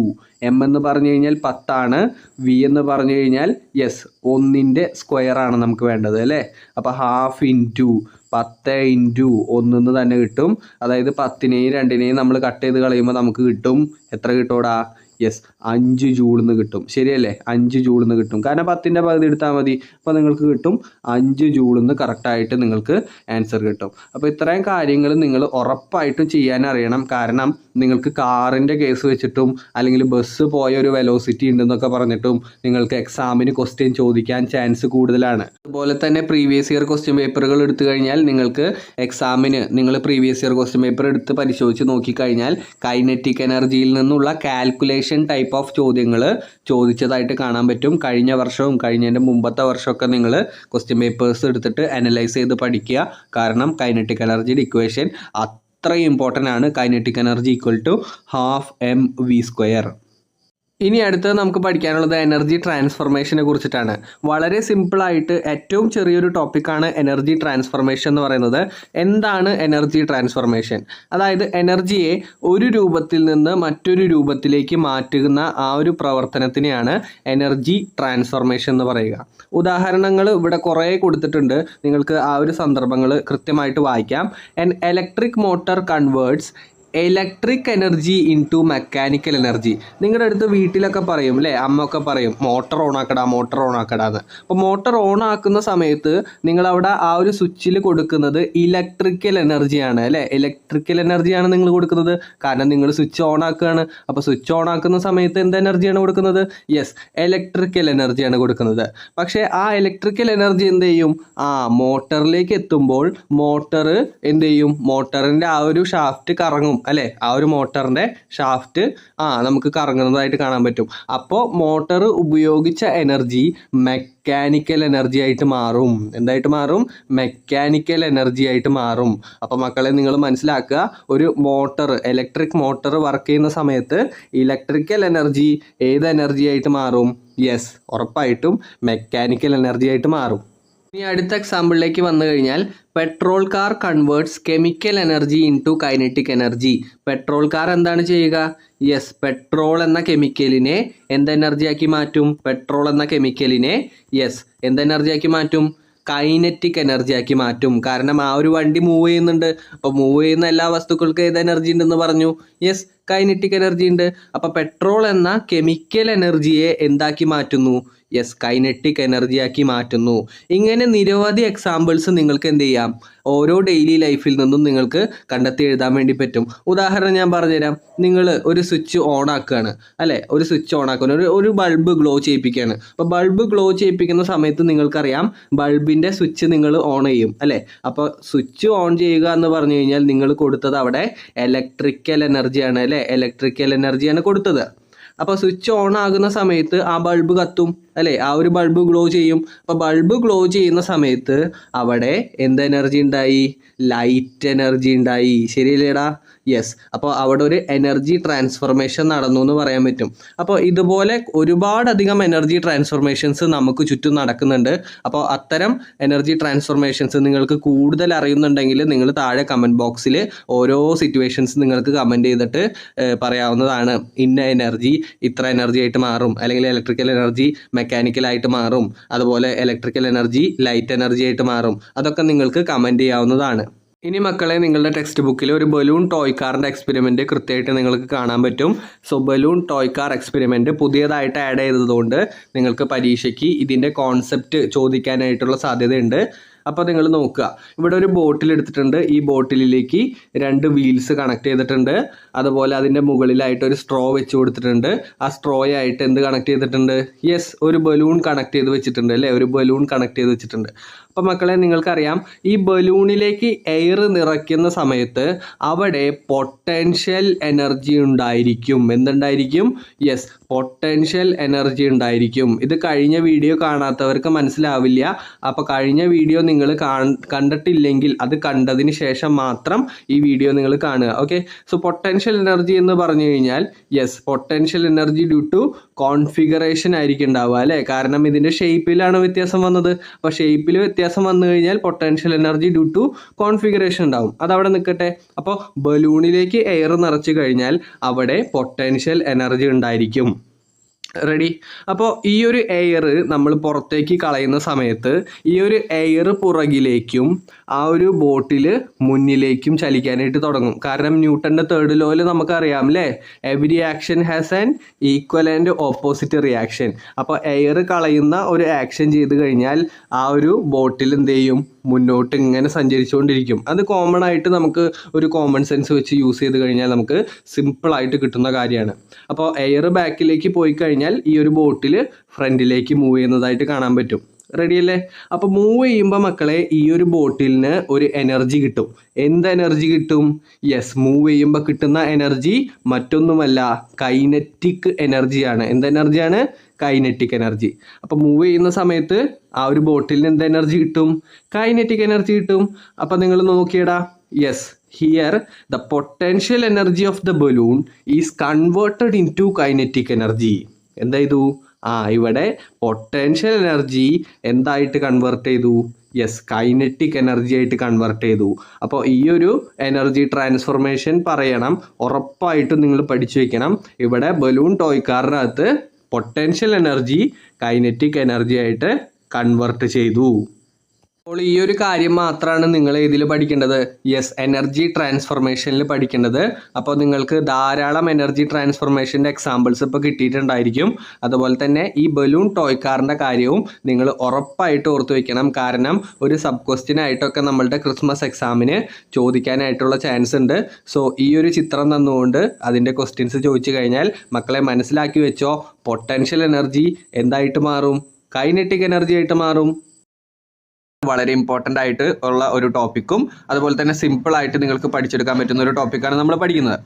എം എന്ന് പറഞ്ഞു കഴിഞ്ഞാൽ 10 ആണ്. വി എന്ന് പറഞ്ഞു കഴിഞ്ഞാൽ യെസ് 1ൻ്റെ സ്ക്വയർ ആണ് നമുക്ക് വേണ്ടത് അല്ലേ. അപ്പോൾ ഹാഫ് ഇൻറ്റു 10 ഇൻറ്റു 1 തന്നെ കിട്ടും. അതായത് 10നെയും 2നെയും നമ്മൾ കട്ട് ചെയ്ത് കളയുമ്പോൾ നമുക്ക് കിട്ടും എത്ര കിട്ടൂടാ? യെസ്, 5 ജൂളെന്ന് കിട്ടും. ശരിയല്ലേ, 5 ജൂളെന്ന് കിട്ടും. കാരണം 10ൻ്റെ പകുതി എടുത്താൽ മതി. അപ്പോൾ നിങ്ങൾക്ക് കിട്ടും 5 ജൂളെന്ന് കറക്റ്റായിട്ട് നിങ്ങൾക്ക് ആൻസർ കിട്ടും. അപ്പോൾ ഇത്രയും കാര്യങ്ങൾ നിങ്ങൾ ഉറപ്പായിട്ടും ചെയ്യാൻ അറിയണം. കാരണം നിങ്ങൾക്ക് കാറിൻ്റെ കേസ് വെച്ചിട്ടും അല്ലെങ്കിൽ ബസ് പോയ ഒരു വെലോസിറ്റി ഉണ്ടെന്നൊക്കെ പറഞ്ഞിട്ടും നിങ്ങൾക്ക് എക്സാമിന് ക്വസ്റ്റ്യൻ ചോദിക്കാൻ ചാൻസ് കൂടുതലാണ്. അതുപോലെ തന്നെ പ്രീവിയസ് ഇയർ ക്വസ്റ്റ്യൻ പേപ്പറുകൾ എടുത്തു കഴിഞ്ഞാൽ നിങ്ങൾക്ക് എക്സാമിന് നിങ്ങൾ പ്രീവിയസ് ഇയർ ക്വസ്റ്റ്യൻ പേപ്പർ എടുത്ത് പരിശോധിച്ച് നോക്കിക്കഴിഞ്ഞാൽ കൈനറ്റിക് എനർജിയിൽ നിന്നുള്ള കാൽക്കുലേഷൻ ടൈപ്പ് ഓഫ് ചോദ്യങ്ങൾ ചോദിച്ചതായിട്ട് കാണാൻ പറ്റും. കഴിഞ്ഞ വർഷവും കഴിഞ്ഞതിൻ്റെ മുമ്പത്തെ വർഷമൊക്കെ നിങ്ങൾ ക്വസ്റ്റ്യൻ പേപ്പേഴ്സ് എടുത്തിട്ട് അനലൈസ് ചെയ്ത് പഠിക്കുക. കാരണം കൈനറ്റിക് എനർജിയുടെ ഇക്വേഷൻ അത്രയും ഇമ്പോർട്ടൻ്റ് ആണ്. Kinetic energy =12 mv². ഇനി അടുത്തത് നമുക്ക് പഠിക്കാനുള്ളത് എനർജി ട്രാൻസ്ഫർമേഷനെ കുറിച്ചിട്ടാണ്. വളരെ സിമ്പിളായിട്ട് ഏറ്റവും ചെറിയൊരു ടോപ്പിക്കാണ് എനർജി ട്രാൻസ്ഫർമേഷൻ എന്ന് പറയുന്നത്. എന്താണ് എനർജി ട്രാൻസ്ഫർമേഷൻ? അതായത് എനർജിയെ ഒരു രൂപത്തിൽ നിന്ന് മറ്റൊരു രൂപത്തിലേക്ക് മാറ്റുന്ന ആ ഒരു പ്രവർത്തനത്തിനെയാണ് എനർജി ട്രാൻസ്ഫർമേഷൻ എന്ന് പറയുക. ഉദാഹരണങ്ങൾ ഇവിടെ കുറേ കൊടുത്തിട്ടുണ്ട്. നിങ്ങൾക്ക് ആ ഒരു സന്ദർഭങ്ങൾ കൃത്യമായിട്ട് വായിക്കാം. N electric motor converts electric energy into mechanical energy. നിങ്ങളുടെ അടുത്ത് വീട്ടിലൊക്കെ പറയും അല്ലേ, അമ്മയൊക്കെ പറയും മോട്ടർ ഓൺ ആക്കടാന്ന്. അപ്പോൾ മോട്ടർ ഓൺ ആക്കുന്ന സമയത്ത് നിങ്ങളവിടെ ആ ഒരു സ്വിച്ചിൽ കൊടുക്കുന്നത് ഇലക്ട്രിക്കൽ എനർജിയാണ് അല്ലേ. ഇലക്ട്രിക്കൽ എനർജിയാണ് നിങ്ങൾ കൊടുക്കുന്നത്. കാരണം നിങ്ങൾ സ്വിച്ച് ഓൺ ആക്കുകയാണ്. അപ്പോൾ സ്വിച്ച് ഓൺ ആക്കുന്ന സമയത്ത് എന്ത് എനർജിയാണ് കൊടുക്കുന്നത്? യെസ്, ഇലക്ട്രിക്കൽ എനർജിയാണ് കൊടുക്കുന്നത്. പക്ഷേ ആ ഇലക്ട്രിക്കൽ എനർജി എന്ത് ചെയ്യും? മോട്ടറിലേക്ക് എത്തുമ്പോൾ മോട്ടർ എന്ത് ചെയ്യും? മോട്ടറിൻ്റെ ആ ഒരു ഷാഫ്റ്റ് കറങ്ങും അല്ലേ. ആ ഒരു മോട്ടറിൻ്റെ ഷാഫ്റ്റ് നമുക്ക് കറങ്ങുന്നതായിട്ട് കാണാൻ പറ്റും. അപ്പോൾ മോട്ടർ ഉപയോഗിച്ച എനർജി മെക്കാനിക്കൽ എനർജി ആയിട്ട് മാറും. എന്തായിട്ട് മാറും? മെക്കാനിക്കൽ എനർജി ആയിട്ട് മാറും. അപ്പോൾ മക്കളെ നിങ്ങൾ മനസ്സിലാക്കുക, ഒരു മോട്ടർ ഇലക്ട്രിക് മോട്ടർ വർക്ക് ചെയ്യുന്ന സമയത്ത് ഇലക്ട്രിക്കൽ എനർജി ഏത് എനർജി ആയിട്ട് മാറും? യെസ്, ഉറപ്പായിട്ടും മെക്കാനിക്കൽ എനർജി ആയിട്ട് മാറും. ഇനി അടുത്ത എക്സാമ്പിളിലേക്ക് വന്നു കഴിഞ്ഞാൽ petrol car converts chemical energy into kinetic energy. Petrol car എന്താണ് ചെയ്യുക? യെസ്, പെട്രോൾ എന്ന കെമിക്കലിനെ എന്ത് എനർജിയാക്കി മാറ്റും? പെട്രോൾ എന്ന കെമിക്കലിനെ യെസ് എന്ത് എനർജിയാക്കി മാറ്റും? കൈനറ്റിക് എനർജി ആക്കി മാറ്റും. കാരണം ആ ഒരു വണ്ടി മൂവ് ചെയ്യുന്നുണ്ട്. അപ്പോൾ മൂവ് ചെയ്യുന്ന എല്ലാ വസ്തുക്കൾക്കും ഏത് എനർജി ഉണ്ടെന്ന് പറഞ്ഞു? യെസ്, കൈനറ്റിക് എനർജി ഉണ്ട്. അപ്പോൾ പെട്രോൾ എന്ന കെമിക്കൽ എനർജിയെ എന്താക്കി മാറ്റുന്നു? യെസ്, കൈനറ്റിക് എനർജി ആക്കി മാറ്റുന്നു. ഇങ്ങനെ നിരവധി എക്സാമ്പിൾസ് നിങ്ങൾക്ക് എന്ത് ചെയ്യാം? ഓരോ ഡെയിലി ലൈഫിൽ നിന്നും നിങ്ങൾക്ക് കണ്ടെത്തി എഴുതാൻ വേണ്ടി പറ്റും. ഉദാഹരണം ഞാൻ പറഞ്ഞുതരാം. നിങ്ങൾ ഒരു സ്വിച്ച് ഓൺ ആക്കുകയാണ് അല്ലേ. ഒരു സ്വിച്ച് ഓൺ ആക്കുകയാണ്, ഒരു ബൾബ് ഗ്ലോ ചെയ്യിപ്പിക്കുകയാണ്. അപ്പോൾ ബൾബ് ഗ്ലോ ചെയ്യിപ്പിക്കുന്ന സമയത്ത് നിങ്ങൾക്കറിയാം ബൾബിൻ്റെ സ്വിച്ച് നിങ്ങൾ ഓൺ ചെയ്യും അല്ലേ. അപ്പോൾ സ്വിച്ച് ഓൺ ചെയ്യുക എന്ന് പറഞ്ഞു കഴിഞ്ഞാൽ നിങ്ങൾ കൊടുത്തത് അവിടെ ഇലക്ട്രിക്കൽ എനർജിയാണ് അല്ലേ. ഇലക്ട്രിക്കൽ എനർജിയാണ് കൊടുത്തത്. അപ്പോൾ സ്വിച്ച് ഓൺ ആകുന്ന സമയത്ത് ആ ബൾബ് കത്തും അല്ലേ. ആ ഒരു ബൾബ് ഗ്ലോ ചെയ്യും. അപ്പോൾ ബൾബ് ഗ്ലോ ചെയ്യുന്ന സമയത്ത് അവിടെ എന്ത് എനർജി ഉണ്ടായി? ലൈറ്റ് എനർജി ഉണ്ടായി. ശരിയല്ലേടാ? യെസ്. അപ്പോൾ അവിടെ ഒരു എനർജി ട്രാൻസ്ഫർമേഷൻ നടന്നു എന്ന് പറയാൻ പറ്റും. അപ്പോൾ ഇതുപോലെ ഒരുപാടധികം എനർജി ട്രാൻസ്ഫർമേഷൻസ് നമുക്ക് ചുറ്റും നടക്കുന്നുണ്ട്. അപ്പോൾ അത്തരം എനർജി ട്രാൻസ്ഫർമേഷൻസ് നിങ്ങൾക്ക് കൂടുതൽ അറിയുന്നുണ്ടെങ്കിൽ നിങ്ങൾ താഴെ കമൻറ്റ് ബോക്സിൽ ഓരോ സിറ്റുവേഷൻസ് നിങ്ങൾക്ക് കമൻറ്റ് ചെയ്തിട്ട് പറയാവുന്നതാണ്. ഇന്ന എനർജി ഇത്ര എനർജി ആയിട്ട് മാറും, അല്ലെങ്കിൽ ഇലക്ട്രിക്കൽ എനർജി മെക്കാനിക്കലായിട്ട് മാറും, അതുപോലെ ഇലക്ട്രിക്കൽ എനർജി ലൈറ്റ് എനർജി ആയിട്ട് മാറും. അതൊക്കെ നിങ്ങൾക്ക് കമൻറ്റ് ചെയ്യാവുന്നതാണ്. ഇനി മക്കളെ, നിങ്ങളുടെ ടെക്സ്റ്റ് ബുക്കിൽ ഒരു ബലൂൺ ടോയ് കാറിൻ്റെ എക്സ്പെരിമെൻറ്റ് കൃത്യമായിട്ട് നിങ്ങൾക്ക് കാണാൻ പറ്റും. So balloon toy car experiment പുതിയതായിട്ട് ആഡ് ചെയ്തതുകൊണ്ട് നിങ്ങൾക്ക് പരീക്ഷയ്ക്ക് ഇതിൻ്റെ കോൺസെപ്റ്റ് ചോദിക്കാനായിട്ടുള്ള സാധ്യതയുണ്ട്. അപ്പോൾ നിങ്ങൾ നോക്കുക, ഇവിടെ ഒരു ബോട്ടിൽ എടുത്തിട്ടുണ്ട്. ഈ ബോട്ടിലേക്ക് 2 വീൽസ് കണക്ട് ചെയ്തിട്ടുണ്ട്. അതുപോലെ അതിൻ്റെ മുകളിലായിട്ട് ഒരു സ്ട്രോ വെച്ച് കൊടുത്തിട്ടുണ്ട്. ആ സ്ട്രോ ആയിട്ട് എന്ത് കണക്ട് ചെയ്തിട്ടുണ്ട്? യെസ്, ഒരു ബലൂൺ കണക്ട് ചെയ്ത് വെച്ചിട്ടുണ്ട് അല്ലേ, ഒരു ബലൂൺ കണക്ട് ചെയ്ത് വെച്ചിട്ടുണ്ട്. അപ്പോൾ മക്കളെ, നിങ്ങൾക്കറിയാം ഈ ബലൂണിലേക്ക് എയർ നിറയ്ക്കുന്ന സമയത്ത് അവിടെ പൊട്ടൻഷ്യൽ എനർജി ഉണ്ടായിരിക്കും. എന്തുണ്ടായിരിക്കും? യെസ്, പൊട്ടൻഷ്യൽ എനർജി ഉണ്ടായിരിക്കും. ഇത് കഴിഞ്ഞ വീഡിയോ കാണാത്തവർക്ക് മനസ്സിലാവില്ല. അപ്പോൾ കഴിഞ്ഞ വീഡിയോ നിങ്ങൾ കണ്ടിട്ടില്ലെങ്കിൽ അത് കണ്ടതിന് ശേഷം മാത്രം ഈ വീഡിയോ നിങ്ങൾ കാണുക. ഓക്കെ. സോ പൊട്ടൻഷ്യൽ എനർജി എന്ന് പറഞ്ഞു കഴിഞ്ഞാൽ yes, potential energy due to configuration ആയിരിക്കും ഉണ്ടാവുക അല്ലേ. കാരണം ഇതിൻ്റെ ഷേപ്പിലാണ് വ്യത്യാസം വന്നത്. അപ്പോൾ ഷേപ്പിൽ വ്യത്യാസം വന്നു കഴിഞ്ഞാൽ potential energy due to configuration ഉണ്ടാവും. അതവിടെ നിൽക്കട്ടെ. അപ്പോൾ ബലൂണിലേക്ക് എയർ നിറച്ചു കഴിഞ്ഞാൽ അവിടെ പൊട്ടൻഷ്യൽ എനർജി ഉണ്ടായിരിക്കും. റെഡി? അപ്പോൾ ഈ ഒരു എയർ നമ്മൾ പുറത്തേക്ക് കളയുന്ന സമയത്ത് ഈ ഒരു എയർ പുറകിലേക്കും ആ ഒരു ബോട്ടിൽ മുന്നിലേക്കും ചലിക്കാനായിട്ട് തുടങ്ങും. കാരണം ന്യൂട്ടൻ്റെ തേർഡ് ലോയിൽ നമുക്കറിയാം അല്ലേ, every action has an equal and opposite reaction. അപ്പോൾ എയർ കളയുന്ന ഒരു ആക്ഷൻ ചെയ്ത് കഴിഞ്ഞാൽ ആ ഒരു ബോട്ടിൽ എന്ത് ചെയ്യും? മുന്നോട്ട് ഇങ്ങനെ സഞ്ചരിച്ചുകൊണ്ടിരിക്കും. അത് കോമൺ ആയിട്ട് നമുക്ക് ഒരു കോമൺ സെൻസ് വെച്ച് യൂസ് ചെയ്ത് കഴിഞ്ഞാൽ നമുക്ക് സിമ്പിളായിട്ട് കിട്ടുന്ന കാര്യമാണ്. അപ്പോൾ എയർ ബാക്കിലേക്ക് പോയി കഴിഞ്ഞാൽ ഈ ഒരു ബോട്ടിൽ ഫ്രണ്ടിലേക്ക് മൂവ് ചെയ്യുന്നതായിട്ട് കാണാൻ പറ്റും. റെഡി അല്ലേ? അപ്പോൾ മൂവ് ചെയ്യുമ്പോൾ മക്കളെ ഈ ഒരു ബോട്ടിലിന് ഒരു എനർജി കിട്ടും. എന്ത് എനർജി കിട്ടും? യെസ്, മൂവ് ചെയ്യുമ്പോൾ കിട്ടുന്ന എനർജി മറ്റൊന്നുമല്ല, കൈനറ്റിക് എനർജിയാണ്. എന്ത് എനർജിയാണ്? Kinetic energy. അപ്പോൾ മൂവ് ചെയ്യുന്ന സമയത്ത് ആ ഒരു ബോട്ടിലിന് എന്ത് എനർജി കിട്ടും? കൈനറ്റിക് എനർജി കിട്ടും. അപ്പോൾ നിങ്ങൾ നോക്കിയടാ, yes, here the potential energy of the balloon is converted into kinetic energy. എന്തായതു? ഇവിടെ പൊട്ടൻഷ്യൽ എനർജി എന്തായിട്ട് കൺവേർട്ട് ചെയ്തു? യെസ്, കൈനറ്റിക് എനർജി ആയിട്ട് കൺവേർട്ട് ചെയ്തു. അപ്പോൾ ഈ ഒരു എനർജി ട്രാൻസ്ഫോർമേഷൻ പറയണം, ഉറപ്പായിട്ടും നിങ്ങൾ പഠിച്ചു വെക്കണം. ഇവിടെ ബലൂൺ ടോയ് കാറിനകത്ത് പൊട്ടൻഷ്യൽ എനർജി കൈനറ്റിക് എനർജി ആയിട്ട് കൺവേർട്ട് ചെയ്തു. അപ്പോൾ ഈ ഒരു കാര്യം മാത്രമാണ് നിങ്ങൾ ഇതിൽ പഠിക്കേണ്ടത്. യെസ്, എനർജി ട്രാൻസ്ഫോർമേഷനിൽ പഠിക്കേണ്ടത്. അപ്പോൾ നിങ്ങൾക്ക് ധാരാളം എനർജി ട്രാൻസ്ഫോർമേഷൻ്റെ എക്സാമ്പിൾസ് ഇപ്പോൾ കിട്ടിയിട്ടുണ്ടായിരിക്കും. അതുപോലെ തന്നെ ഈ ബലൂൺ ടോയ് കാറിൻ്റെ കാര്യവും നിങ്ങൾ ഉറപ്പായിട്ട് ഓർത്ത് വയ്ക്കണം. കാരണം ഒരു സബ് ക്വസ്റ്റ്യൻ ആയിട്ടൊക്കെ നമ്മളുടെ ക്രിസ്മസ് എക്സാമിന് ചോദിക്കാനായിട്ടുള്ള ചാൻസ് ഉണ്ട്. സോ ഈ ഒരു ചിത്രം തന്നുകൊണ്ട് അതിൻ്റെ ക്വസ്റ്റ്യൻസ് ചോദിച്ചു കഴിഞ്ഞാൽ മക്കളെ മനസ്സിലാക്കി വെച്ചോ, പൊട്ടൻഷ്യൽ എനർജി എന്തായിട്ട് മാറും? കൈനറ്റിക് എനർജി ആയിട്ട് മാറും. വളരെ ഇമ്പോർട്ടൻ്റ് ആയിട്ട് ഉള്ള ഒരു ടോപ്പിക്കും അതുപോലെ തന്നെ സിമ്പിളായിട്ട് നിങ്ങൾക്ക് പഠിച്ചെടുക്കാൻ പറ്റുന്ന ഒരു ടോപ്പിക്കാണ് നമ്മൾ പഠിക്കുന്നത്.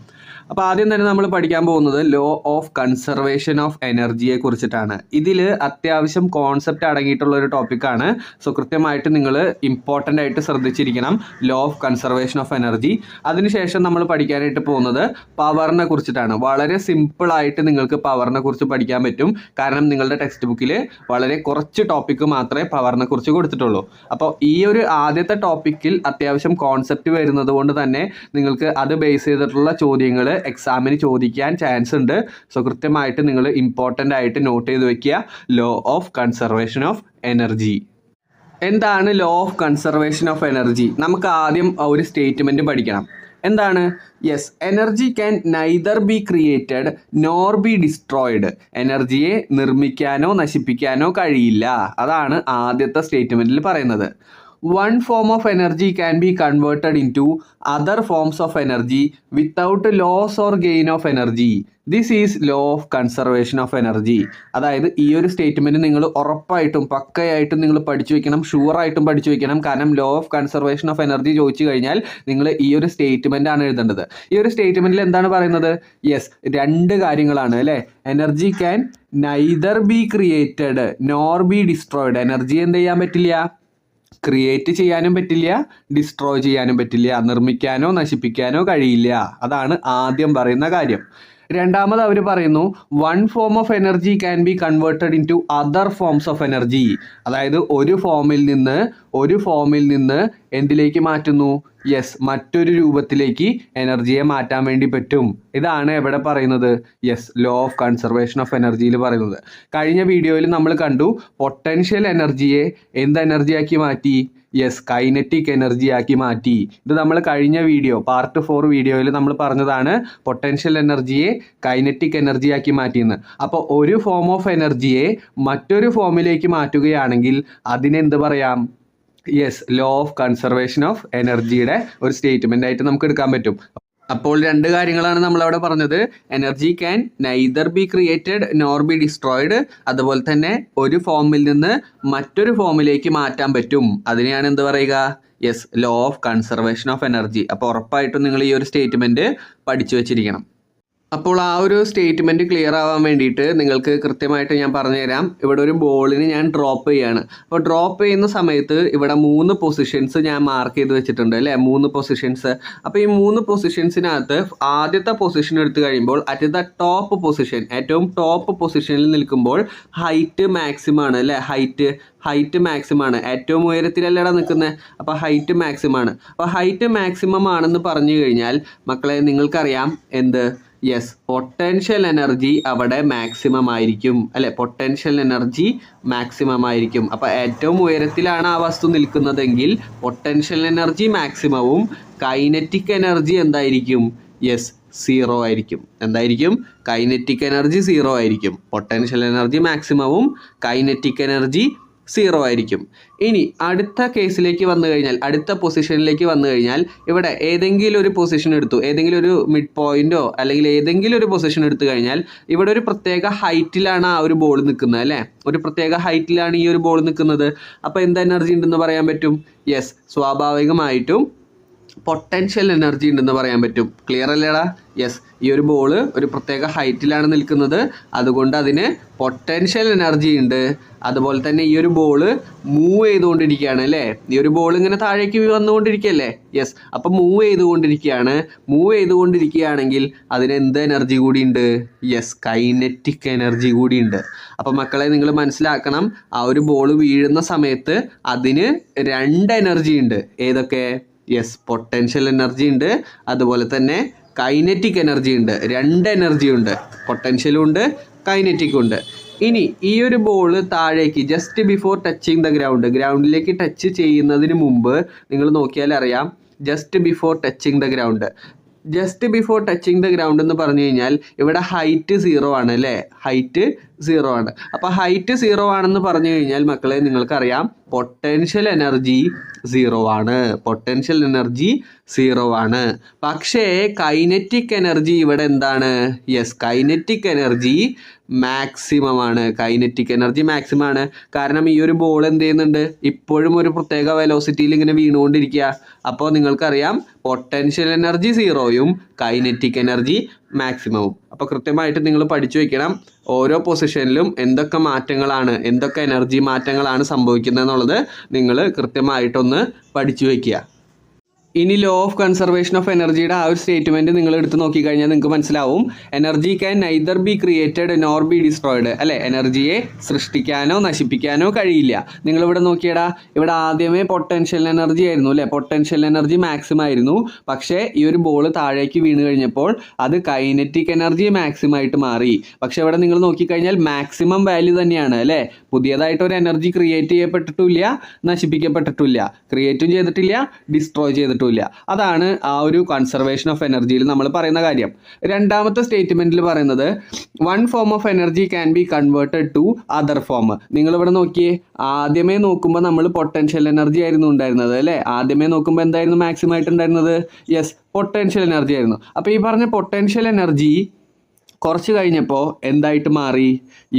അപ്പോൾ ആദ്യം തന്നെ നമ്മൾ പഠിക്കാൻ പോകുന്നത് ലോ ഓഫ് കൺസർവേഷൻ ഓഫ് എനർജിയെ കുറിച്ചിട്ടാണ്. ഇതിൽ അത്യാവശ്യം കോൺസെപ്റ്റ് അടങ്ങിയിട്ടുള്ള ഒരു ടോപ്പിക്കാണ്. സോ കൃത്യമായിട്ട് നിങ്ങൾ ഇമ്പോർട്ടൻ്റ് ആയിട്ട് ശ്രദ്ധിച്ചിരിക്കണം law of conservation of energy. അതിനുശേഷം നമ്മൾ പഠിക്കാനായിട്ട് പോകുന്നത് പവറിനെ കുറിച്ചിട്ടാണ്. വളരെ സിമ്പിളായിട്ട് നിങ്ങൾക്ക് പവറിനെ കുറിച്ച് പഠിക്കാൻ പറ്റും. കാരണം നിങ്ങളുടെ ടെക്സ്റ്റ് ബുക്കിൽ വളരെ കുറച്ച് ടോപ്പിക്ക് മാത്രമേ പവറിനെ കുറിച്ച് കൊടുത്തിട്ടുള്ളൂ. അപ്പോൾ ഈ ഒരു ആദ്യത്തെ ടോപ്പിക്കിൽ അത്യാവശ്യം കോൺസെപ്റ്റ് വരുന്നത് കൊണ്ട് തന്നെ നിങ്ങൾക്ക് അത് ബേസ് ചെയ്തിട്ടുള്ള ചോദ്യങ്ങൾ എക്സാമിന് ചോദിക്കാൻ ചാൻസ് ഉണ്ട്. സോ കൃത്യമായിട്ട് നിങ്ങൾ ഇമ്പോർട്ടൻ്റ് ആയിട്ട് നോട്ട് ചെയ്ത് വെക്കുക law of conservation of energy. എന്താണ് law of conservation of energy? നമുക്ക് ആദ്യം ഒരു സ്റ്റേറ്റ്മെൻറ്റ് പഠിക്കണം. എന്താണ്? Yes, energy can neither be created nor be destroyed. എനർജിയെ നിർമ്മിക്കാനോ നശിപ്പിക്കാനോ കഴിയില്ല. അതാണ് ആദ്യത്തെ സ്റ്റേറ്റ്മെൻറ്റിൽ പറയുന്നത്. One form of energy can be converted into other forms of energy without loss or gain of energy. This is law of conservation of energy. അതായത് ഈ ഒരു സ്റ്റേറ്റ്മെൻറ്റ് നിങ്ങൾ ഉറപ്പായിട്ടും പക്കയായിട്ടും നിങ്ങൾ പഠിച്ചു വെക്കണം, ഷുവറായിട്ടും പഠിച്ചു വെക്കണം. കാരണം law of conservation of energy ചോദിച്ചു കഴിഞ്ഞാൽ നിങ്ങൾ ഈ ഒരു സ്റ്റേറ്റ്മെൻ്റ് ആണ് എഴുതേണ്ടത്. ഈ ഒരു സ്റ്റേറ്റ്മെൻറ്റിൽ എന്താണ് പറയുന്നത്? യെസ്, 2 കാര്യങ്ങളാണ് അല്ലേ. Energy can neither be created nor be destroyed. Energy എന്ത് ചെയ്യാൻ പറ്റില്ല? ക്രിയേറ്റ് ചെയ്യാനും പറ്റില്ല, ഡിസ്ട്രോയ് ചെയ്യാനും പറ്റില്ല, നിർമ്മിക്കാനോ നശിപ്പിക്കാനോ കഴിയില്ല. അതാണ് ആദ്യം പറയുന്ന കാര്യം. രണ്ടാമത് അവർ പറയുന്നു one form of energy can be converted into other forms of energy. അതായത് ഒരു ഫോമിൽ നിന്ന് എന്തിലേക്ക് മാറ്റുന്നു? യെസ്, മറ്റൊരു രൂപത്തിലേക്ക് എനർജിയെ മാറ്റാൻ വേണ്ടി പറ്റും. ഇതാണ് എവിടെ പറയുന്നത്? Yes, law of conservation of എനർജിയിൽ പറയുന്നത്. കഴിഞ്ഞ വീഡിയോയിൽ നമ്മൾ കണ്ടു പൊട്ടൻഷ്യൽ എനർജിയെ എന്ത് എനർജിയാക്കി മാറ്റി? യെസ്, കൈനറ്റിക് എനർജി ആക്കി മാറ്റി. ഇത് നമ്മൾ കഴിഞ്ഞ വീഡിയോ പാർട്ട് 4 വീഡിയോയിൽ നമ്മൾ പറഞ്ഞതാണ് പൊട്ടൻഷ്യൽ എനർജിയെ കൈനറ്റിക് എനർജി ആക്കി മാറ്റിയെന്ന്. അപ്പോൾ ഒരു ഫോം ഓഫ് എനർജിയെ മറ്റൊരു ഫോമിലേക്ക് മാറ്റുകയാണെങ്കിൽ അതിനെന്ത് പറയാം? Yes, law of conservation of എനർജിയുടെ ഒരു സ്റ്റേറ്റ്മെൻ്റ് ആയിട്ട് നമുക്ക് എടുക്കാൻ പറ്റും. അപ്പോൾ രണ്ട് കാര്യങ്ങളാണ് നമ്മളവിടെ പറഞ്ഞത്. Energy can neither be created nor be destroyed. അതുപോലെ തന്നെ ഒരു ഫോമിൽ നിന്ന് മറ്റൊരു ഫോമിലേക്ക് മാറ്റാൻ പറ്റും. അതിനെയാണ് എന്ത് പറയുക? Yes, law of conservation of energy. അപ്പോൾ ഉറപ്പായിട്ടും നിങ്ങൾ ഈ ഒരു സ്റ്റേറ്റ്മെൻറ്റ് പഠിച്ചു വെച്ചിരിക്കണം. അപ്പോൾ ആ ഒരു സ്റ്റേറ്റ്മെൻറ്റ് ക്ലിയർ ആവാൻ വേണ്ടിയിട്ട് നിങ്ങൾക്ക് കൃത്യമായിട്ട് ഞാൻ പറഞ്ഞുതരാം. ഇവിടെ ഒരു ബോളിന് ഞാൻ ഡ്രോപ്പ് ചെയ്യാണ്. അപ്പോൾ ഡ്രോപ്പ് ചെയ്യുന്ന സമയത്ത് ഇവിടെ 3 പൊസിഷൻസ് ഞാൻ മാർക്ക് ചെയ്ത് വെച്ചിട്ടുണ്ട് അല്ലേ? 3 പൊസിഷൻസ്. അപ്പോൾ ഈ 3 പൊസിഷൻസിനകത്ത് ആദ്യത്തെ പൊസിഷൻ എടുത്തു കഴിയുമ്പോൾ അറ്റ് ദ ടോപ്പ് പൊസിഷൻ, ഏറ്റവും ടോപ്പ് പൊസിഷനിൽ നിൽക്കുമ്പോൾ ഹൈറ്റ് മാക്സിമം ആണ് അല്ലേ? ഹൈറ്റ് മാക്സിമം ആണ്. ഏറ്റവും ഉയരത്തിലല്ലടാ നിൽക്കുന്നത്. അപ്പോൾ ഹൈറ്റ് മാക്സിമം ആണ്. അപ്പോൾ ഹൈറ്റ് മാക്സിമം ആണെന്ന് പറഞ്ഞു കഴിഞ്ഞാൽ മക്കളെ നിങ്ങൾക്കറിയാം എന്ത്? യെസ്, പൊട്ടൻഷ്യൽ എനർജി അവിടെ മാക്സിമം ആയിരിക്കും അല്ലെ? പൊട്ടൻഷ്യൽ എനർജി മാക്സിമം ആയിരിക്കും. അപ്പോൾ ഏറ്റവും ഉയരത്തിലാണ് ആ വസ്തു നിൽക്കുന്നതെങ്കിൽ പൊട്ടൻഷ്യൽ എനർജി മാക്സിമവും കൈനറ്റിക് എനർജി എന്തായിരിക്കും? യെസ്, 0 ആയിരിക്കും. എന്തായിരിക്കും? കൈനറ്റിക് എനർജി 0 ആയിരിക്കും. പൊട്ടൻഷ്യൽ എനർജി മാക്സിമവും കൈനറ്റിക് എനർജി 0 ആയിരിക്കും. ഇനി അടുത്ത കേസിലേക്ക് വന്നു കഴിഞ്ഞാൽ, അടുത്ത പൊസിഷനിലേക്ക് വന്നു കഴിഞ്ഞാൽ ഇവിടെ ഏതെങ്കിലും ഒരു പൊസിഷൻ എടുത്തു, ഏതെങ്കിലും ഒരു മിഡ് പോയിന്റോ അല്ലെങ്കിൽ ഏതെങ്കിലും ഒരു പൊസിഷൻ എടുത്തു കഴിഞ്ഞാൽ ഇവിടെ ഒരു പ്രത്യേക ഹൈറ്റിലാണ് ആ ഒരു ബോൾ നിൽക്കുന്നത് അല്ലേ? ഒരു പ്രത്യേക ഹൈറ്റിലാണ് ഈ ഒരു ബോൾ നിൽക്കുന്നത്. അപ്പോൾ എന്ത് എനർജി ഉണ്ടെന്ന് പറയാൻ പറ്റും? യെസ്, സ്വാഭാവികമായിട്ടും പൊട്ടൻഷ്യൽ എനർജി ഉണ്ടെന്ന് പറയാൻ പറ്റും. ക്ലിയർ അല്ലേടാ? യെസ്, ഈ ഒരു ബോള് ഒരു പ്രത്യേക ഹൈറ്റിലാണ് നിൽക്കുന്നത്, അതുകൊണ്ട് അതിന് പൊട്ടൻഷ്യൽ എനർജി ഉണ്ട്. അതുപോലെ തന്നെ ഈ ഒരു ബോള് മൂവ് ചെയ്തുകൊണ്ടിരിക്കുകയാണ് അല്ലേ? ഈ ഒരു ബോൾ ഇങ്ങനെ താഴേക്ക് വന്നുകൊണ്ടിരിക്കുകയല്ലേ? യെസ്, അപ്പം മൂവ് ചെയ്തുകൊണ്ടിരിക്കുകയാണെങ്കിൽ അതിന് എന്ത് എനർജി കൂടി ഉണ്ട്? യെസ്, കൈനറ്റിക് എനർജി കൂടി ഉണ്ട്. അപ്പം മക്കളെ നിങ്ങൾ മനസ്സിലാക്കണം, ആ ഒരു ബോൾ വീഴുന്ന സമയത്ത് അതിന് 2 എനർജി ഉണ്ട്. ഏതൊക്കെ? യെസ്, പൊട്ടൻഷ്യൽ എനർജി ഉണ്ട്, അതുപോലെ തന്നെ കൈനറ്റിക് എനർജി ഉണ്ട്. 2 എനർജി ഉണ്ട്, പൊട്ടൻഷ്യലും ഉണ്ട് കൈനറ്റിക്കും ഉണ്ട്. ഇനി ഈ ഒരു ബോള് താഴേക്ക് ജസ്റ്റ് ബിഫോർ ടച്ചിങ് ദ ഗ്രൗണ്ടിലേക്ക് ടച്ച് ചെയ്യുന്നതിന് മുമ്പ് നിങ്ങൾ നോക്കിയാൽ അറിയാം, just before touching the ground എന്ന് പറഞ്ഞു കഴിഞ്ഞാൽ ഇവിടെ ഹൈറ്റ് 0 ആണ് അല്ലേ? ഹൈറ്റ് 0 ആണ്. അപ്പോൾ ഹൈറ്റ് 0 ആണെന്ന് പറഞ്ഞു കഴിഞ്ഞാൽ മക്കളെ നിങ്ങൾക്കറിയാം പൊട്ടൻഷ്യൽ എനർജി 0 ആണ്. പക്ഷേ കൈനറ്റിക് എനർജി ഇവിടെ എന്താണ്? യെസ്, കൈനറ്റിക് എനർജി മാക്സിമം ആണ്. കാരണം ഈ ഒരു ബോൾ എന്ത് ചെയ്യുന്നുണ്ട്? ഇപ്പോഴും ഒരു പ്രത്യേക വെലോസിറ്റിയിൽ ഇങ്ങനെ വീണുകൊണ്ടിരിക്കുക. അപ്പോൾ നിങ്ങൾക്കറിയാം പൊട്ടൻഷ്യൽ എനർജി 0യും കൈനറ്റിക് എനർജി മാക്സിമവും. അപ്പോൾ കൃത്യമായിട്ട് നിങ്ങൾ പഠിച്ചു വെക്കണം, ഓരോ പൊസിഷനിലും എന്തൊക്കെ എനർജി മാറ്റങ്ങളാണ് സംഭവിക്കുന്നത് എന്നുള്ളത് നിങ്ങൾ കൃത്യമായിട്ടൊന്ന് പഠിച്ചു വയ്ക്കുക. ഇനി ലോ ഓഫ് കൺസർവേഷൻ ഓഫ് എനർജിയുടെ ആ ഒരു സ്റ്റേറ്റ്മെൻറ്റ് നിങ്ങൾ എടുത്ത് നോക്കിക്കഴിഞ്ഞാൽ നിങ്ങൾക്ക് മനസ്സിലാവും, energy can neither be created nor be destroyed അല്ലേ? എനർജിയെ സൃഷ്ടിക്കാനോ നശിപ്പിക്കാനോ കഴിയില്ല. നിങ്ങളിവിടെ നോക്കിയടാ, ഇവിടെ ആദ്യമേ പൊട്ടൻഷ്യൽ എനർജി ആയിരുന്നു അല്ലേ? പൊട്ടൻഷ്യൽ എനർജി മാക്സിമം ആയിരുന്നു. പക്ഷേ ഈ ഒരു ബോൾ താഴേക്ക് വീണ് കഴിഞ്ഞപ്പോൾ അത് കൈനറ്റിക് എനർജി മാക്സിമം ആയിട്ട് മാറി. പക്ഷേ ഇവിടെ നിങ്ങൾ നോക്കിക്കഴിഞ്ഞാൽ മാക്സിമം വാല്യൂ തന്നെയാണ് അല്ലേ? പുതിയതായിട്ട് ഒരു എനർജി ക്രിയേറ്റ് ചെയ്യപ്പെട്ടിട്ടില്ല, നശിപ്പിക്കപ്പെട്ടിട്ടില്ല, ക്രിയേറ്റും ചെയ്തിട്ടില്ല, ഡിസ്ട്രോയ് ചെയ്തിട്ടില്ല. അതാണ് ആ ഒരു കൺസർവേഷൻ ഓഫ് എനർജിയിൽ നമ്മൾ പറയുന്ന കാര്യം. രണ്ടാമത്തെ സ്റ്റേറ്റ്മെന്റിൽ പറയുന്നത് one form of energy can be converted to other form. നിങ്ങളിവിടെ നോക്കിയേ, ആദ്യമേ നോക്കുമ്പോൾ നമ്മൾ പൊട്ടൻഷ്യൽ എനർജി ആയിരുന്നു ഉണ്ടായിരുന്നത് അല്ലേ? ആദ്യമേ നോക്കുമ്പോൾ എന്തായിരുന്നു മാക്സിമം ആയിട്ടുണ്ടായിരുന്നത്? യെസ്, പൊട്ടൻഷ്യൽ എനർജി ആയിരുന്നു. അപ്പോൾ ഈ പറഞ്ഞ പൊട്ടൻഷ്യൽ എനർജി കുറച്ച് കഴിഞ്ഞപ്പോൾ എന്തായിട്ട് മാറി?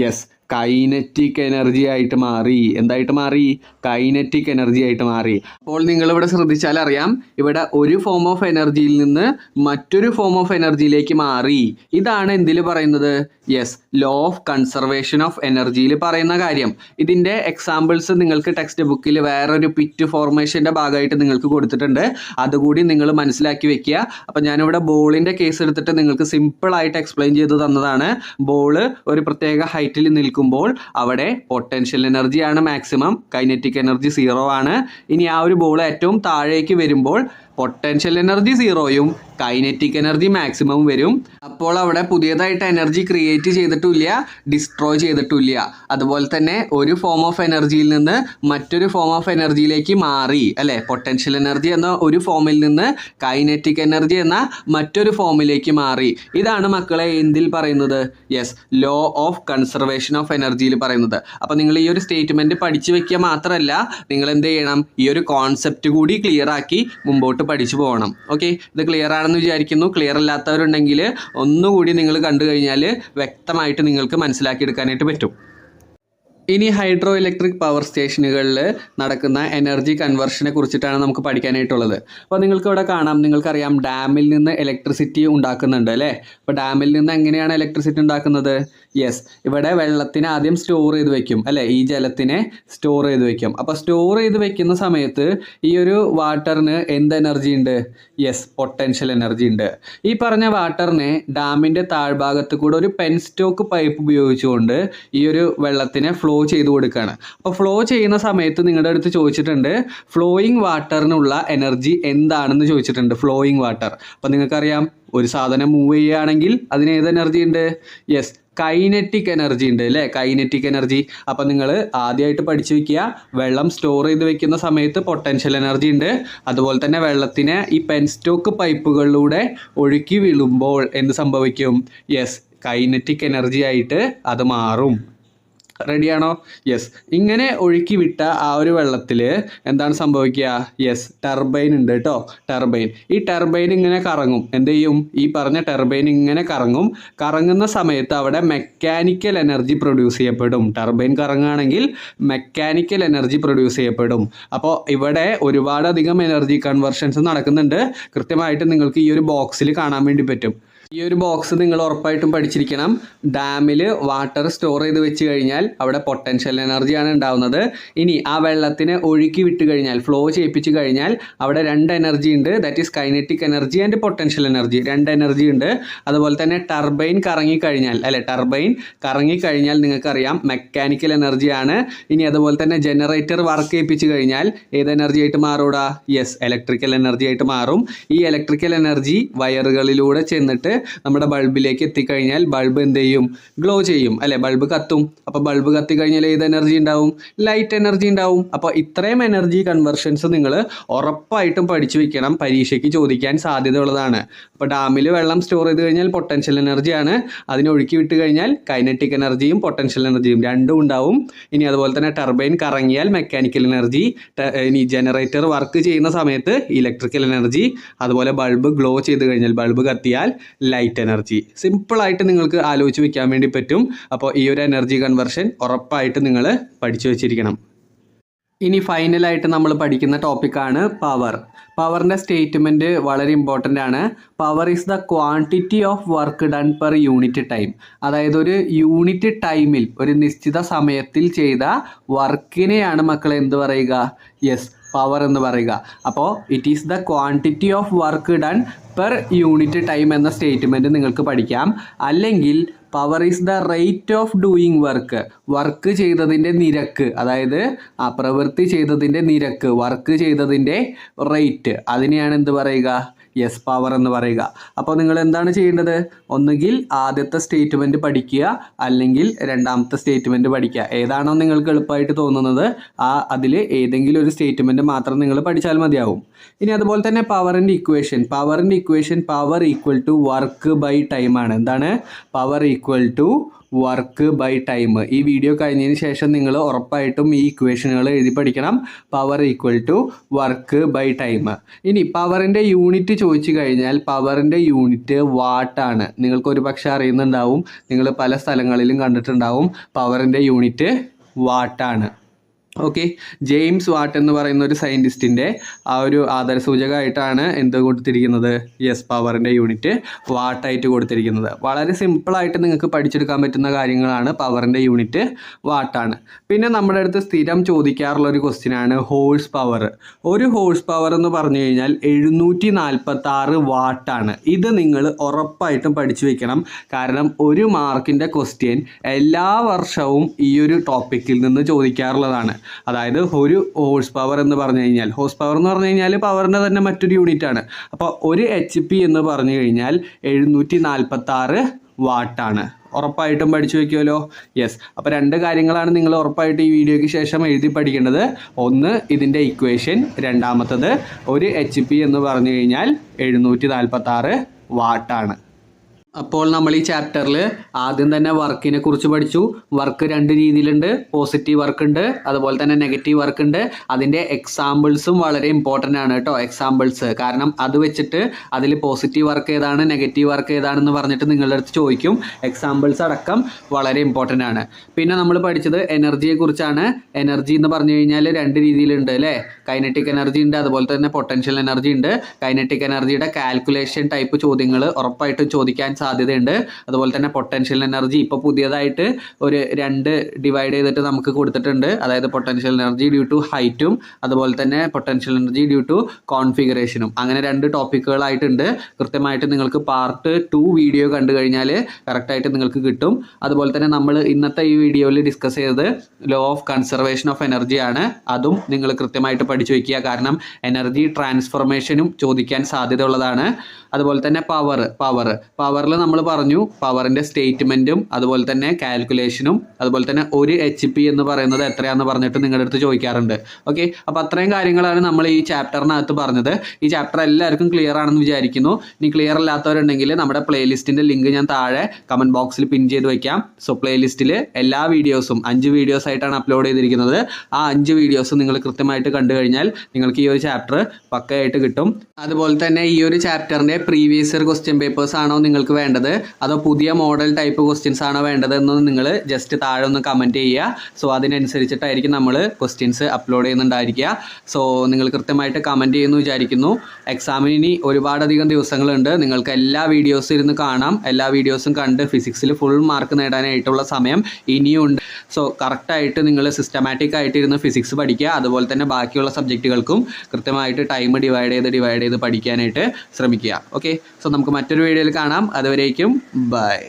യെസ്, കൈനറ്റിക് എനർജി ആയിട്ട് മാറി. എന്തായിട്ട് മാറി? കൈനറ്റിക് എനർജി ആയിട്ട് മാറി. അപ്പോൾ നിങ്ങളിവിടെ ശ്രദ്ധിച്ചാൽ അറിയാം, ഇവിടെ ഒരു ഫോം ഓഫ് എനർജിയിൽ നിന്ന് മറ്റൊരു ഫോം ഓഫ് എനർജിയിലേക്ക് മാറി. ഇതാണ് എന്തിൽ പറയുന്നത്? Yes, law of conservation of എനർജിയിൽ പറയുന്ന കാര്യം. ഇതിൻ്റെ എക്സാമ്പിൾസ് നിങ്ങൾക്ക് ടെക്സ്റ്റ് ബുക്കിൽ വേറൊരു പിറ്റ് ഫോർമേഷൻ്റെ ഭാഗമായിട്ട് നിങ്ങൾക്ക് കൊടുത്തിട്ടുണ്ട്. അതുകൂടി നിങ്ങൾ മനസ്സിലാക്കി വെക്കുക. അപ്പം ഞാനിവിടെ ബോളിൻ്റെ കേസ് എടുത്തിട്ട് നിങ്ങൾക്ക് സിമ്പിളായിട്ട് എക്സ്പ്ലെയിൻ ചെയ്ത് തന്നതാണ്. ബോള് ഒരു പ്രത്യേക ഹൈറ്റിൽ നിൽക്കുമ്പോൾ അവിടെ പൊട്ടൻഷ്യൽ എനർജിയാണ് മാക്സിമം, കൈനറ്റിക് എനർജി 0 ആണ്. ഇനി ആ ഒരു ബോൾ ഏറ്റവും താഴേക്ക് വരുമ്പോൾ പൊട്ടൻഷ്യൽ എനർജി 0യും കൈനറ്റിക് എനർജി മാക്സിമം വരും. അപ്പോൾ അവിടെ പുതിയതായിട്ട് എനർജി ക്രിയേറ്റ് ചെയ്തിട്ടില്ല, ഡിസ്ട്രോയ് ചെയ്തിട്ടില്ല. അതുപോലെ തന്നെ ഒരു ഫോം ഓഫ് എനർജിയിൽ നിന്ന് മറ്റൊരു ഫോം ഓഫ് എനർജിയിലേക്ക് മാറി അല്ലേ? പൊട്ടൻഷ്യൽ എനർജി എന്ന ഒരു ഫോമിൽ നിന്ന് കൈനറ്റിക് എനർജി എന്ന മറ്റൊരു ഫോമിലേക്ക് മാറി. ഇതാണ് മക്കളെ എന്തിൽ പറയുന്നത്? Yes, law of conservation of എനർജിയിൽ പറയുന്നത്. അപ്പോൾ നിങ്ങൾ ഈ ഒരു സ്റ്റേറ്റ്മെൻറ്റ് പഠിച്ചു വെക്കുക മാത്രമല്ല, നിങ്ങൾ എന്ത് ചെയ്യണം? ഈ ഒരു കോൺസെപ്റ്റ് കൂടി ക്ലിയർ ആക്കി മുമ്പോട്ട് പഠിച്ചു പോകണം. ഓക്കെ, ഇത് ക്ലിയർ ആണെന്ന് വിചാരിക്കുന്നു. ക്ലിയർ അല്ലാത്തവരുണ്ടെങ്കിൽ ഒന്നുകൂടി നിങ്ങൾ കണ്ടു കഴിഞ്ഞാൽ വ്യക്തമായിട്ട് നിങ്ങൾക്ക് മനസ്സിലാക്കിയെടുക്കാനായിട്ട് പറ്റും. ഇനി ഹൈഡ്രോ ഇലക്ട്രിക് പവർ സ്റ്റേഷനുകളിൽ നടക്കുന്ന എനർജി കൺവേർഷനെ കുറിച്ചിട്ടാണ് നമുക്ക് പഠിക്കാനായിട്ടുള്ളത്. അപ്പോൾ നിങ്ങൾക്ക് ഇവിടെ കാണാം, നിങ്ങൾക്കറിയാം ഡാമിൽ നിന്ന് ഇലക്ട്രിസിറ്റി ഉണ്ടാക്കുന്നുണ്ട് അല്ലേ? അപ്പോൾ ഡാമിൽ നിന്ന് എങ്ങനെയാണ് ഇലക്ട്രിസിറ്റി ഉണ്ടാക്കുന്നത്? യെസ്, ഇവിടെ വെള്ളത്തിനെ ആദ്യം സ്റ്റോർ ചെയ്ത് വെക്കും അല്ലേ? ഈ ജലത്തിനെ സ്റ്റോർ ചെയ്ത് വെക്കും. അപ്പോൾ സ്റ്റോർ ചെയ്ത് വെക്കുന്ന സമയത്ത് ഈ ഒരു വാട്ടറിന് എന്ത് എനർജി ഉണ്ട്? യെസ്, പൊട്ടൻഷ്യൽ എനർജി ഉണ്ട്. ഈ പറഞ്ഞ വാട്ടറിനെ ഡാമിൻ്റെ താഴ്ഭാഗത്ത് കൂടെ ഒരു പെൻ സ്റ്റോക്ക് പൈപ്പ് ഉപയോഗിച്ചുകൊണ്ട് ഈ ഒരു വെള്ളത്തിനെ ഫ്ലോ ചെയ്ത് കൊടുക്കുകയാണ്. അപ്പോൾ ഫ്ലോ ചെയ്യുന്ന സമയത്ത് നിങ്ങളുടെ അടുത്ത് ചോദിച്ചിട്ടുണ്ട് ഫ്ലോയിങ് വാട്ടറിനുള്ള എനർജി എന്താണെന്ന് ചോദിച്ചിട്ടുണ്ട്. ഫ്ലോയിങ് വാട്ടർ, അപ്പോൾ നിങ്ങൾക്കറിയാം ഒരു സാധനം മൂവ് ചെയ്യുകയാണെങ്കിൽ അതിന് ഏത് എനർജി ഉണ്ട്? യെസ്, കൈനറ്റിക് എനർജി ഉണ്ട് അല്ലേ? Kinetic energy. അപ്പം നിങ്ങൾ ആദ്യമായിട്ട് പഠിച്ചു വെക്കുക, വെള്ളം സ്റ്റോർ ചെയ്ത് വെക്കുന്ന സമയത്ത് പൊട്ടൻഷ്യൽ എനർജി ഉണ്ട്. അതുപോലെ തന്നെ വെള്ളത്തിനെ ഈ പെൻ സ്റ്റോക്ക് പൈപ്പുകളിലൂടെ ഒഴുക്കി വീഴുമ്പോൾ എന്ത് സംഭവിക്കും? യെസ്, കൈനറ്റിക് എനർജി ആയിട്ട് അത് മാറും. റെഡിയാണോ? യെസ്, ഇങ്ങനെ ഒഴുക്കി വിട്ട ആ ഒരു വെള്ളത്തിൽ എന്താണ് സംഭവിക്കുക? യെസ്, ടർബൈൻ ഉണ്ട് കേട്ടോ, ടർബൈൻ. ഈ ടർബൈൻ ഇങ്ങനെ കറങ്ങും. എന്ത് ചെയ്യും? ഈ പറഞ്ഞ ടർബൈൻ ഇങ്ങനെ കറങ്ങും. കറങ്ങുന്ന സമയത്ത് അവിടെ മെക്കാനിക്കൽ എനർജി പ്രൊഡ്യൂസ് ചെയ്യപ്പെടും. ടർബൈൻ കറങ്ങുകയാണെങ്കിൽ മെക്കാനിക്കൽ എനർജി പ്രൊഡ്യൂസ് ചെയ്യപ്പെടും. അപ്പോൾ ഇവിടെ ഒരുപാടധികം എനർജി കൺവേർഷൻസ് നടക്കുന്നുണ്ട്. കൃത്യമായിട്ട് നിങ്ങൾക്ക് ഈ ഒരു ബോക്സിൽ കാണാൻ വേണ്ടി പറ്റും. ഈ ഒരു ബോക്സ് നിങ്ങൾ ഉറപ്പായിട്ടും പഠിച്ചിരിക്കണം. ഡാമിൽ വാട്ടർ സ്റ്റോർ ചെയ്ത് വെച്ച് കഴിഞ്ഞാൽ അവിടെ പൊട്ടൻഷ്യൽ എനർജിയാണ് ഉണ്ടാവുന്നത്. ഇനി ആ വെള്ളത്തിനെ ഒഴുക്കി വിട്ട് കഴിഞ്ഞാൽ, ഫ്ലോ ചെയ്യിപ്പിച്ച് കഴിഞ്ഞാൽ അവിടെ രണ്ട് എനർജി ഉണ്ട്. That is kinetic energy and potential energy. രണ്ട് എനർജി ഉണ്ട്. അതുപോലെ തന്നെ ടർബൈൻ കറങ്ങിക്കഴിഞ്ഞാൽ അല്ലെ, ടർബൈൻ കറങ്ങിക്കഴിഞ്ഞാൽ നിങ്ങൾക്കറിയാം മെക്കാനിക്കൽ എനർജിയാണ്. ഇനി അതുപോലെ തന്നെ ജനറേറ്റർ വർക്ക് ചെയ്യിപ്പിച്ച് കഴിഞ്ഞാൽ ഏത് എനർജി ആയിട്ട് മാറൂടാ? യെസ്, ഇലക്ട്രിക്കൽ എനർജി ആയിട്ട് മാറും. ഈ ഇലക്ട്രിക്കൽ എനർജി വയറുകളിലൂടെ ചെന്നിട്ട് നമ്മുടെ ബൾബിലേക്ക് എത്തിക്കഴിഞ്ഞാൽ ബൾബ് എന്ത് ചെയ്യും? ഗ്ലോ ചെയ്യും അല്ലെ? ബൾബ് കത്തും. അപ്പോൾ ബൾബ് കത്തിക്കഴിഞ്ഞാൽ ഏത് എനർജി ഉണ്ടാവും? ലൈറ്റ് എനർജി ഉണ്ടാവും. അപ്പോൾ ഇത്രയും എനർജി കൺവേർഷൻസ് നിങ്ങൾ ഉറപ്പായിട്ടും പഠിച്ചു വെക്കണം. പരീക്ഷയ്ക്ക് ചോദിക്കാൻ സാധ്യതയുള്ളതാണ്. അപ്പോൾ ഡാമിൽ വെള്ളം സ്റ്റോർ ചെയ്ത് കഴിഞ്ഞാൽ പൊട്ടൻഷ്യൽ എനർജിയാണ്. അതിനെ ഒഴുക്കി വിട്ട് കഴിഞ്ഞാൽ കൈനറ്റിക് എനർജിയും പൊട്ടൻഷ്യൽ എനർജിയും രണ്ടും ഉണ്ടാവും. ഇനി അതുപോലെ തന്നെ ടർബൈൻ കറങ്ങിയാൽ മെക്കാനിക്കൽ എനർജി, ഇനി ജനറേറ്റർ വർക്ക് ചെയ്യുന്ന സമയത്ത് ഇലക്ട്രിക്കൽ എനർജി, അതുപോലെ ബൾബ് ഗ്ലോ ചെയ്ത് കഴിഞ്ഞാൽ, ബൾബ് കത്തിയാൽ ലൈറ്റ് എനർജി. സിമ്പിളായിട്ട് നിങ്ങൾക്ക് ആലോചിച്ച് വെക്കാൻ വേണ്ടി പറ്റും. അപ്പോൾ ഈ ഒരു എനർജി കൺവേർഷൻ ഉറപ്പായിട്ട് നിങ്ങൾ പഠിച്ചു വെച്ചിരിക്കണം. ഇനി ഫൈനലായിട്ട് നമ്മൾ പഠിക്കുന്ന ടോപ്പിക്കാണ് പവർ. പവറിൻ്റെ സ്റ്റേറ്റ്മെൻറ്റ് വളരെ ഇമ്പോർട്ടൻ്റ് ആണ്. Power is the quantity of work done per unit time. അതായത് ഒരു യൂണിറ്റ് ടൈമിൽ, ഒരു നിശ്ചിത സമയത്തിൽ ചെയ്ത വർക്കിനെയാണ് മക്കളെ എന്ത് പറയുക? യെസ്, പവർ എന്ന് പറയുക. അപ്പോൾ it is the quantity of work done per unit time എന്ന സ്റ്റേറ്റ്മെൻറ്റ് നിങ്ങൾക്ക് പഠിക്കാം. അല്ലെങ്കിൽ power is the rate of doing work. Work ചെയ്തതിൻ്റെ നിരക്ക്, അതായത് ആ പ്രവൃത്തി ചെയ്തതിൻ്റെ നിരക്ക്, വർക്ക് ചെയ്തതിൻ്റെ റേറ്റ്, അതിനെയാണ് എന്ത് പറയുക? യെസ്, പവർ എന്ന് പറയുക. അപ്പോൾ നിങ്ങൾ എന്താണ് ചെയ്യേണ്ടത്? ഒന്നുകിൽ ആദ്യത്തെ സ്റ്റേറ്റ്മെൻറ്റ് പഠിക്കുക, അല്ലെങ്കിൽ രണ്ടാമത്തെ സ്റ്റേറ്റ്മെൻറ്റ് പഠിക്കുക. ഏതാണോ നിങ്ങൾക്ക് എളുപ്പമായിട്ട് തോന്നുന്നത് അതിൽ ഏതെങ്കിലും ഒരു സ്റ്റേറ്റ്മെൻറ്റ് മാത്രം നിങ്ങൾ പഠിച്ചാൽ മതിയാവും. ഇനി അതുപോലെ തന്നെ പവറിൻ്റെ equation, power equal to work by time ആണ്. എന്താണ്? Power equal to work by time. ഈ വീഡിയോ കഴിഞ്ഞതിന് ശേഷം നിങ്ങൾ ഉറപ്പായിട്ടും ഈ ഇക്വേഷനുകൾ എഴുതി പഠിക്കണം. Power equal to work by time. ഇനി പവറിൻ്റെ യൂണിറ്റ് ചോദിച്ചു കഴിഞ്ഞാൽ പവറിൻ്റെ യൂണിറ്റ് വാട്ടാണ്. നിങ്ങൾക്ക് ഒരു പക്ഷേ അറിയുന്നുണ്ടാവും, നിങ്ങൾ പല സ്ഥലങ്ങളിലും കണ്ടിട്ടുണ്ടാവും. പവറിൻ്റെ യൂണിറ്റ് വാട്ടാണ്. ഓക്കെ, ജെയിംസ് വാട്ട് എന്ന് പറയുന്ന ഒരു സയൻറ്റിസ്റ്റിൻ്റെ ആ ഒരു ആദരസൂചകമായിട്ടാണ് എന്ത് കൊടുത്തിരിക്കുന്നത്? യെസ്, പവറിൻ്റെ യൂണിറ്റ് വാട്ടായിട്ട് കൊടുത്തിരിക്കുന്നത്. വളരെ സിമ്പിളായിട്ട് നിങ്ങൾക്ക് പഠിച്ചെടുക്കാൻ പറ്റുന്ന കാര്യങ്ങളാണ്. പവറിൻ്റെ യൂണിറ്റ് വാട്ടാണ്. പിന്നെ നമ്മുടെ അടുത്ത് സ്ഥിരം ചോദിക്കാറുള്ള ഒരു ക്വസ്റ്റ്യനാണ് ഹോഴ്സ് പവർ. ഒരു ഹോഴ്സ് പവർ എന്ന് പറഞ്ഞു കഴിഞ്ഞാൽ 746 വാട്ടാണ്. ഇത് നിങ്ങൾ ഉറപ്പായിട്ടും പഠിച്ചു വെക്കണം. കാരണം ഒരു മാർക്കിൻ്റെ ക്വസ്റ്റ്യൻ എല്ലാ വർഷവും ഈ ഒരു ടോപ്പിക്കിൽ നിന്ന് ചോദിക്കാറുള്ളതാണ്. അതായത് ഒരു ഹോഴ്സ് പവർ എന്ന് പറഞ്ഞു കഴിഞ്ഞാൽ, ഹോഴ്സ് പവർ എന്ന് പറഞ്ഞു കഴിഞ്ഞാൽ പവറിൻ്റെ തന്നെ മറ്റൊരു യൂണിറ്റ് ആണ്. അപ്പോൾ ഒരു HP എന്ന് പറഞ്ഞു കഴിഞ്ഞാൽ 746 വാട്ടാണ്. ഉറപ്പായിട്ടും പഠിച്ചു വയ്ക്കുമല്ലോ. യെസ്, അപ്പോൾ 2 കാര്യങ്ങളാണ് നിങ്ങൾ ഉറപ്പായിട്ട് ഈ വീഡിയോയ്ക്ക് ശേഷം എഴുതി പഠിക്കേണ്ടത്. ഒന്ന് ഇതിൻ്റെ ഇക്വേഷൻ, രണ്ടാമത്തത് ഒരു HP എന്ന് പറഞ്ഞു കഴിഞ്ഞാൽ 746 വാട്ടാണ്. അപ്പോൾ നമ്മൾ ഈ ചാപ്റ്ററിൽ ആദ്യം തന്നെ വർക്കിനെ കുറിച്ച് പഠിച്ചു. വർക്ക് 2 രീതിയിലുണ്ട്. പോസിറ്റീവ് വർക്ക് ഉണ്ട്, അതുപോലെ തന്നെ നെഗറ്റീവ് വർക്ക് ഉണ്ട്. അതിൻ്റെ എക്സാമ്പിൾസും വളരെ ഇമ്പോർട്ടൻ്റ് ആണ് കേട്ടോ. എക്സാമ്പിൾസ്, കാരണം അത് വെച്ചിട്ട് അതിൽ പോസിറ്റീവ് വർക്ക് ഏതാണ്, നെഗറ്റീവ് വർക്ക് ഏതാണെന്ന് പറഞ്ഞിട്ട് നിങ്ങളുടെ അടുത്ത് ചോദിക്കും. എക്സാമ്പിൾസ് അടക്കം വളരെ ഇമ്പോർട്ടൻ്റ് ആണ്. പിന്നെ നമ്മൾ പഠിച്ചത് എനർജിയെക്കുറിച്ചാണ്. എനർജി എന്ന് പറഞ്ഞു കഴിഞ്ഞാൽ 2 രീതിയിലുണ്ട് അല്ലേ? കൈനറ്റിക് എനർജി ഉണ്ട്, അതുപോലെ തന്നെ പൊട്ടൻഷ്യൽ എനർജി ഉണ്ട്. കൈനറ്റിക് എനർജിയുടെ കാൽക്കുലേഷൻ ടൈപ്പ് ചോദ്യങ്ങൾ ഉറപ്പായിട്ടും ചോദിക്കാൻ സാധ്യതയുണ്ട്. അതുപോലെ തന്നെ പൊട്ടൻഷ്യൽ എനർജി ഇപ്പോൾ പുതിയതായിട്ട് ഒരു 2 ഡിവൈഡ് ചെയ്തിട്ട് നമുക്ക് കൊടുത്തിട്ടുണ്ട്. അതായത് പൊട്ടൻഷ്യൽ എനർജി ഡ്യൂ ടു ഹൈറ്റും അതുപോലെ തന്നെ പൊട്ടൻഷ്യൽ എനർജി ഡ്യൂ ടു കോൺഫിഗറേഷനും. അങ്ങനെ 2 ടോപ്പിക്കുകളായിട്ടുണ്ട്. കൃത്യമായിട്ട് നിങ്ങൾക്ക് പാർട്ട് 2 വീഡിയോ കണ്ടു കഴിഞ്ഞാൽ കറക്റ്റായിട്ട് നിങ്ങൾക്ക് കിട്ടും. അതുപോലെ തന്നെ നമ്മൾ ഇന്നത്തെ ഈ വീഡിയോയിൽ ഡിസ്കസ് ചെയ്തത് ലോ ഓഫ് കൺസർവേഷൻ ഓഫ് എനർജിയാണ്. അതും നിങ്ങൾ കൃത്യമായിട്ട് പഠിച്ചു വയ്ക്കുക. കാരണം എനർജി ട്രാൻസ്ഫോർമേഷനും ചോദിക്കാൻ സാധ്യതയുള്ളതാണ്. അതുപോലെ തന്നെ പവറിൽ നമ്മൾ പറഞ്ഞു പവറിൻ്റെ സ്റ്റേറ്റ്മെൻറ്റും അതുപോലെ തന്നെ കാൽക്കുലേഷനും, അതുപോലെ തന്നെ ഒരു HP എന്ന് പറയുന്നത് എത്രയാണെന്ന് പറഞ്ഞിട്ട് നിങ്ങളുടെ അടുത്ത് ചോദിക്കാറുണ്ട്. ഓക്കെ, അപ്പോൾ അത്രയും കാര്യങ്ങളാണ് നമ്മൾ ഈ ചാപ്റ്ററിനകത്ത് പറഞ്ഞത്. ഈ ചാപ്റ്റർ എല്ലാവർക്കും ക്ലിയർ ആണെന്ന് വിചാരിക്കുന്നു. ഇനി ക്ലിയർ അല്ലാത്തവരുണ്ടെങ്കിൽ നമ്മുടെ പ്ലേലിസ്റ്റിൻ്റെ ലിങ്ക് ഞാൻ താഴെ കമൻറ്റ് ബോക്സിൽ പിൻ ചെയ്ത് വയ്ക്കാം. സോ പ്ലേലിസ്റ്റിൽ എല്ലാ വീഡിയോസും 5 വീഡിയോസ് ആയിട്ടാണ് അപ്ലോഡ് ചെയ്തിരിക്കുന്നത്. ആ 5 വീഡിയോസ് നിങ്ങൾ കൃത്യമായിട്ട് കണ്ടു കഴിഞ്ഞാൽ നിങ്ങൾക്ക് ഈ ഒരു ചാപ്റ്റർ പക്കയായിട്ട് കിട്ടും. അതുപോലെ തന്നെ ഈ ഒരു ചാപ്റ്ററിൻ്റെ പ്രീവിയസ് ഇയർ ക്വസ്റ്റ്യൻ പേപ്പേഴ്സ് ആണോ നിങ്ങൾക്ക് വേണ്ടത്, അതോ പുതിയ മോഡൽ ടൈപ്പ് ക്വസ്റ്റ്യൻസ് ആണോ വേണ്ടത് എന്ന് നിങ്ങൾ ജസ്റ്റ് താഴെ ഒന്ന് കമൻറ്റ് ചെയ്യുക. സോ അതിനനുസരിച്ചിട്ടായിരിക്കും നമ്മൾ ക്വസ്റ്റ്യൻസ് അപ്ലോഡ് ചെയ്യുന്നുണ്ടായിരിക്കുക. സോ നിങ്ങൾ കൃത്യമായിട്ട് കമൻറ്റ് ചെയ്യുന്നു വിചാരിക്കുന്നു. എക്സാമിന് ഇനി ഒരുപാടധികം ദിവസങ്ങളുണ്ട്. നിങ്ങൾക്ക് എല്ലാ വീഡിയോസും ഇരുന്ന് കാണാം. എല്ലാ വീഡിയോസും കണ്ട് ഫിസിക്സിൽ ഫുൾ മാർക്ക് നേടാനായിട്ടുള്ള സമയം ഇനിയും ഉണ്ട്. സോ കറക്റ്റായിട്ട് നിങ്ങൾ സിസ്റ്റമാറ്റിക് ആയിട്ട് ഇരുന്ന് ഫിസിക്സ് പഠിക്കുക. അതുപോലെ തന്നെ ബാക്കിയുള്ള സബ്ജക്റ്റുകൾക്കും കൃത്യമായിട്ട് ടൈം ഡിവൈഡ് ചെയ്ത് പഠിക്കാനായിട്ട് ശ്രമിക്കുക. ഓക്കെ, സോ നമുക്ക് മറ്റൊരു വീഡിയോയിൽ കാണാം. അതുവരേക്കും ബൈ.